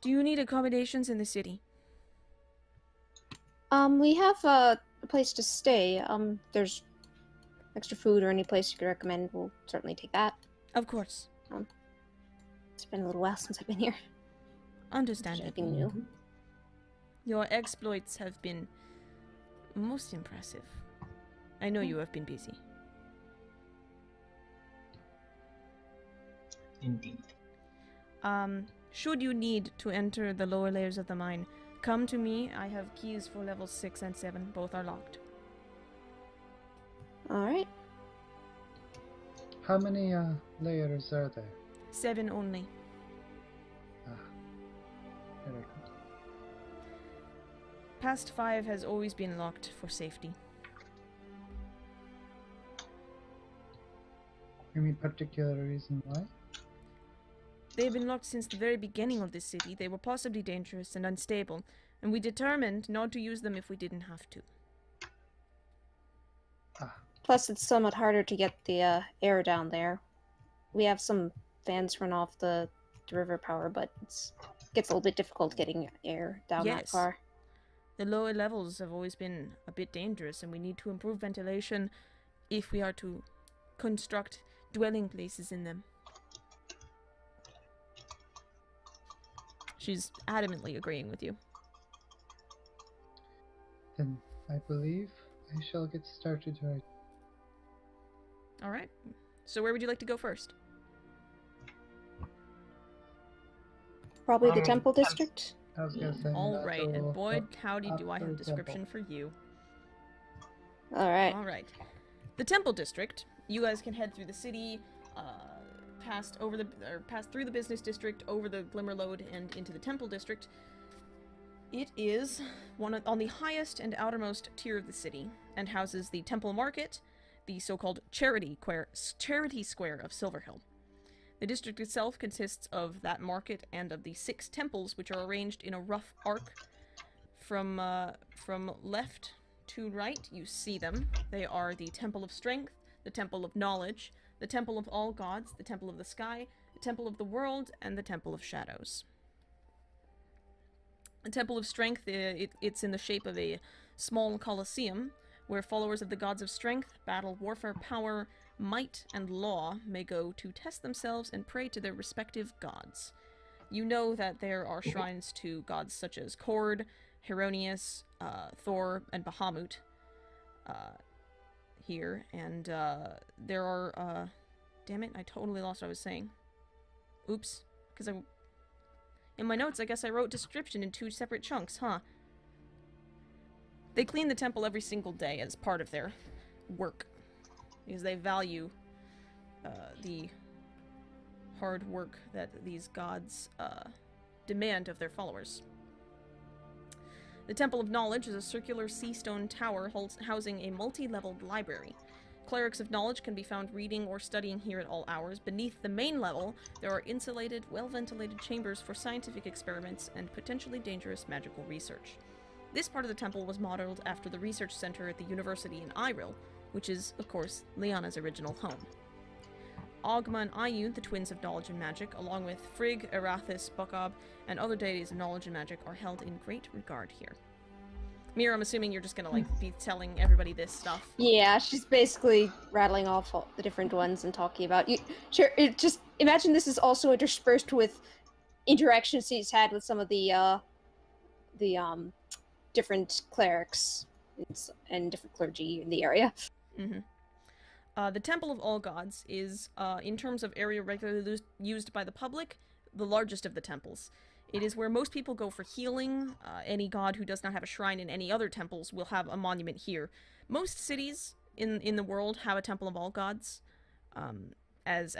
Do you need accommodations in the city? We have a place to stay. There's extra food or any place you could recommend, we'll certainly take that. Of course. It's been a little while since I've been here. Understandable. Anything new? Your exploits have been most impressive. I know you have been busy. Indeed. Should you need to enter the lower layers of the mine, come to me. I have keys for levels 6 and 7. Both are locked. Alright. How many layers are there? 7 only. Very good. Past 5 has always been locked for safety. Any particular reason why? They have been locked since the very beginning of this city. They were possibly dangerous and unstable, and we determined not to use them if we didn't have to. Plus, it's somewhat harder to get the air down there. We have some fans run off the river power, but it gets a little bit difficult getting air down that far. The lower levels have always been a bit dangerous, and we need to improve ventilation if we are to construct dwelling places in them. She's adamantly agreeing with you. Then I believe I shall get started right. Alright. So where would you like to go first? Probably the Temple District. I was gonna say. Alright, and natural boy, up- howdy do I have a upper description temple. for you. Alright. Alright. The Temple District. You guys can head through the city, past through the business district, over the Glimmerlode, and into the Temple District. It is on the highest and outermost tier of the city, and houses the Temple Market, the so-called Charity Square of Silverhill. The district itself consists of that market and of the 6 temples, which are arranged in a rough arc from left to right. You see them. They are the Temple of Strength, the Temple of Knowledge, the Temple of All Gods, the Temple of the Sky, the Temple of the World, and the Temple of Shadows. The Temple of Strength, it's in the shape of a small coliseum, where followers of the gods of strength, battle, warfare, power, might, and law may go to test themselves and pray to their respective gods. You know that there are shrines to gods such as Kord, Hieronymus, Thor, and Bahamut here, and there are, damn it, I totally lost what I was saying. Oops, because in my notes, I guess I wrote description in 2 separate chunks, huh? They clean the temple every single day as part of their work, because they value the hard work that these gods demand of their followers. The Temple of Knowledge is a circular sea-stone tower housing a multi-leveled library. Clerics of knowledge can be found reading or studying here at all hours. Beneath the main level, there are insulated, well-ventilated chambers for scientific experiments and potentially dangerous magical research. This part of the temple was modeled after the research center at the university in Iril, which is, of course, Liana's original home. Ogma and Ayu, the twins of knowledge and magic, along with Frigg, Erathis, Bukab, and other deities of knowledge and magic, are held in great regard here. Mira, I'm assuming you're just gonna, be telling everybody this stuff. Yeah, she's basically rattling off all the different ones and talking about you. Sure, just imagine this is also interspersed with interactions she's had with some of the different clerics and different clergy in the area. Mm-hmm. The Temple of All Gods is, in terms of area regularly used by the public, the largest of the temples. It is where most people go for healing. Any god who does not have a shrine in any other temples will have a monument here. Most cities in the world have a Temple of All Gods, as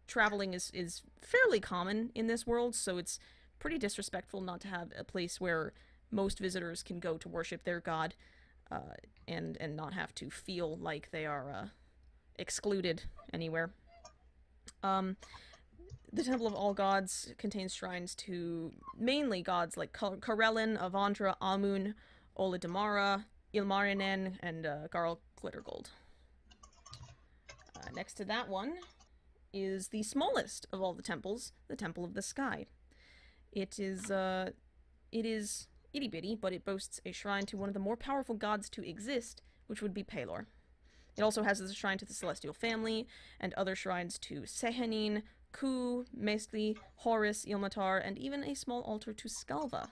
traveling is fairly common in this world, so it's pretty disrespectful not to have a place where most visitors can go to worship their god, and not have to feel like they are excluded anywhere. The Temple of All Gods contains shrines to mainly gods like Karelin, Avandra, Amun, Oladamara, Ilmarinen, and Garl Glittergold. Next to that one is the smallest of all the temples, the Temple of the Sky. It is itty-bitty, but it boasts a shrine to one of the more powerful gods to exist, which would be Pelor. It also has a shrine to the Celestial Family, and other shrines to Sehanin, Ku, Mesli, Horus, Ilmatar, and even a small altar to Skalva.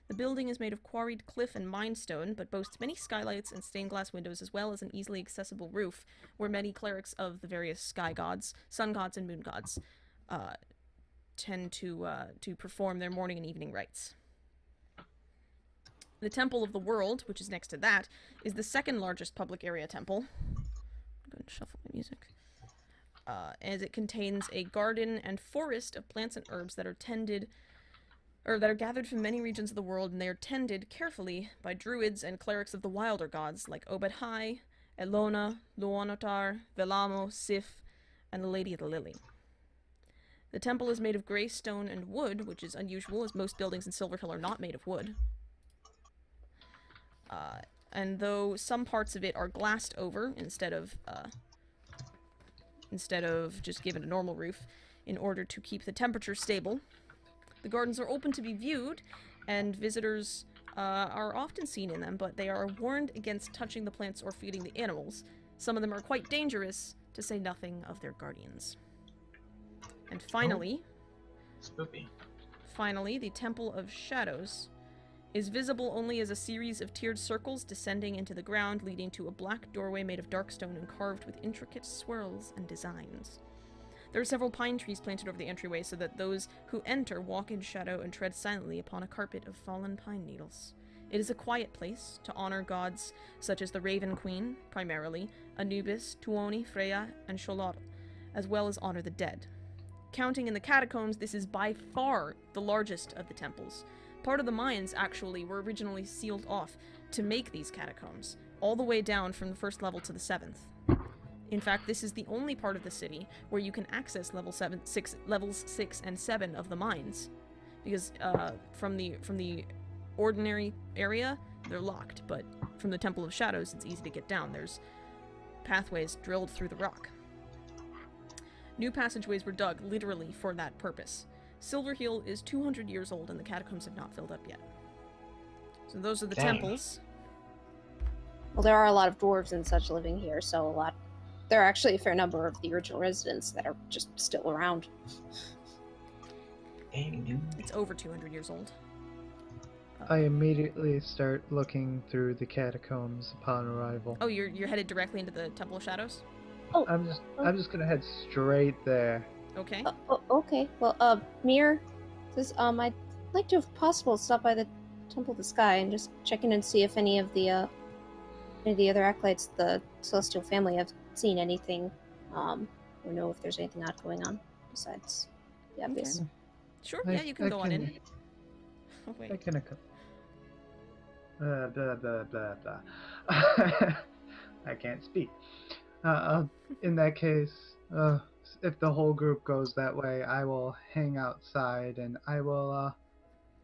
The building is made of quarried cliff and mindstone, but boasts many skylights and stained glass windows, as well as an easily accessible roof, where many clerics of the various sky gods, sun gods, and moon gods tend to perform their morning and evening rites. The Temple of the World, which is next to that, is the second largest public area temple. I'm going to shuffle my music. As it contains a garden and forest of plants and herbs that are gathered from many regions of the world, and they are tended carefully by druids and clerics of the wilder gods like Obed-Hai, Elona, Luonotar, Velamo, Sif, and the Lady of the Lily. The temple is made of grey stone and wood, which is unusual, as most buildings in Silverhill are not made of wood. And though some parts of it are glassed over instead of just given a normal roof, in order to keep the temperature stable, the gardens are open to be viewed, and visitors are often seen in them, but they are warned against touching the plants or feeding the animals. Some of them are quite dangerous, to say nothing of their guardians. And finally... Spoopy. Finally, the Temple of Shadows is visible only as a series of tiered circles descending into the ground, leading to a black doorway made of dark stone and carved with intricate swirls and designs. There are several pine trees planted over the entryway so that those who enter walk in shadow and tread silently upon a carpet of fallen pine needles. It is a quiet place to honor gods such as the Raven Queen, primarily, Anubis, Tuoni, Freya, and Sholot, as well as honor the dead. Counting in the catacombs, this is by far the largest of the temples. Part of the mines, actually, were originally sealed off to make these catacombs, all the way down from the first level to the 7th. In fact, this is the only part of the city where you can access levels 6 and 7 of the mines, because from the ordinary area they're locked, but from the Temple of Shadows it's easy to get down. There's pathways drilled through the rock. New passageways were dug literally for that purpose. Silverhill is 200 years old and the catacombs have not filled up yet. So those are the temples. Well, there are a lot of dwarves and such living here, so there are actually a fair number of the original residents that are just still around. It's over 200 years old. I immediately start looking through the catacombs upon arrival. Oh, you're headed directly into the Temple of Shadows? Oh, I'm just gonna head straight there. Okay. Okay. Well, Mir says, I'd like to, if possible, stop by the Temple of the Sky and just check in and see if any of the other acolytes, the Celestial Family, have seen anything, or know if there's anything odd going on besides the obvious. Okay. Sure. Yeah, you can go on in. Oh, wait. I can blah blah blah blah. I can't speak. In that case, if the whole group goes that way, I will hang outside and I will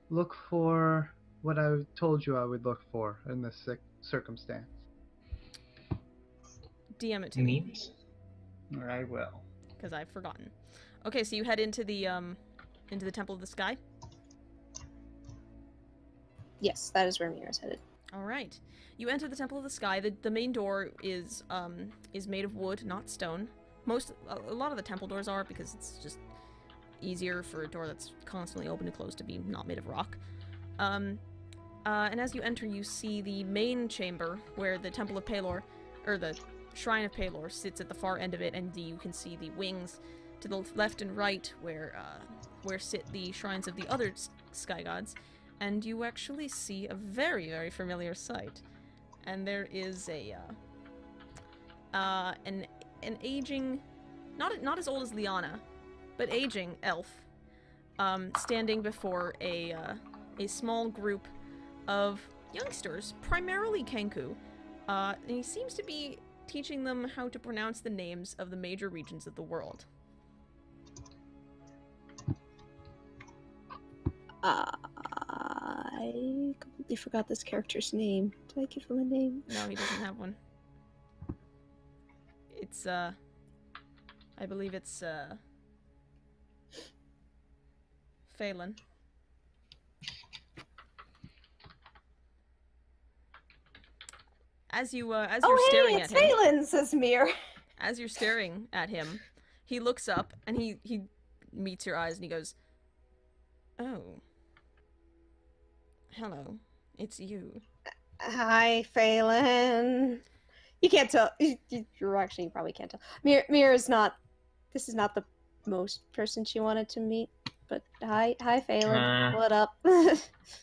look for what I told you I would look for in this circumstance. DM it to me. I will. Because I've forgotten. Okay, so you head into the Temple of the Sky? Yes, that is where Mir is headed. All right. You enter the Temple of the Sky. The main door is made of wood, not stone. A lot of the temple doors are, because it's just easier for a door that's constantly open and closed to be not made of rock. And as you enter, you see the main chamber where the Temple of Pelor, or the Shrine of Pelor, sits at the far end of it, and you can see the wings to the left and right where sit the shrines of the other sky gods. And you actually see a very, very familiar sight. And there is an aging, not as old as Liana, but aging elf, standing before a small group of youngsters, primarily Kenku. And he seems to be teaching them how to pronounce the names of the major regions of the world. I completely forgot this character's name. Did I give him a name? No, he doesn't have one. It's, I believe it's, Phelan. As you're Oh, staring hey, at it's him, Phelan, says Mir. as you're staring at him, he looks up and he meets your eyes and he goes, "Oh, hello, it's you." Hi, Phelan. You can't tell. You probably can't tell. Mir is not. This is not the most person she wanted to meet. But hi, Phelan. What up?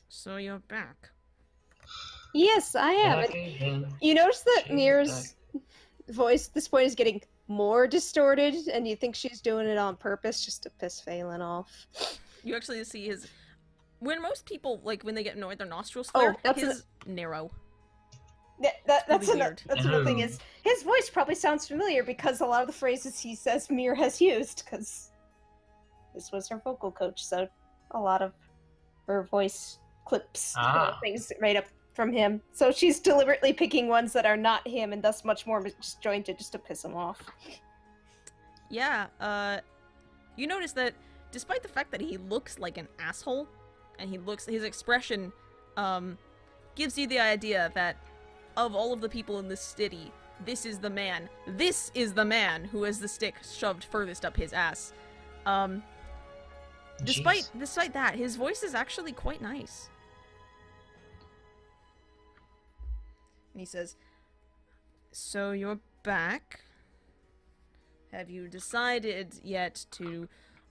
So you're back. Yes, I am. Back And again. you notice that She's Mir's voice at this point is getting more distorted, and you think she's doing it on purpose just to piss Phelan off. You actually see his. When most people, like, when they get annoyed, their nostrils Oh, flare. that's his narrow. That's really another weird. thing is his voice probably sounds familiar because a lot of the phrases he says Mir has used because this was her vocal coach, so a lot of her voice clips things right up from him. So she's deliberately picking ones that are not him and thus much more disjointed just to piss him off. Yeah, you notice that despite the fact that he looks like an asshole, and his expression, gives you the idea that of all of the people in this city, this is the man who has the stick shoved furthest up his ass. Despite that, his voice is actually quite nice. And he says, "So you're back? Have you decided yet to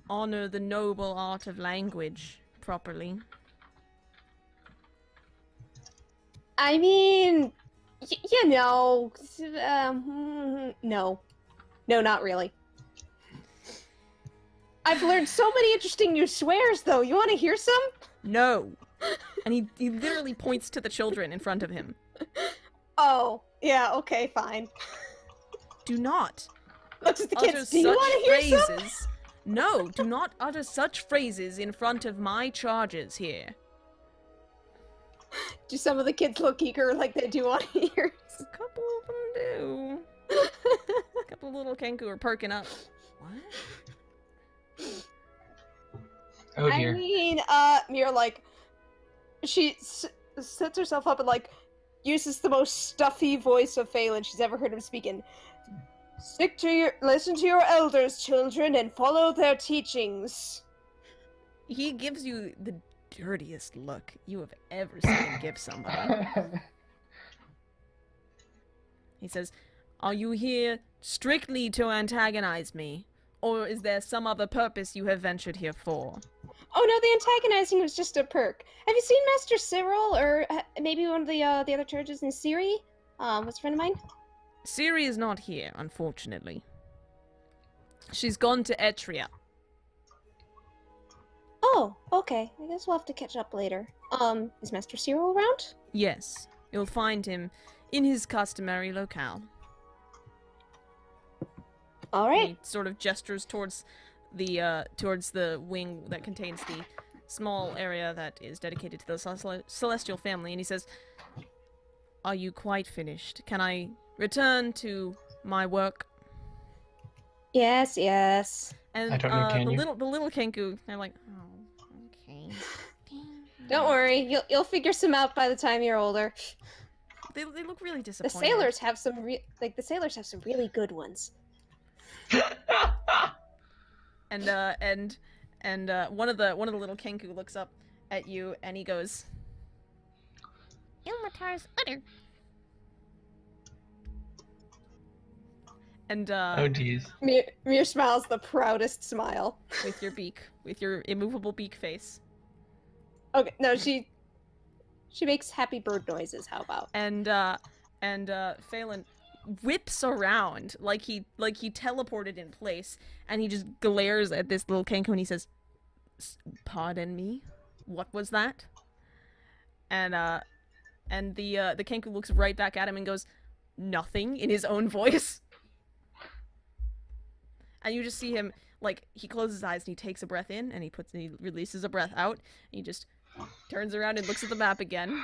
honor the noble art of language properly?" I mean, no, not really. I've learned so many interesting new swears, though. You want to hear some? No. And he literally points to the children in front of him. Oh, yeah, okay, fine. Do not Looks at the utter kids. Do you such want to hear some? phrases. No, do not utter such phrases in front of my charges here. Do some of the kids look eager like they do want to hear? A couple of them do. A couple of little Kenku are perking up. What? Oh I dear. mean, Mir, like, she sets herself up and, like, uses the most stuffy voice of Phelan she's ever heard him speak in. Listen to your elders, children, and follow their teachings. He gives you the dirtiest look you have ever seen give somebody. He says, "Are you here strictly to antagonize me? Or is there some other purpose you have ventured here for?" Oh no, the antagonizing was just a perk. Have you seen Master Cyril, or maybe one of the other churches in Siri? What's a friend of mine? Siri is not here, unfortunately. She's gone to Etria. Oh, okay. I guess we'll have to catch up later. Is Master Cyril around? Yes, you'll find him in his customary locale. All right. He sort of gestures towards the wing that contains the small area that is dedicated to the celestial family, and he says, "Are you quite finished? Can I return to my work?" Yes, yes. And I don't know, can you? the little Kenku, they're like, "Oh, okay." Don't worry, you'll figure some out by the time you're older. They look really The disappointed. sailors have some really good ones. And one of the little Kenku looks up at you and he goes, "Ilmatar's udder." And Oh jeez. Mir smiles the proudest smile. with your immovable beak face. Okay, no, she makes happy bird noises. How about? And Phelan whips around like he teleported in place, and he just glares at this little Kenku and he says, "Pardon me, what was that?" And the Kenku looks right back at him and goes, "Nothing," in his own voice. And you just see him, like, he closes his eyes and he takes a breath in and he releases a breath out, and he just turns around and looks at the map again.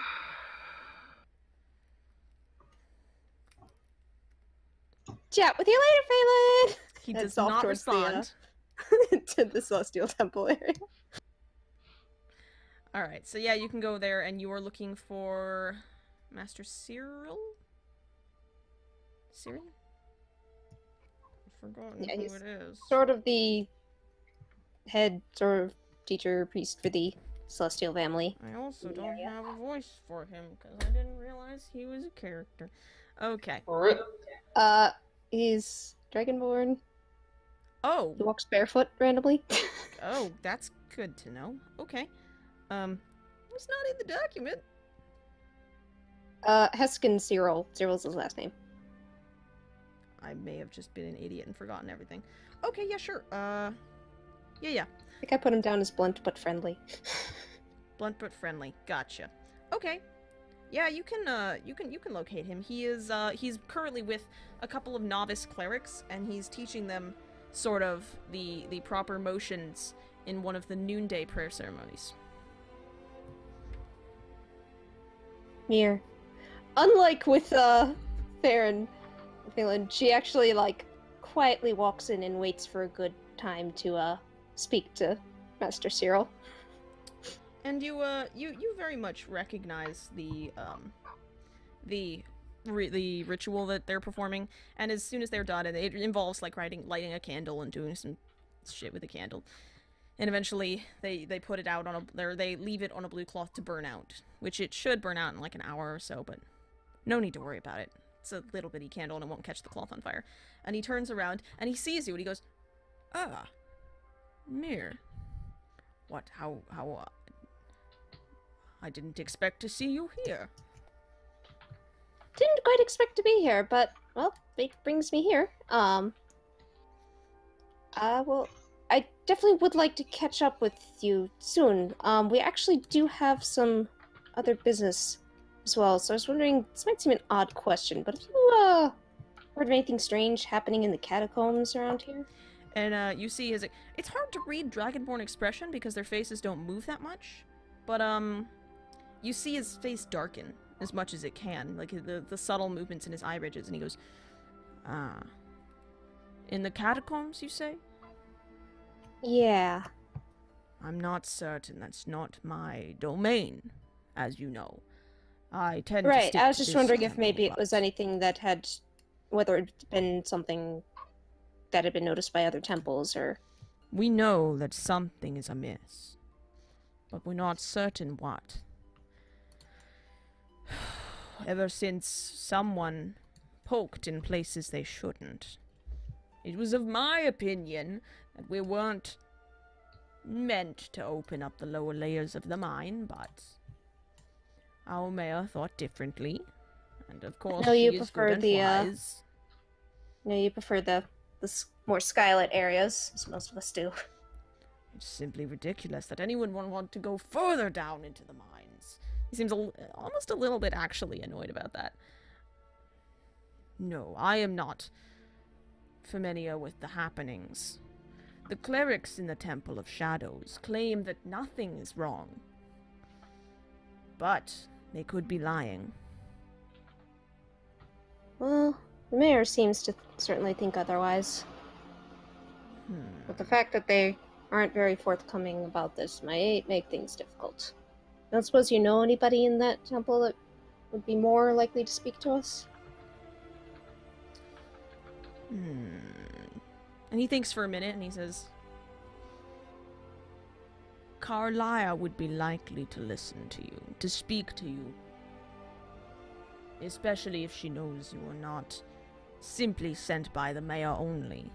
Chat with you later, Phelan. He Heads does off not towards respond. to the Celestial Temple area. Alright, so yeah, you can go there and you are looking for Master Cyril? Syrian? I've forgotten Yeah, who he's it is. sort of the head sort of teacher priest for the Celestial family. I also in the don't area. have a voice for him because I didn't realize he was a character. Okay. He's Dragonborn. Oh. He walks barefoot randomly. Oh, that's good to know. Okay. It's not in the document. Heskin Cyril. Cyril's his last name. I may have just been an idiot and forgotten everything. Okay, yeah, sure. Yeah. I think I put him down as blunt but friendly. Blunt but friendly. Gotcha. Okay. Yeah, you can locate him. He's currently with a couple of novice clerics, and he's teaching them sort of the proper motions in one of the noonday prayer ceremonies. Mir. Unlike with Theron Phelan, she actually quietly walks in and waits for a good time to speak to Master Cyril. And you very much recognize the ritual that they're performing, and as soon as they're done, and it involves lighting a candle and doing some shit with a candle, and eventually they put it out they leave it on a blue cloth to burn out, which it should burn out in like an hour or so, but no need to worry about it. It's a little bitty candle and it won't catch the cloth on fire. And he turns around and he sees you and he goes, "Ah, Mir. What? How? I didn't expect to see you here." Didn't quite expect to be here, but, well, fate brings me here. Well, I definitely would like to catch up with you soon. We actually do have some other business as well, so I was wondering, this might seem an odd question, but have you, heard of anything strange happening in the catacombs around here? And, you see it's hard to read Dragonborn expression because their faces don't move that much, but, you see his face darken as much as it can, like the subtle movements in his eye ridges, and he goes, "Ah. In the catacombs, you say?" Yeah. "I'm not certain. That's not my domain, as you know. I tend to Right, stick I was to just this wondering if temple, maybe it was but anything that had, whether it had been something that had been noticed by other temples, or... We know that something is amiss, but we're not certain what. Ever since someone poked in places they shouldn't, it was of my opinion that we weren't meant to open up the lower layers of the mine, but our mayor thought differently, and of course No, she you is prefer good and the, wise. No, you prefer the more skylit areas, as most of us do. It's simply ridiculous that anyone would want to go further down into the mines. He seems almost a little bit actually annoyed about that. No, I am not familiar with the happenings. The clerics in the Temple of Shadows claim that nothing is wrong. But they could be lying. Well, the mayor seems to certainly think otherwise. But the fact that they aren't very forthcoming about this might make things difficult. I don't suppose you know anybody in that temple that would be more likely to speak to us? And he thinks for a minute and he says, Carlia would be likely to listen to you, to speak to you. Especially if she knows you are not simply sent by the mayor only.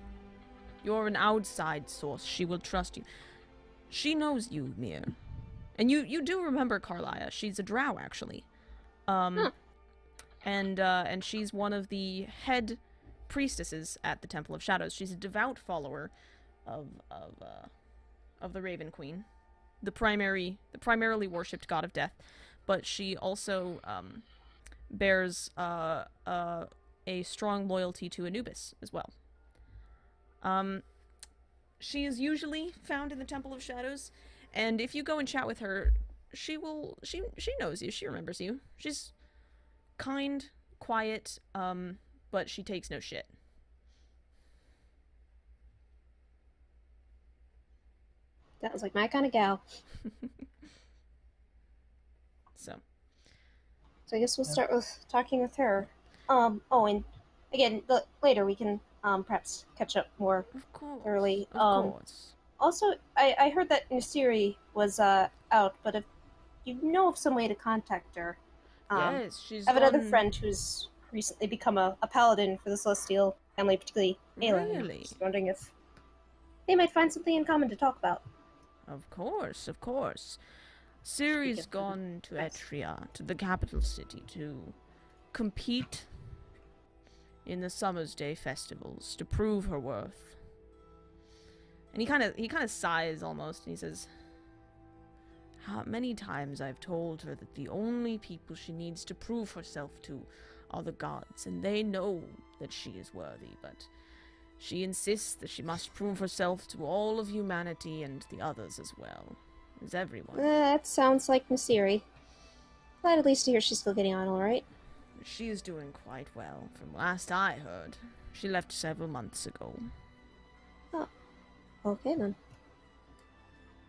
You're an outside source. She will trust you. She knows you, Mir. And you do remember Carlia. She's a drow, actually. And she's one of the head priestesses at the Temple of Shadows. She's a devout follower of the Raven Queen, the primarily worshipped god of death. But she also bears a strong loyalty to Anubis as well. She is usually found in the Temple of Shadows, and if you go and chat with her, she knows you. She remembers you. She's kind, quiet, but she takes no shit. That was like my kind of gal. So I guess we'll start with talking with her. Oh, and again, later we can perhaps catch up more Of course. thoroughly. Of course. Also, I heard that Nasiri was out, but if you know of some way to contact her, Yes, she's I have another gone- friend who's recently become a paladin for the Celestial family, particularly Aelin. Really? Just wondering if they might find something in common to talk about. Of course, of course. Ciri's of gone to Yes. Etria, to the capital city, to compete in the Summer's Day festivals, to prove her worth. And he kind of sighs almost, and he says, "How many times I've told her that the only people she needs to prove herself to are the gods, and they know that she is worthy, but she insists that she must prove herself to all of humanity and the others as well, as everyone. That sounds like Nasiri. Glad at least to hear she's still getting on all right. She is doing quite well, from last I heard. She left several months ago." Okay then.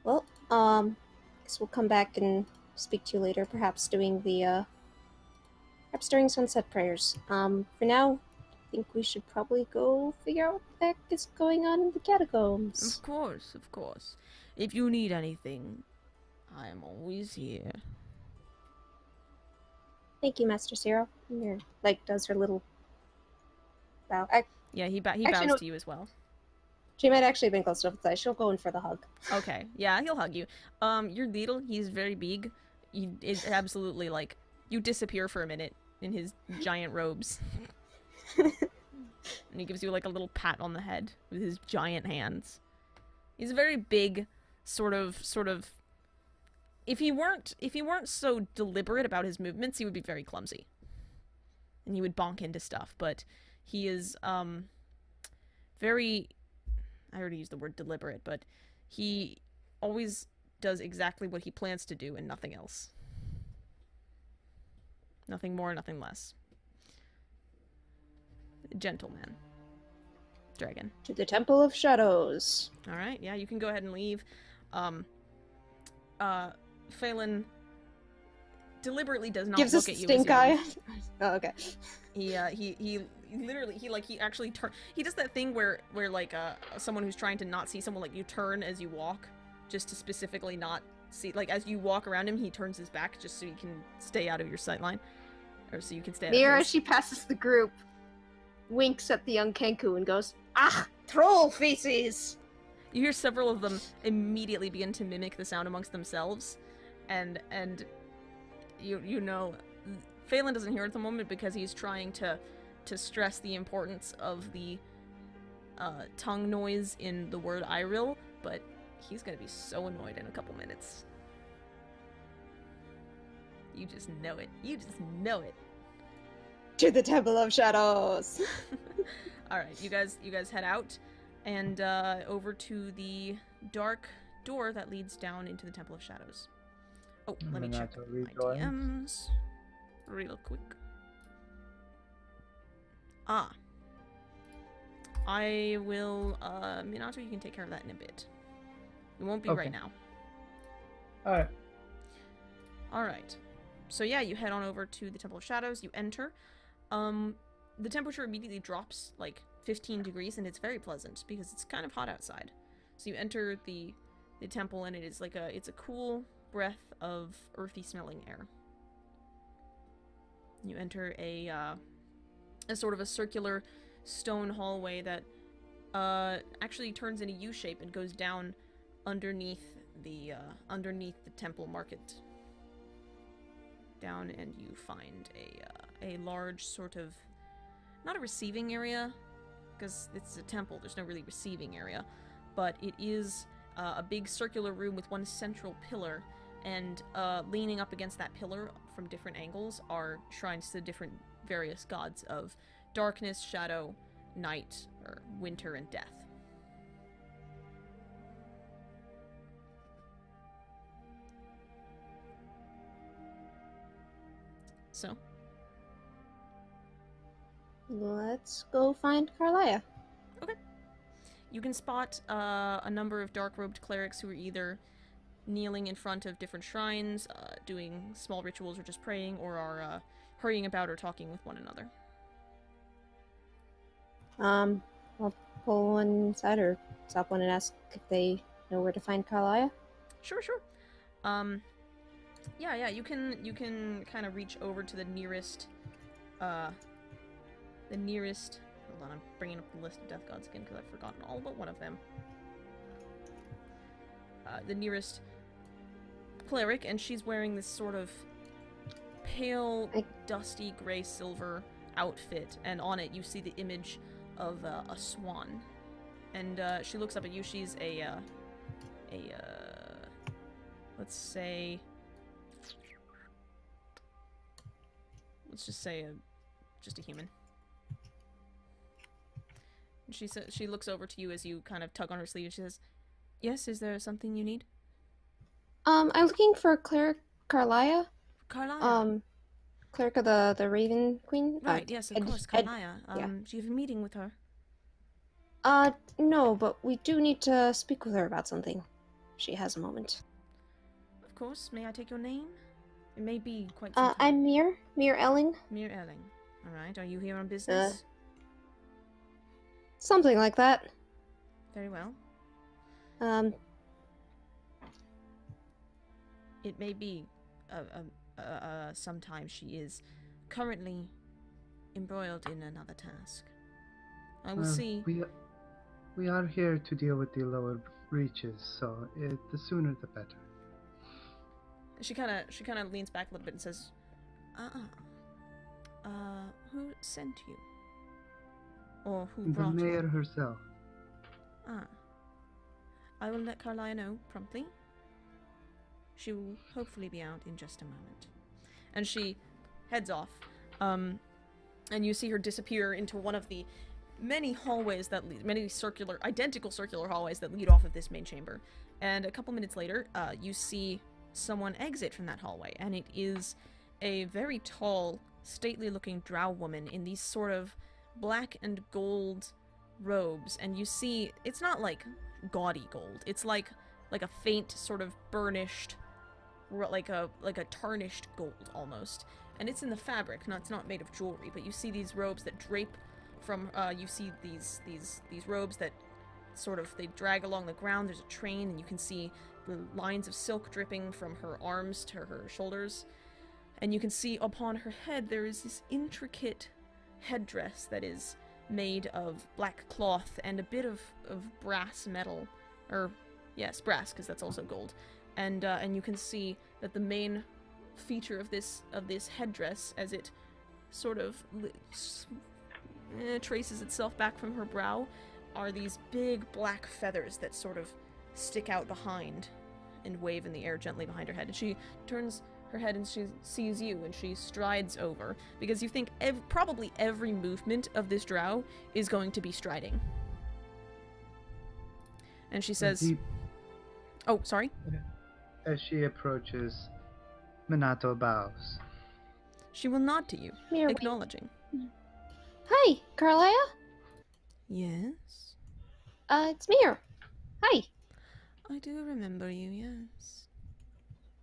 Well, guess we'll come back and speak to you later, perhaps doing perhaps during sunset prayers. For now, I think we should probably go figure out what the heck is going on in the catacombs. Of course, of course. If you need anything, I am always here. Thank you, Master Zero. Here, does her little bow. Yeah, he Actually, bows no. to you as well. She might actually have been close enough to say she'll go in for the hug. Okay, yeah, he'll hug you. You're little, he's very big. It's absolutely, like, you disappear for a minute in his giant robes. And he gives you, like, a little pat on the head with his giant hands. He's a very big, sort of... If he weren't so deliberate about his movements, he would be very clumsy. And he would bonk into stuff, but he is, very... I already used the word deliberate, but he always does exactly what he plans to do and nothing else. Nothing more, nothing less. Gentleman. Dragon. To the Temple of Shadows. Alright, yeah, you can go ahead and leave. Phelan deliberately does not Gives look a at you stink as you eye. leave. Oh, okay. He actually he does that thing where like someone who's trying to not see someone, like, you turn as you walk just to specifically not see, like, as you walk around him he turns his back just so you can stay out of your sight line, or so you can stay out of Mira, his. as she passes the group, winks at the young Kenku and goes, "Ah, troll feces!" You hear several of them immediately begin to mimic the sound amongst themselves, and you know Phelan doesn't hear it at the moment because he's trying to stress the importance of the tongue noise in the word Iril, but he's gonna be so annoyed in a couple minutes. You just know it. You just know it. To the Temple of Shadows. Alright, you guys head out and over to the dark door that leads down into the Temple of Shadows. Oh, let me check Minato my rejoins. DMs real quick. Ah. I will, Minato, you can take care of that in a bit. It won't be Okay. right now. Alright. Alright. So yeah, you head on over to the Temple of Shadows, you enter. The temperature immediately drops, like, 15 degrees, and it's very pleasant, because it's kind of hot outside. So you enter the temple, and it is like it's a cool breath of earthy smelling air. You enter a sort of a circular stone hallway that actually turns in a U shape and goes down underneath the temple market. Down, and you find a large sort of, not a receiving area, because it's a temple, there's no really receiving area, but it is a big circular room with one central pillar, and leaning up against that pillar from different angles are shrines to different various gods of darkness, shadow, night, or winter, and death. So, Let's go find Carlia. you can spot a number of dark-robed clerics who are either kneeling in front of different shrines, doing small rituals or just praying, or are hurrying about or talking with one another. I'll pull one inside or stop one and ask if they know where to find Carlia. Sure. Yeah, you can kind of reach over to the nearest, hold on, I'm bringing up the list of death gods again because I've forgotten all but one of them. The nearest cleric, and she's wearing this sort of pale, dusty gray silver outfit, and on it you see the image of a swan. And she looks up at you. She's let's just say just a human. And she looks over to you as you kind of tug on her sleeve, and she says, "Yes, is there something you need?" I'm looking for Cleric Carlia. Carlia. Cleric of the Raven Queen. Right, yes, of course, Carlia. Yeah. Do you have a meeting with her? No, but we do need to speak with her about something. She has a moment. Of course. May I take your name? It may be quite some time. I'm Mir Elling. Mir Elling. Alright, are you here on business? Something like that. Very well. It may be sometimes she is currently embroiled in another task. I will see. We are here to deal with the lower reaches, so the sooner the better. She kind of leans back a little bit and says, who sent you? Or who brought you? The mayor herself. I will let Carlia know promptly. She will hopefully be out in just a moment. And she heads off. And you see her disappear into one of the many hallways that lead, identical circular hallways that lead off of this main chamber. And a couple minutes later, you see someone exit from that hallway, and it is a very tall, stately-looking drow woman in these sort of black and gold robes. And you see, it's not like gaudy gold. It's like a faint sort of burnished, like a tarnished gold almost. And it's in the fabric. No, it's not made of jewelry, but you see these robes that drape from. You see these robes that sort of, they drag along the ground. There's a train, and you can see the lines of silk dripping from her arms to her shoulders. And you can see upon her head there is this intricate headdress that is made of black cloth and a bit of brass metal, or yes, brass, because that's also gold. And you can see that the main feature of this headdress, as it sort of traces itself back from her brow, are these big black feathers that sort of stick out behind and wave in the air gently behind her head. And she turns her head and she sees you, and she strides over, because you think probably every movement of this drow is going to be striding. And she says, "Oh, sorry." As she approaches, Minato bows. She will nod to you, Mir, acknowledging. Hi, Carlia. Yes? It's Mir. Hi. I do remember you, yes.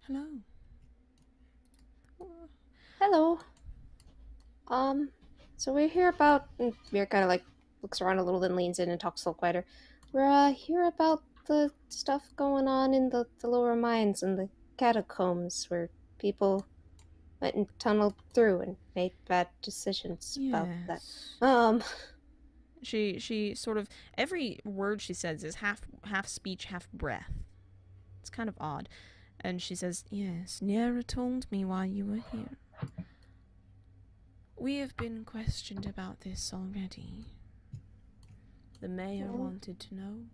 Hello. Hello. So we're here about... Mir kind of, like, looks around a little, then leans in and talks a little quieter. We're, here about the stuff going on in the lower mines and the catacombs where people went and tunneled through and made bad decisions about that. She sort of, every word she says is half speech, half breath. It's kind of odd. And she says, "Yes, Niera told me why you were here. We have been questioned about this already. The mayor wanted to know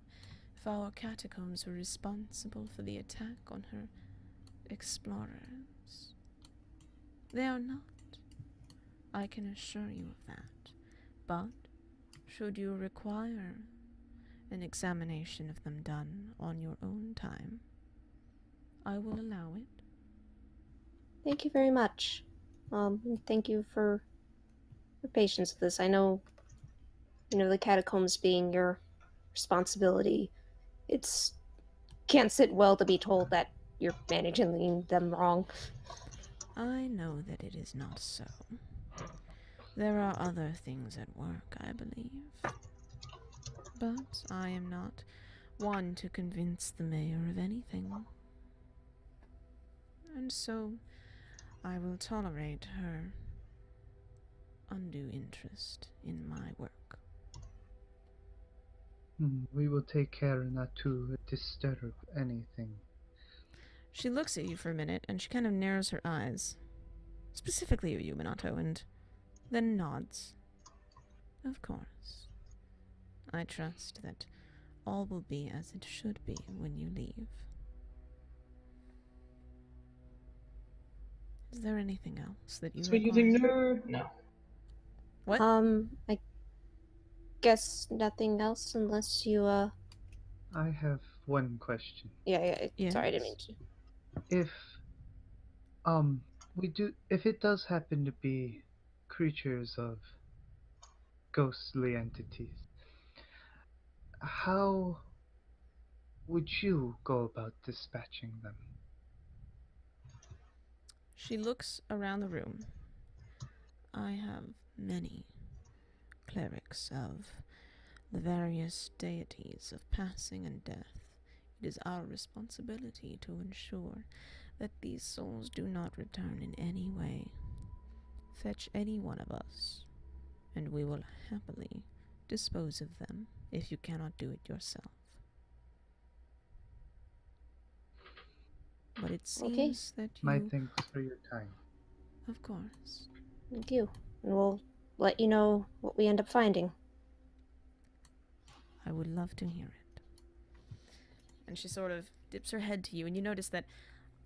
if our catacombs were responsible for the attack on her explorers. They are not. I can assure you of that. But should you require an examination of them done on your own time, I will allow it." Thank you very much. Thank you for your patience with this. I know, the catacombs being your responsibility, it's can't sit well to be told that you're managing them wrong. I know that it is not so. There are other things at work, I believe. But I am not one to convince the mayor of anything. And so I will tolerate her undue interest in my work. We will take care not to disturb anything. She looks at you for a minute, and she kind of narrows her eyes. Specifically at you, Minato, and then nods. Of course. I trust that all will be as it should be when you leave. Is there anything else that you Sweet require? using nerd. No. What? I guess nothing else unless you, I have one question. Yeah, Yes? sorry, I didn't mean to. If it does happen to be creatures of ghostly entities, how would you go about dispatching them? She looks around the room. I have many clerics of the various deities of passing and death. It is our responsibility to ensure that these souls do not return in any way. Fetch any one of us, and we will happily dispose of them if you cannot do it yourself. But it seems that you... My thanks for your time. Of course. Thank you. And we'll let you know what we end up finding. I would love to hear it. And she sort of dips her head to you, and you notice that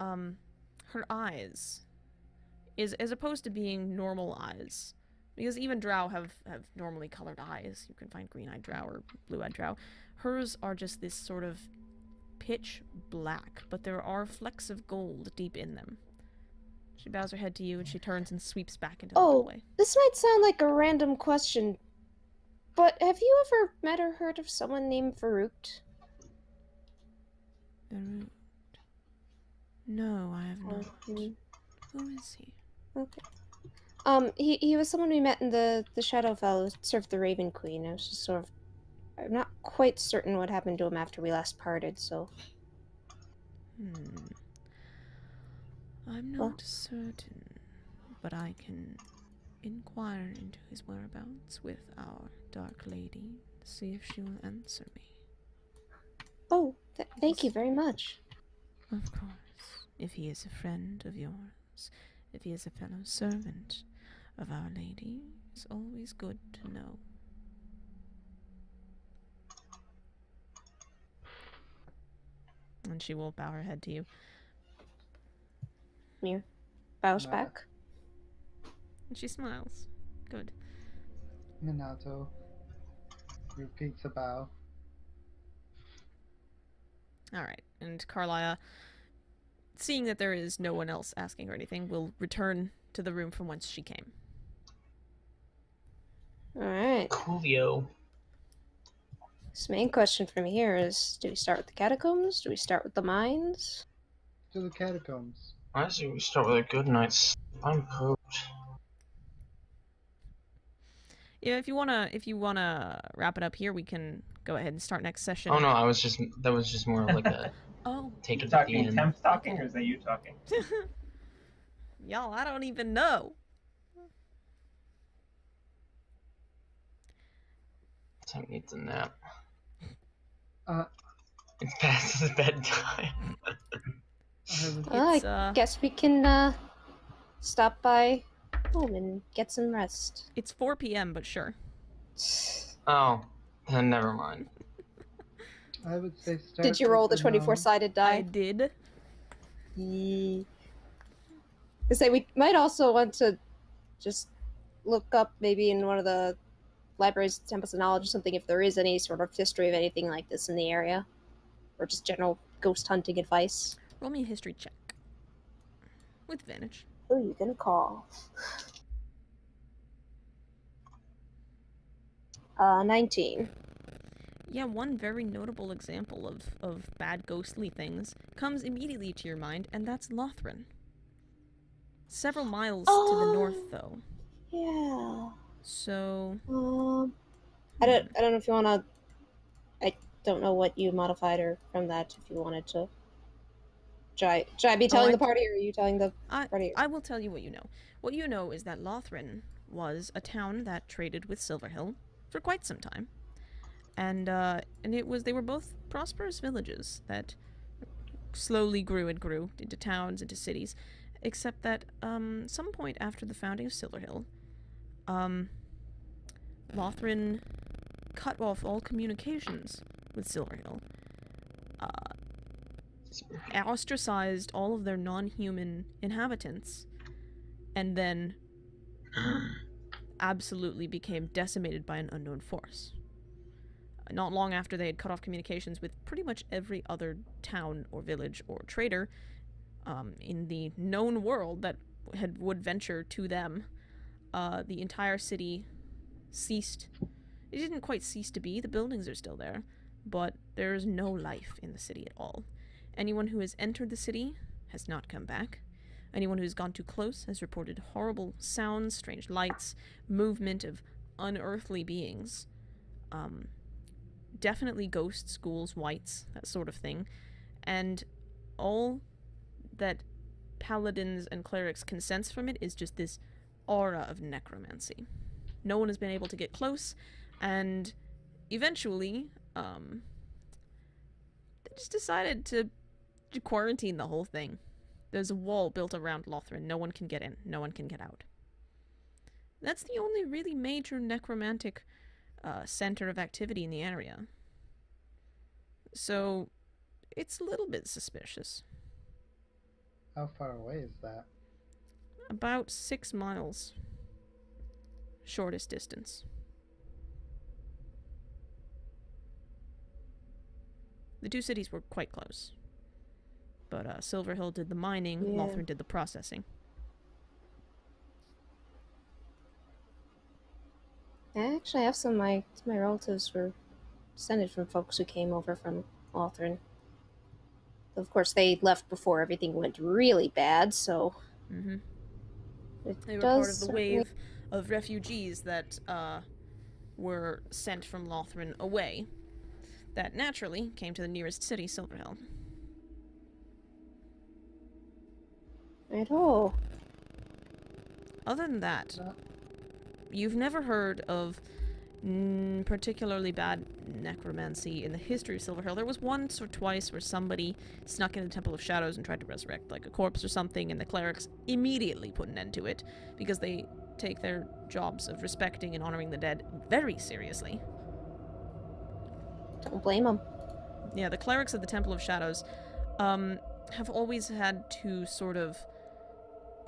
her eyes, as opposed to being normal eyes, because even drow have normally colored eyes. You can find green-eyed drow or blue-eyed drow. Hers are just this sort of pitch black, but there are flecks of gold deep in them. She bows her head to you, and she turns and sweeps back into the hallway. This might sound like a random question, but have you ever met or heard of someone named Farouk? Farouk? No, I have not. Mm, Who is he? okay. He was someone we met in the Shadowfell who served the Raven Queen. I was just sort of... I'm not quite certain what happened to him after we last parted, so... I'm not certain, but I can inquire into his whereabouts with our Dark Lady to see if she will answer me. Oh, thank you very much. Of course, if he is a friend of yours, if he is a fellow servant of Our Lady, it's always good to know. And she will bow her head to you. Mir bows back. And she smiles. Good. Minato repeats a bow. Alright, and Carlia, seeing that there is no one else asking her anything, will return to the room from whence she came. Alright. Coolio. This main question from here is, do we start with the catacombs? Do we start with the mines? To the catacombs. I say we start with a good night's. I'm pooped. Yeah, if you wanna wrap it up here, we can go ahead and start next session. Oh no, that was just more of like a Oh. take You it at the talking end. Temp talking, or is that you talking? Y'all, I don't even know. Temp needs a nap. Uh, It's past his bedtime. I guess we can stop by home and get some rest. It's 4 p.m., but sure. Oh, then never mind. I would say start. Did you roll the with the 24-sided I die? did. I say we might also want to just look up maybe in one of the libraries, temples of knowledge or something, if there is any sort of history of anything like this in the area, or just general ghost hunting advice. Roll me a history check. With advantage. Who are you gonna call? 19. Yeah, one very notable example of bad ghostly things comes immediately to your mind, and that's Lothran. Several miles to the north, though. Yeah. So, I don't know if you wanna. I don't know what you modified or from that. If you wanted to. Should I be telling the party, or are you telling the party? I will tell you what you know. What you know is that Lothrin was a town that traded with Silverhill for quite some time. And they were both prosperous villages that slowly grew and grew into towns, into cities, except that some point after the founding of Silverhill, Lothrin cut off all communications with Silverhill, ostracized all of their non-human inhabitants, and then absolutely became decimated by an unknown force. Not long after they had cut off communications with pretty much every other town or village or trader in the known world that would venture to them, the entire city ceased. It didn't quite cease to be. The buildings are still there, but there is no life in the city at all. Anyone who has entered the city has not come back. Anyone who's gone too close has reported horrible sounds, strange lights, movement of unearthly beings. Definitely ghosts, ghouls, wights, that sort of thing. And all that paladins and clerics can sense from it is just this aura of necromancy. No one has been able to get close, and eventually, they just decided to quarantine the whole thing. There's a wall built around Lothrin. No one can get in. No one can get out. That's the only really major necromantic center of activity in the area. So, it's a little bit suspicious. How far away is that? About 6 miles. Shortest distance. The two cities were quite close. But Silverhill did the mining, Lothrin did the processing. I actually have some of my relatives were descended from folks who came over from Lothrin. Of course, they left before everything went really bad, so... Mm-hmm. They were part of the wave of refugees that were sent from Lothrin away, that naturally came to the nearest city, Silverhill. Right. Oh. Other than that, you've never heard of particularly bad necromancy in the history of Silverhill. There was once or twice where somebody snuck into the Temple of Shadows and tried to resurrect like a corpse or something, and the clerics immediately put an end to it because they take their jobs of respecting and honoring the dead very seriously. Don't blame them. Yeah, the clerics of the Temple of Shadows have always had to sort of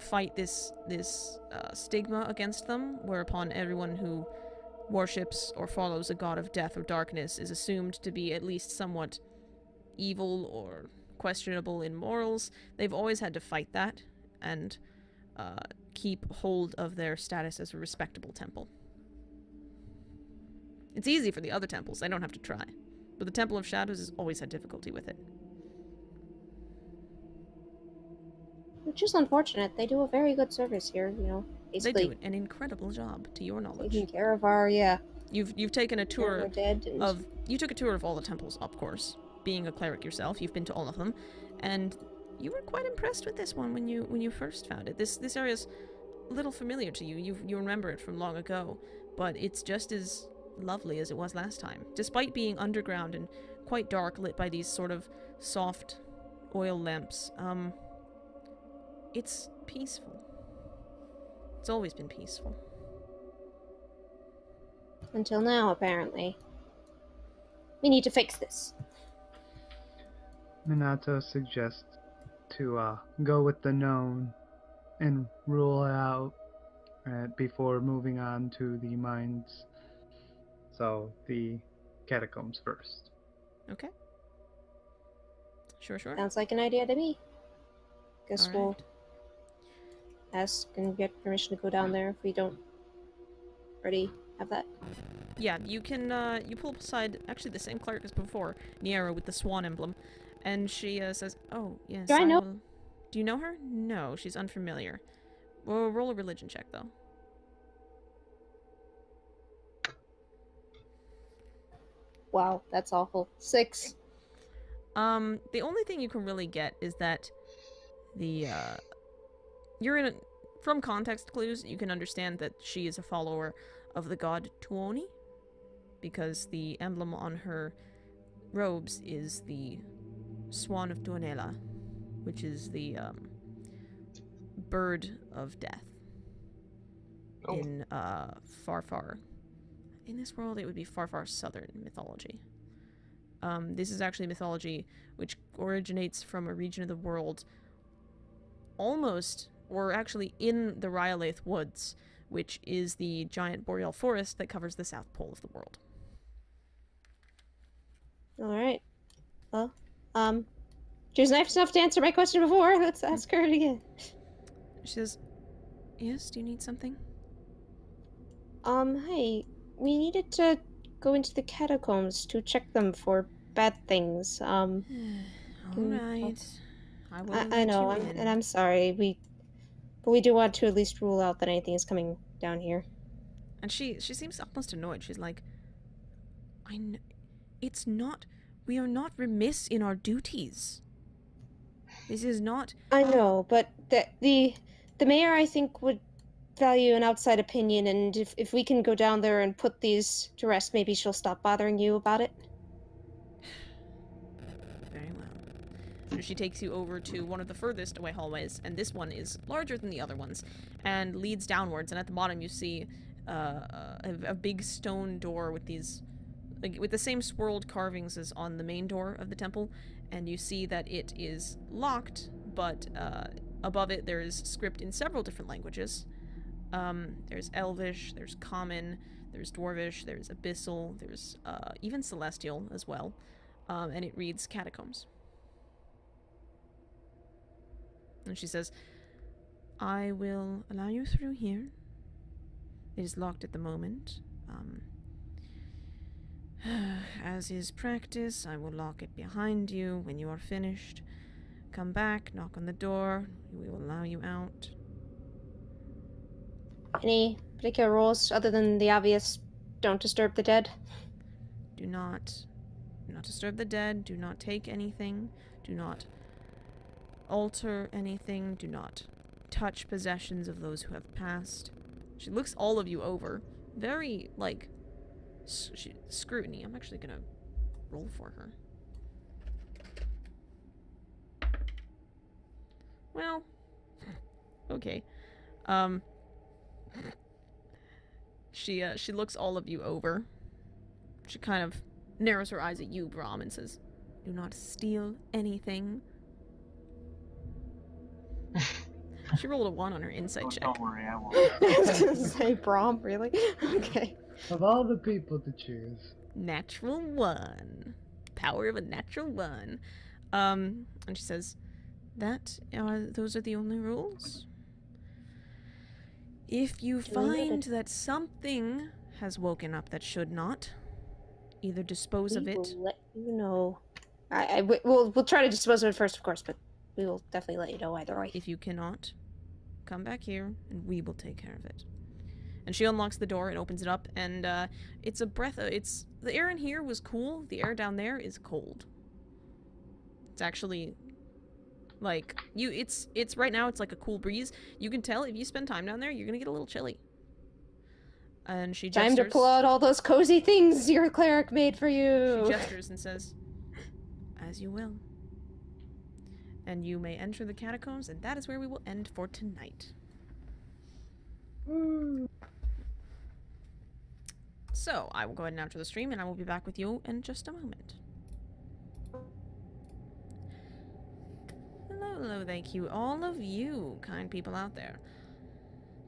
fight this stigma against them, whereupon everyone who worships or follows a god of death or darkness is assumed to be at least somewhat evil or questionable in morals. They've always had to fight that and keep hold of their status as a respectable temple. It's easy for the other temples, they don't have to try. But the Temple of Shadows has always had difficulty with it. Which is unfortunate. They do a very good service here, you know. Basically, they do an incredible job, to your knowledge. Taking care of our, You've taken a tour of... You took a tour of all the temples, of course. Being a cleric yourself, you've been to all of them. And you were quite impressed with this one when you first found it. This area's a little familiar to you. You remember it from long ago. But it's just as lovely as it was last time. Despite being underground and quite dark, lit by these sort of soft oil lamps, it's peaceful. It's always been peaceful. Until now, apparently. We need to fix this. Minato suggests to go with the known and rule it out before moving on to the mines. So, the catacombs first. Okay. Sure. Sounds like an idea to me. Guess All we'll right. ask and get permission to go down there if we don't already have that. Yeah, you can, you pull up aside, actually the same cleric as before, Niera with the swan emblem, and she says, oh, yes, Do I know? Do you know her? No, she's unfamiliar. Well, roll a religion check, though. wow, that's awful. 6. The only thing you can really get is that the, you're in a, from context clues, you can understand that she is a follower of the god Tuoni, because the emblem on her robes is the Swan of Tuonela, which is the, bird of death. Oh. In, far, in this world, it would be far southern mythology. This is actually mythology which originates from a region of the world almost, or actually in the Rhyolaith Woods, which is the giant boreal forest that covers the south pole of the world. Alright. Well, she was nice enough to answer my question before. Let's ask her again. She says, yes, do you need something? Hey, we needed to go into the catacombs to check them for bad things. Alright. I will I let know, you in. and I'm sorry. But we do want to at least rule out that anything is coming down here. And she seems almost annoyed. She's like, it's not, we are not remiss in our duties. This is not... I know, but the mayor, I think, would value an outside opinion, and if we can go down there and put these to rest, maybe she'll stop bothering you about it. Very well. So she takes you over to one of the furthest away hallways, and this one is larger than the other ones, and leads downwards, and at the bottom you see a big stone door with these, like, with the same swirled carvings as on the main door of the temple, and you see that it is locked, but above it there is script in several different languages. There's Elvish, there's Common, there's Dwarvish, there's Abyssal, there's even Celestial as well, and it reads Catacombs. And she says, I will allow you through here. It is locked at the moment. As is practice, I will lock it behind you. When you are finished, come back, knock on the door. We will allow you out. Any particular rules other than the obvious, don't disturb the dead? Do not disturb the dead. Do not take anything. Do not alter anything. Do not touch possessions of those who have passed. She looks all of you over. Very, like, scrutiny. I'm actually gonna roll for her. Well, okay. She looks all of you over. She kind of narrows her eyes at you, Brahm, and says, do not steal anything. She rolled a 1 on her insight check. Don't worry, I won't. I was gonna say Brom, really? Okay. Of all the people to choose. Natural 1. Power of a natural 1. And she says, those are the only rules. If you find that something has woken up that should not, either dispose of it. We will let you know. We'll try to dispose of it first, of course, but we will definitely let you know either way. If you cannot, come back here and we will take care of it. And she unlocks the door and opens it up, and it's a breath. The air in here was cool. The air down there is cold. It's actually like it's right now. It's like a cool breeze. You can tell if you spend time down there, you're gonna get a little chilly. And she gestures. Time to pull out all those cozy things your cleric made for you. She gestures and says, "As you will." And you may enter the catacombs, and that is where we will end for tonight. So, I will go ahead and enter the stream, and I will be back with you in just a moment. Hello, thank you, all of you kind people out there.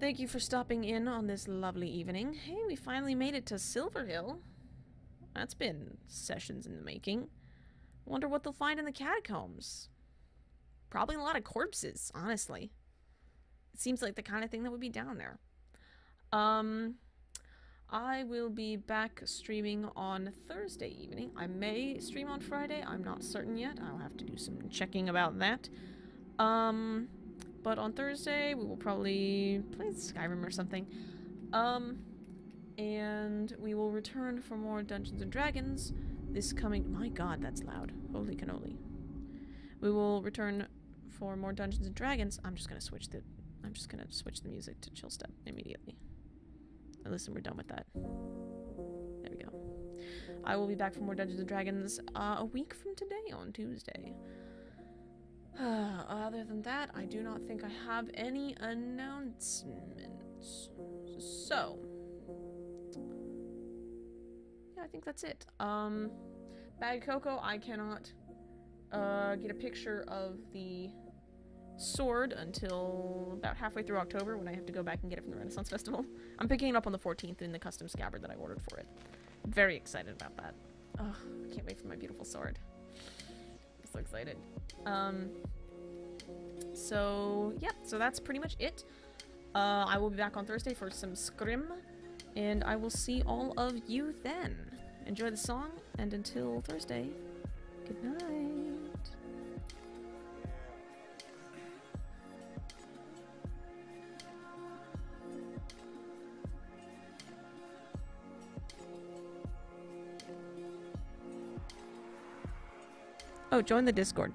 Thank you for stopping in on this lovely evening. Hey, we finally made it to Silverhill. That's been sessions in the making. Wonder what they'll find in the catacombs. Probably a lot of corpses, honestly. It seems like the kind of thing that would be down there. I will be back streaming on Thursday evening. I may stream on Friday. I'm not certain yet. I'll have to do some checking about that. But on Thursday, we will probably play Skyrim or something. And we will return for more Dungeons & Dragons this coming... My god, that's loud. Holy cannoli. We will return for more Dungeons and Dragons. I'm just gonna switch the music to chill step immediately. Listen, we're done with that. There we go. I will be back for more Dungeons and Dragons a week from today on Tuesday. Other than that, I do not think I have any announcements. So, yeah, I think that's it. Bag Cocoa, I cannot get a picture of the sword until about halfway through October when I have to go back and get it from the Renaissance Festival. I'm picking it up on the 14th in the custom scabbard that I ordered for it. Very excited about that. Oh, I can't wait for my beautiful sword. I'm so excited. So, yeah, so that's pretty much it. I will be back on Thursday for some scrim, and I will see all of you then. Enjoy the song, and until Thursday, good night. Oh, join the Discord.